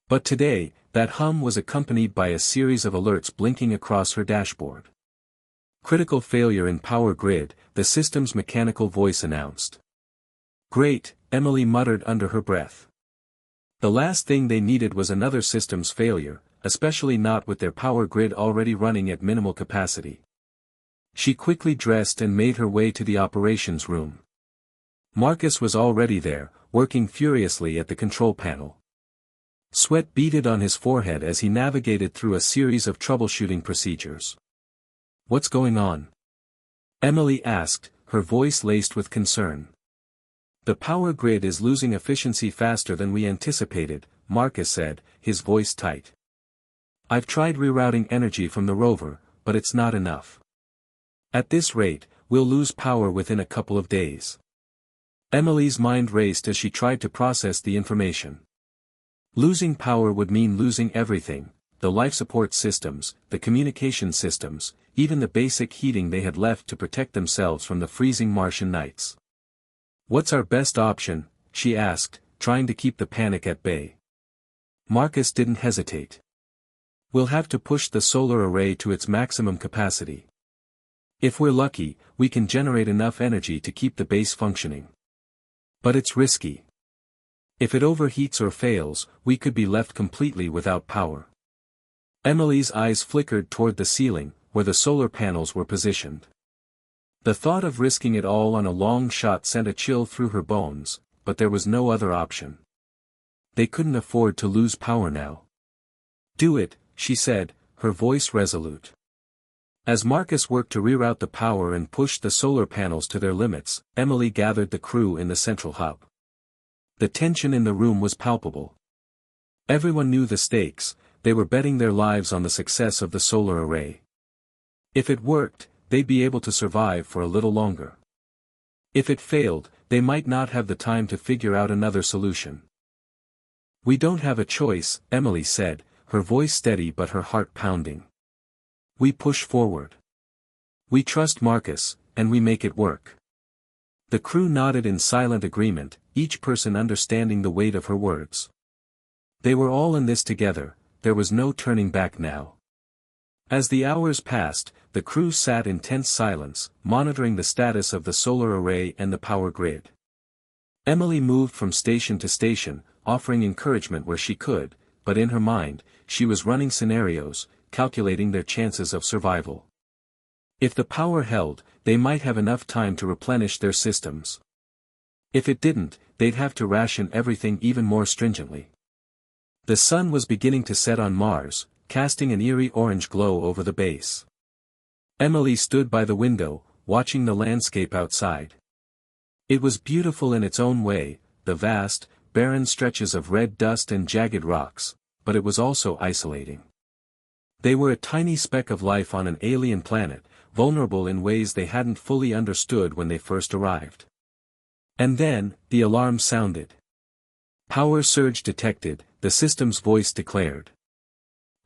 But today, that hum was accompanied by a series of alerts blinking across her dashboard. "Critical failure in power grid," the system's mechanical voice announced. "Great," Emily muttered under her breath. The last thing they needed was another system's failure, especially not with their power grid already running at minimal capacity. She quickly dressed and made her way to the operations room. Marcus was already there, working furiously at the control panel. Sweat beaded on his forehead as he navigated through a series of troubleshooting procedures. "What's going on?" Emily asked, her voice laced with concern. "The power grid is losing efficiency faster than we anticipated," Marcus said, his voice tight. "I've tried rerouting energy from the rover, but it's not enough. At this rate, we'll lose power within a couple of days." Emily's mind raced as she tried to process the information. Losing power would mean losing everything: the life support systems, the communication systems, even the basic heating they had left to protect themselves from the freezing Martian nights. "What's our best option?" she asked, trying to keep the panic at bay. Marcus didn't hesitate. We'll have to push the solar array to its maximum capacity. If we're lucky, we can generate enough energy to keep the base functioning. But it's risky. If it overheats or fails, we could be left completely without power. Emily's eyes flickered toward the ceiling, where the solar panels were positioned. The thought of risking it all on a long shot sent a chill through her bones, but there was no other option. They couldn't afford to lose power now. Do it, she said, her voice resolute. As Marcus worked to reroute the power and push the solar panels to their limits, Emily gathered the crew in the central hub. The tension in the room was palpable. Everyone knew the stakes, they were betting their lives on the success of the solar array. If it worked, they'd be able to survive for a little longer. If it failed, they might not have the time to figure out another solution. We don't have a choice, Emily said, her voice steady but her heart pounding. We push forward. We trust Marcus, and we make it work. The crew nodded in silent agreement, each person understanding the weight of her words. They were all in this together, there was no turning back now. As the hours passed, the crew sat in tense silence, monitoring the status of the solar array and the power grid. Emily moved from station to station, offering encouragement where she could, but in her mind, she was running scenarios, calculating their chances of survival. If the power held, they might have enough time to replenish their systems. If it didn't, they'd have to ration everything even more stringently. The sun was beginning to set on Mars, casting an eerie orange glow over the base. Emily stood by the window, watching the landscape outside. It was beautiful in its own way, the vast, barren stretches of red dust and jagged rocks, but it was also isolating. They were a tiny speck of life on an alien planet, vulnerable in ways they hadn't fully understood when they first arrived. And then, the alarm sounded. Power surge detected, the system's voice declared.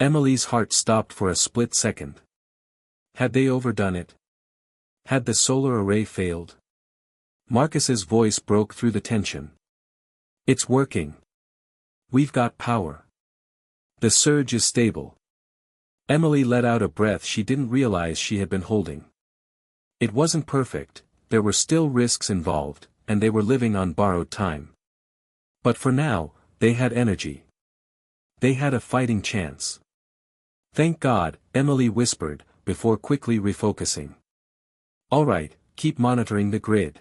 Emily's heart stopped for a split second. Had they overdone it? Had the solar array failed? Marcus's voice broke through the tension. It's working. We've got power. The surge is stable. Emily let out a breath she didn't realize she had been holding. It wasn't perfect, there were still risks involved, and they were living on borrowed time. But for now, they had energy. They had a fighting chance. Thank God, Emily whispered, before quickly refocusing. All right, keep monitoring the grid.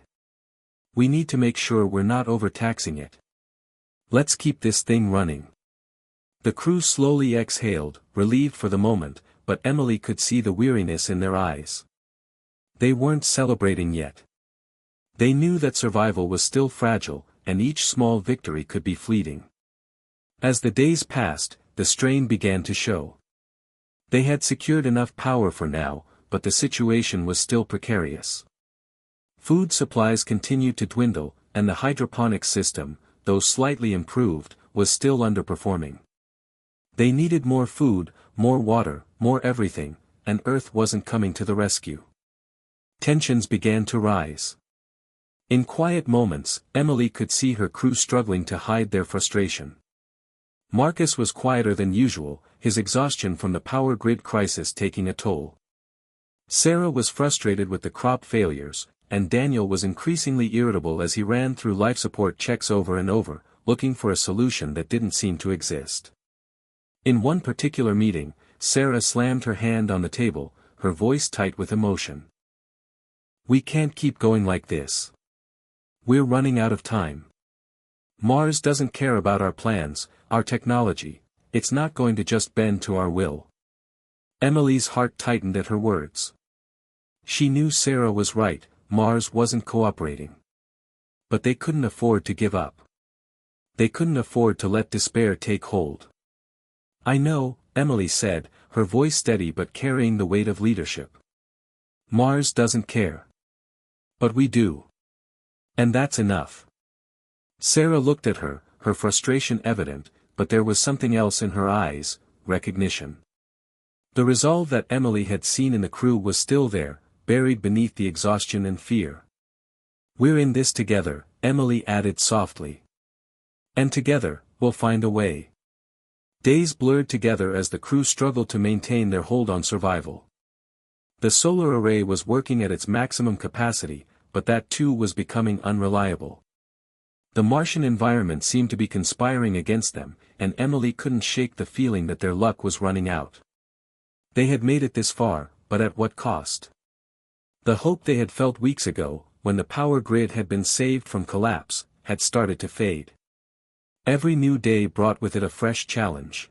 We need to make sure we're not overtaxing it. Let's keep this thing running. The crew slowly exhaled, relieved for the moment, but Emily could see the weariness in their eyes. They weren't celebrating yet. They knew that survival was still fragile, and each small victory could be fleeting. As the days passed, the strain began to show. They had secured enough power for now, but the situation was still precarious. Food supplies continued to dwindle, and the hydroponics system, though slightly improved, was still underperforming. They needed more food, more water, more everything, and Earth wasn't coming to the rescue. Tensions began to rise. In quiet moments, Emily could see her crew struggling to hide their frustration. Marcus was quieter than usual, his exhaustion from the power grid crisis taking a toll. Sarah was frustrated with the crop failures, and Daniel was increasingly irritable as he ran through life support checks over and over, looking for a solution that didn't seem to exist. In one particular meeting, Sarah slammed her hand on the table, her voice tight with emotion. We can't keep going like this. We're running out of time. Mars doesn't care about our plans, our technology, it's not going to just bend to our will. Emily's heart tightened at her words. She knew Sarah was right, Mars wasn't cooperating. But they couldn't afford to give up. They couldn't afford to let despair take hold. I know, Emily said, her voice steady but carrying the weight of leadership. Mars doesn't care. But we do. And that's enough. Sarah looked at her, her frustration evident, but there was something else in her eyes, recognition. The resolve that Emily had seen in the crew was still there, buried beneath the exhaustion and fear. We're in this together, Emily added softly. And together, we'll find a way. Days blurred together as the crew struggled to maintain their hold on survival. The solar array was working at its maximum capacity, but that too was becoming unreliable. The Martian environment seemed to be conspiring against them, and Emily couldn't shake the feeling that their luck was running out. They had made it this far, but at what cost? The hope they had felt weeks ago, when the power grid had been saved from collapse, had started to fade. Every new day brought with it a fresh challenge.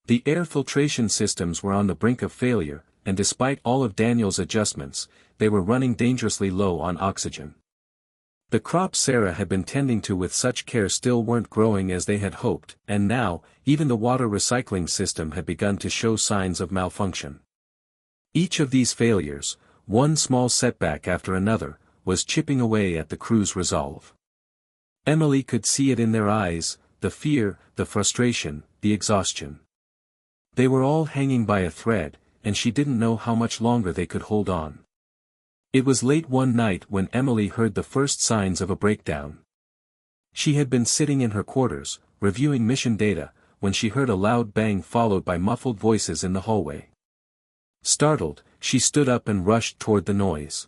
The air filtration systems were on the brink of failure, and despite all of Daniel's adjustments, they were running dangerously low on oxygen. The crops Sarah had been tending to with such care still weren't growing as they had hoped, and now, even the water recycling system had begun to show signs of malfunction. Each of these failures, one small setback after another, was chipping away at the crew's resolve. Emily could see it in their eyes, the fear, the frustration, the exhaustion. They were all hanging by a thread, and she didn't know how much longer they could hold on. It was late one night when Emily heard the first signs of a breakdown. She had been sitting in her quarters, reviewing mission data, when she heard a loud bang followed by muffled voices in the hallway. Startled, she stood up and rushed toward the noise.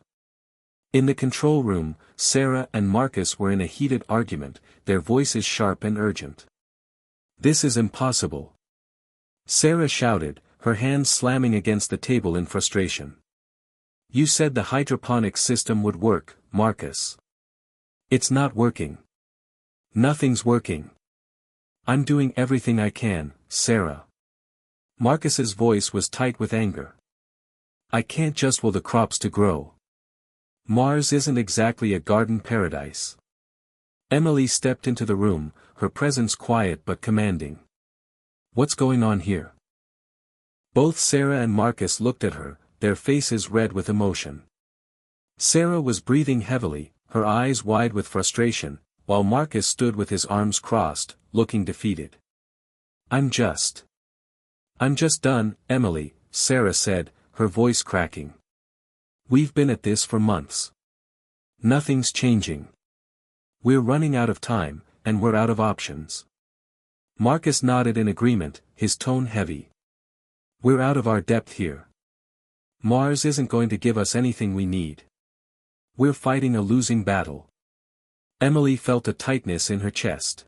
In the control room, Sarah and Marcus were in a heated argument, their voices sharp and urgent. "This is impossible!" Sarah shouted, her hands slamming against the table in frustration. "You said the hydroponics system would work, Marcus. It's not working. Nothing's working. I'm doing everything I can, Sarah." Marcus's voice was tight with anger. "I can't just will the crops to grow. Mars isn't exactly a garden paradise." Emily stepped into the room, her presence quiet but commanding. "What's going on here?" Both Sarah and Marcus looked at her, their faces red with emotion. Sarah was breathing heavily, her eyes wide with frustration, while Marcus stood with his arms crossed, looking defeated. I'm just done, Emily," Sarah said, her voice cracking. "We've been at this for months. Nothing's changing. We're running out of time, and we're out of options." Marcus nodded in agreement, his tone heavy. "We're out of our depth here. Mars isn't going to give us anything we need. We're fighting a losing battle." Emily felt a tightness in her chest.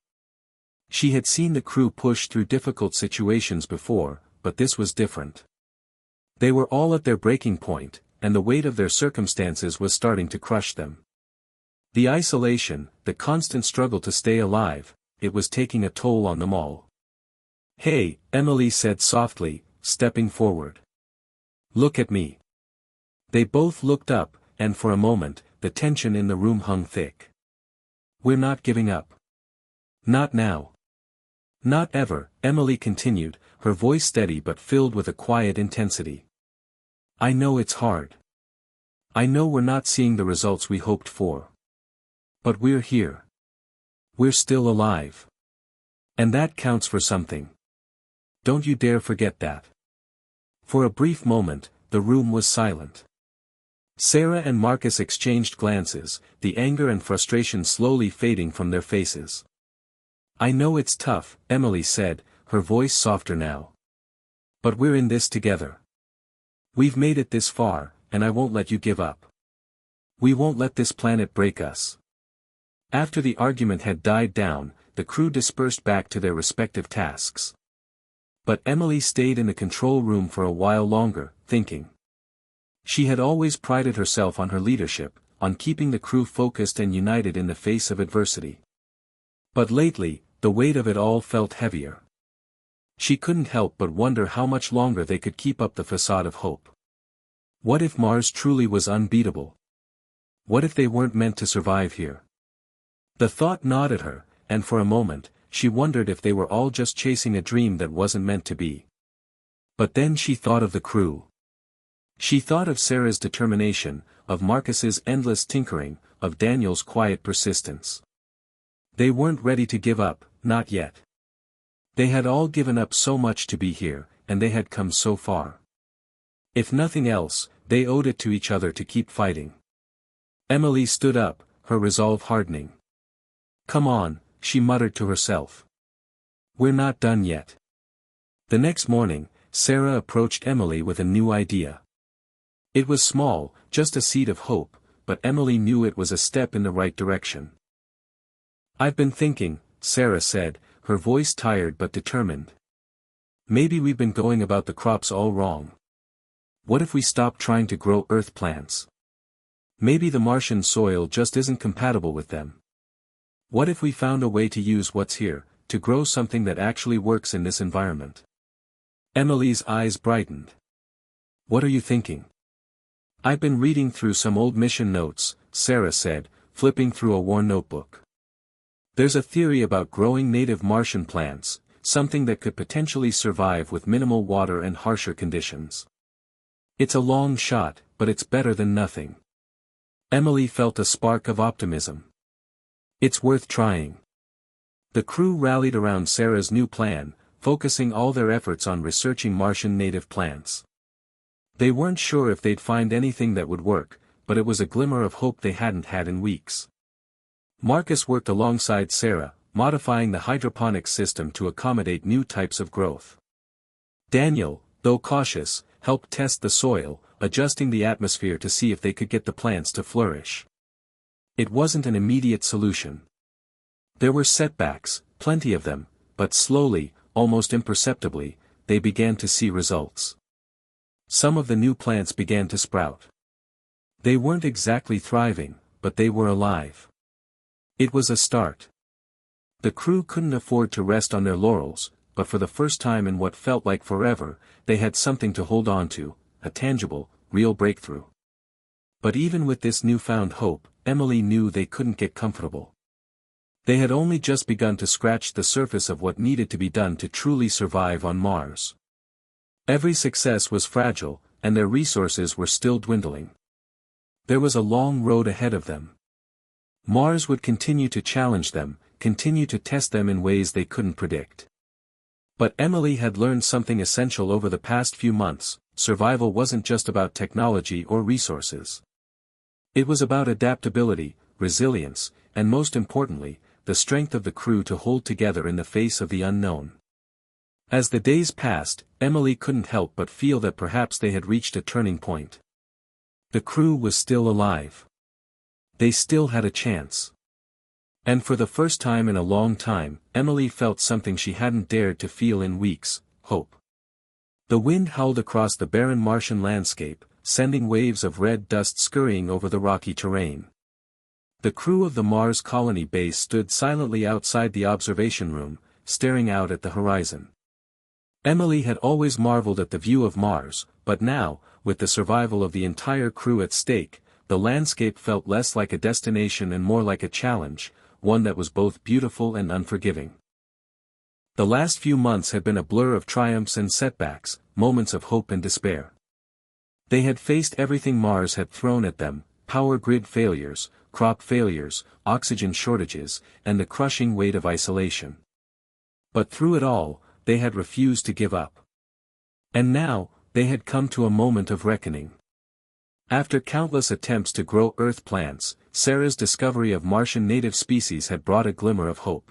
She had seen the crew push through difficult situations before, but this was different. They were all at their breaking point, and the weight of their circumstances was starting to crush them. The isolation, the constant struggle to stay alive, it was taking a toll on them all. "Hey," Emily said softly, stepping forward. "Look at me." They both looked up, and for a moment, the tension in the room hung thick. "We're not giving up. Not now. Not ever," Emily continued, her voice steady but filled with a quiet intensity. "I know it's hard. I know we're not seeing the results we hoped for. But we're here. We're still alive. And that counts for something. Don't you dare forget that." For a brief moment, the room was silent. Sarah and Marcus exchanged glances, the anger and frustration slowly fading from their faces. "I know it's tough," Emily said, her voice softer now. "But we're in this together. We've made it this far, and I won't let you give up. We won't let this planet break us." After the argument had died down, the crew dispersed back to their respective tasks. But Emily stayed in the control room for a while longer, thinking. She had always prided herself on her leadership, on keeping the crew focused and united in the face of adversity. But lately, the weight of it all felt heavier. She couldn't help but wonder how much longer they could keep up the facade of hope. What if Mars truly was unbeatable? What if they weren't meant to survive here? The thought gnawed at her, and for a moment, she wondered if they were all just chasing a dream that wasn't meant to be. But then she thought of the crew. She thought of Sarah's determination, of Marcus's endless tinkering, of Daniel's quiet persistence. They weren't ready to give up, not yet. They had all given up so much to be here, and they had come so far. If nothing else, they owed it to each other to keep fighting. Emily stood up, her resolve hardening. "Come on," she muttered to herself. "We're not done yet. The next morning, Sarah approached Emily with a new idea. It was small, just a seed of hope, but Emily knew it was a step in the right direction. "I've been thinking," Sarah said, her voice tired but determined. "Maybe we've been going about the crops all wrong. What if we stop trying to grow earth plants? Maybe the Martian soil just isn't compatible with them. What if we found a way to use what's here, to grow something that actually works in this environment?" Emily's eyes brightened. "What are you thinking?" "I've been reading through some old mission notes," Sarah said, flipping through a worn notebook. "There's a theory about growing native Martian plants, something that could potentially survive with minimal water and harsher conditions. It's a long shot, but it's better than nothing." Emily felt a spark of optimism. "It's worth trying." The crew rallied around Sarah's new plan, focusing all their efforts on researching Martian native plants. They weren't sure if they'd find anything that would work, but it was a glimmer of hope they hadn't had in weeks. Marcus worked alongside Sarah, modifying the hydroponics system to accommodate new types of growth. Daniel, though cautious, helped test the soil, adjusting the atmosphere to see if they could get the plants to flourish. It wasn't an immediate solution. There were setbacks, plenty of them, but slowly, almost imperceptibly, they began to see results. Some of the new plants began to sprout. They weren't exactly thriving, but they were alive. It was a start. The crew couldn't afford to rest on their laurels, but for the first time in what felt like forever, they had something to hold on to, a tangible, real breakthrough. But even with this newfound hope, Emily knew they couldn't get comfortable. They had only just begun to scratch the surface of what needed to be done to truly survive on Mars. Every success was fragile, and their resources were still dwindling. There was a long road ahead of them. Mars would continue to challenge them, continue to test them in ways they couldn't predict. But Emily had learned something essential over the past few months: survival wasn't just about technology or resources. It was about adaptability, resilience, and most importantly, the strength of the crew to hold together in the face of the unknown. As the days passed, Emily couldn't help but feel that perhaps they had reached a turning point. The crew was still alive. They still had a chance. And for the first time in a long time, Emily felt something she hadn't dared to feel in weeks: hope. The wind howled across the barren Martian landscape, sending waves of red dust scurrying over the rocky terrain. The crew of the Mars colony base stood silently outside the observation room, staring out at the horizon. Emily had always marveled at the view of Mars, but now, with the survival of the entire crew at stake, the landscape felt less like a destination and more like a challenge, one that was both beautiful and unforgiving. The last few months had been a blur of triumphs and setbacks, moments of hope and despair. They had faced everything Mars had thrown at them: power grid failures, crop failures, oxygen shortages, and the crushing weight of isolation. But through it all, they had refused to give up. And now, they had come to a moment of reckoning. After countless attempts to grow Earth plants, Sarah's discovery of Martian native species had brought a glimmer of hope.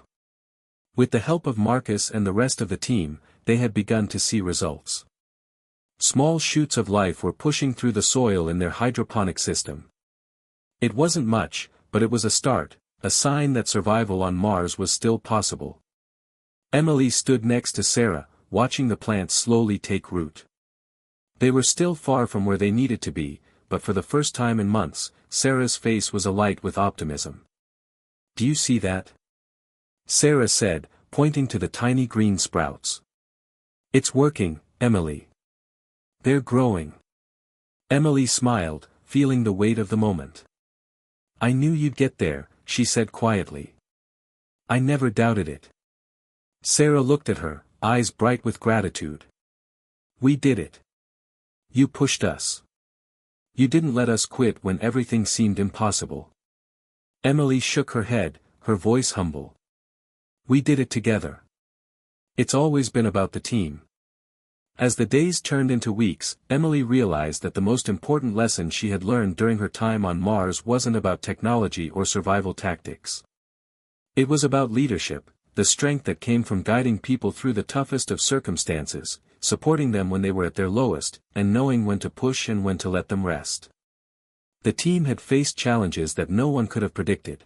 With the help of Marcus and the rest of the team, they had begun to see results. Small shoots of life were pushing through the soil in their hydroponic system. It wasn't much, but it was a start, a sign that survival on Mars was still possible. Emily stood next to Sarah, watching the plants slowly take root. They were still far from where they needed to be, but for the first time in months, Sarah's face was alight with optimism. "Do you see that?" Sarah said, pointing to the tiny green sprouts. "It's working, Emily. They're growing." Emily smiled, feeling the weight of the moment. "I knew you'd get there," she said quietly. "I never doubted it." Sarah looked at her, eyes bright with gratitude. "We did it. You pushed us. You didn't let us quit when everything seemed impossible." Emily shook her head, her voice humble. "We did it together. It's always been about the team." As the days turned into weeks, Emily realized that the most important lesson she had learned during her time on Mars wasn't about technology or survival tactics. It was about leadership, the strength that came from guiding people through the toughest of circumstances, supporting them when they were at their lowest, and knowing when to push and when to let them rest. The team had faced challenges that no one could have predicted.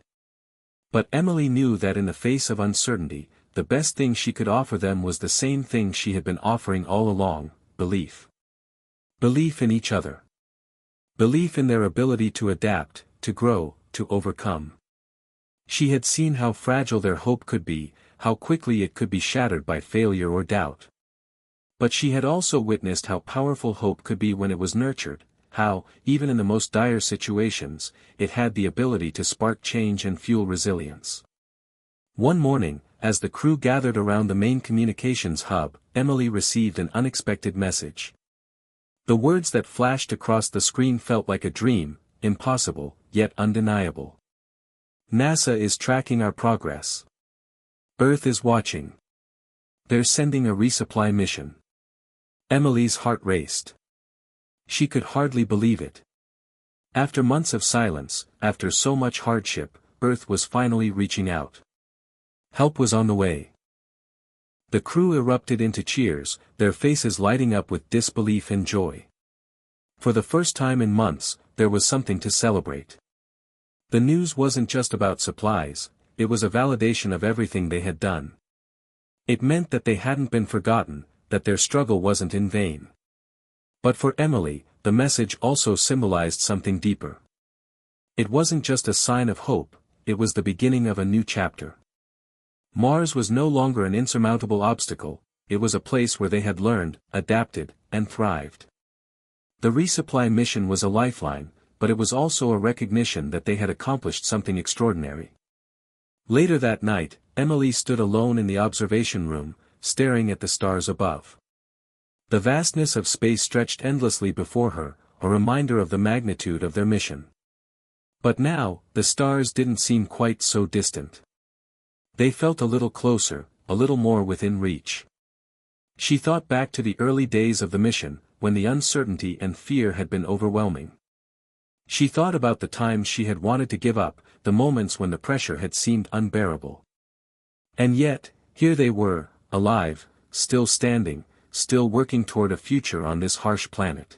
But Emily knew that in the face of uncertainty, the best thing she could offer them was the same thing she had been offering all along: belief. Belief in each other. Belief in their ability to adapt, to grow, to overcome. She had seen how fragile their hope could be, how quickly it could be shattered by failure or doubt. But she had also witnessed how powerful hope could be when it was nurtured, how, even in the most dire situations, it had the ability to spark change and fuel resilience. One morning, as the crew gathered around the main communications hub, Emily received an unexpected message. The words that flashed across the screen felt like a dream, impossible, yet undeniable. NASA is tracking our progress. Earth is watching. They're sending a resupply mission. Emily's heart raced. She could hardly believe it. After months of silence, after so much hardship, Earth was finally reaching out. Help was on the way. The crew erupted into cheers, their faces lighting up with disbelief and joy. For the first time in months, there was something to celebrate. The news wasn't just about supplies, it was a validation of everything they had done. It meant that they hadn't been forgotten, that their struggle wasn't in vain. But for Emily, the message also symbolized something deeper. It wasn't just a sign of hope, it was the beginning of a new chapter. Mars was no longer an insurmountable obstacle, it was a place where they had learned, adapted, and thrived. The resupply mission was a lifeline, but it was also a recognition that they had accomplished something extraordinary. Later that night, Emily stood alone in the observation room, staring at the stars above. The vastness of space stretched endlessly before her, a reminder of the magnitude of their mission. But now, the stars didn't seem quite so distant. They felt a little closer, a little more within reach. She thought back to the early days of the mission, when the uncertainty and fear had been overwhelming. She thought about the times she had wanted to give up, the moments when the pressure had seemed unbearable. And yet, here they were, alive, still standing, still working toward a future on this harsh planet.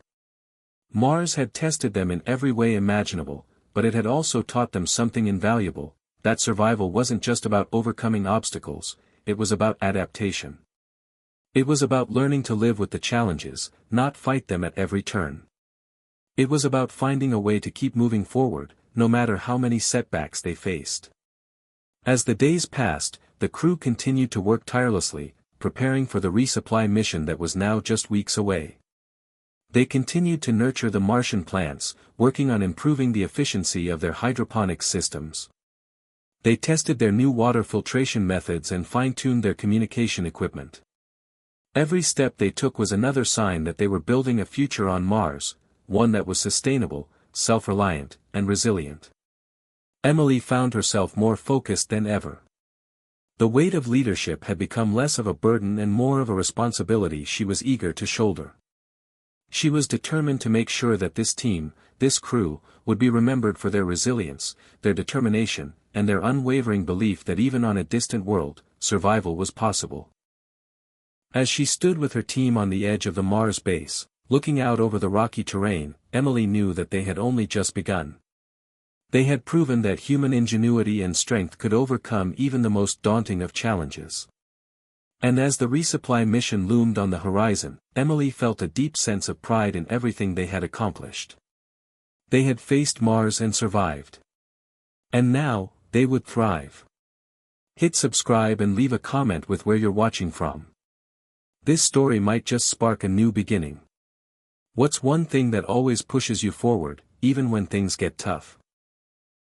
Mars had tested them in every way imaginable, but it had also taught them something invaluable, that survival wasn't just about overcoming obstacles, it was about adaptation. It was about learning to live with the challenges, not fight them at every turn. It was about finding a way to keep moving forward, no matter how many setbacks they faced. As the days passed, the crew continued to work tirelessly, preparing for the resupply mission that was now just weeks away. They continued to nurture the Martian plants, working on improving the efficiency of their hydroponics systems. They tested their new water filtration methods and fine-tuned their communication equipment. Every step they took was another sign that they were building a future on Mars, one that was sustainable, self-reliant, and resilient. Emily found herself more focused than ever. The weight of leadership had become less of a burden and more of a responsibility she was eager to shoulder. She was determined to make sure that this team, this crew, would be remembered for their resilience, their determination, and their unwavering belief that even on a distant world, survival was possible. As she stood with her team on the edge of the Mars base, looking out over the rocky terrain, Emily knew that they had only just begun. They had proven that human ingenuity and strength could overcome even the most daunting of challenges. And as the resupply mission loomed on the horizon, Emily felt a deep sense of pride in everything they had accomplished. They had faced Mars and survived. And now, they would thrive. Hit subscribe and leave a comment with where you're watching from. This story might just spark a new beginning. What's one thing that always pushes you forward, even when things get tough?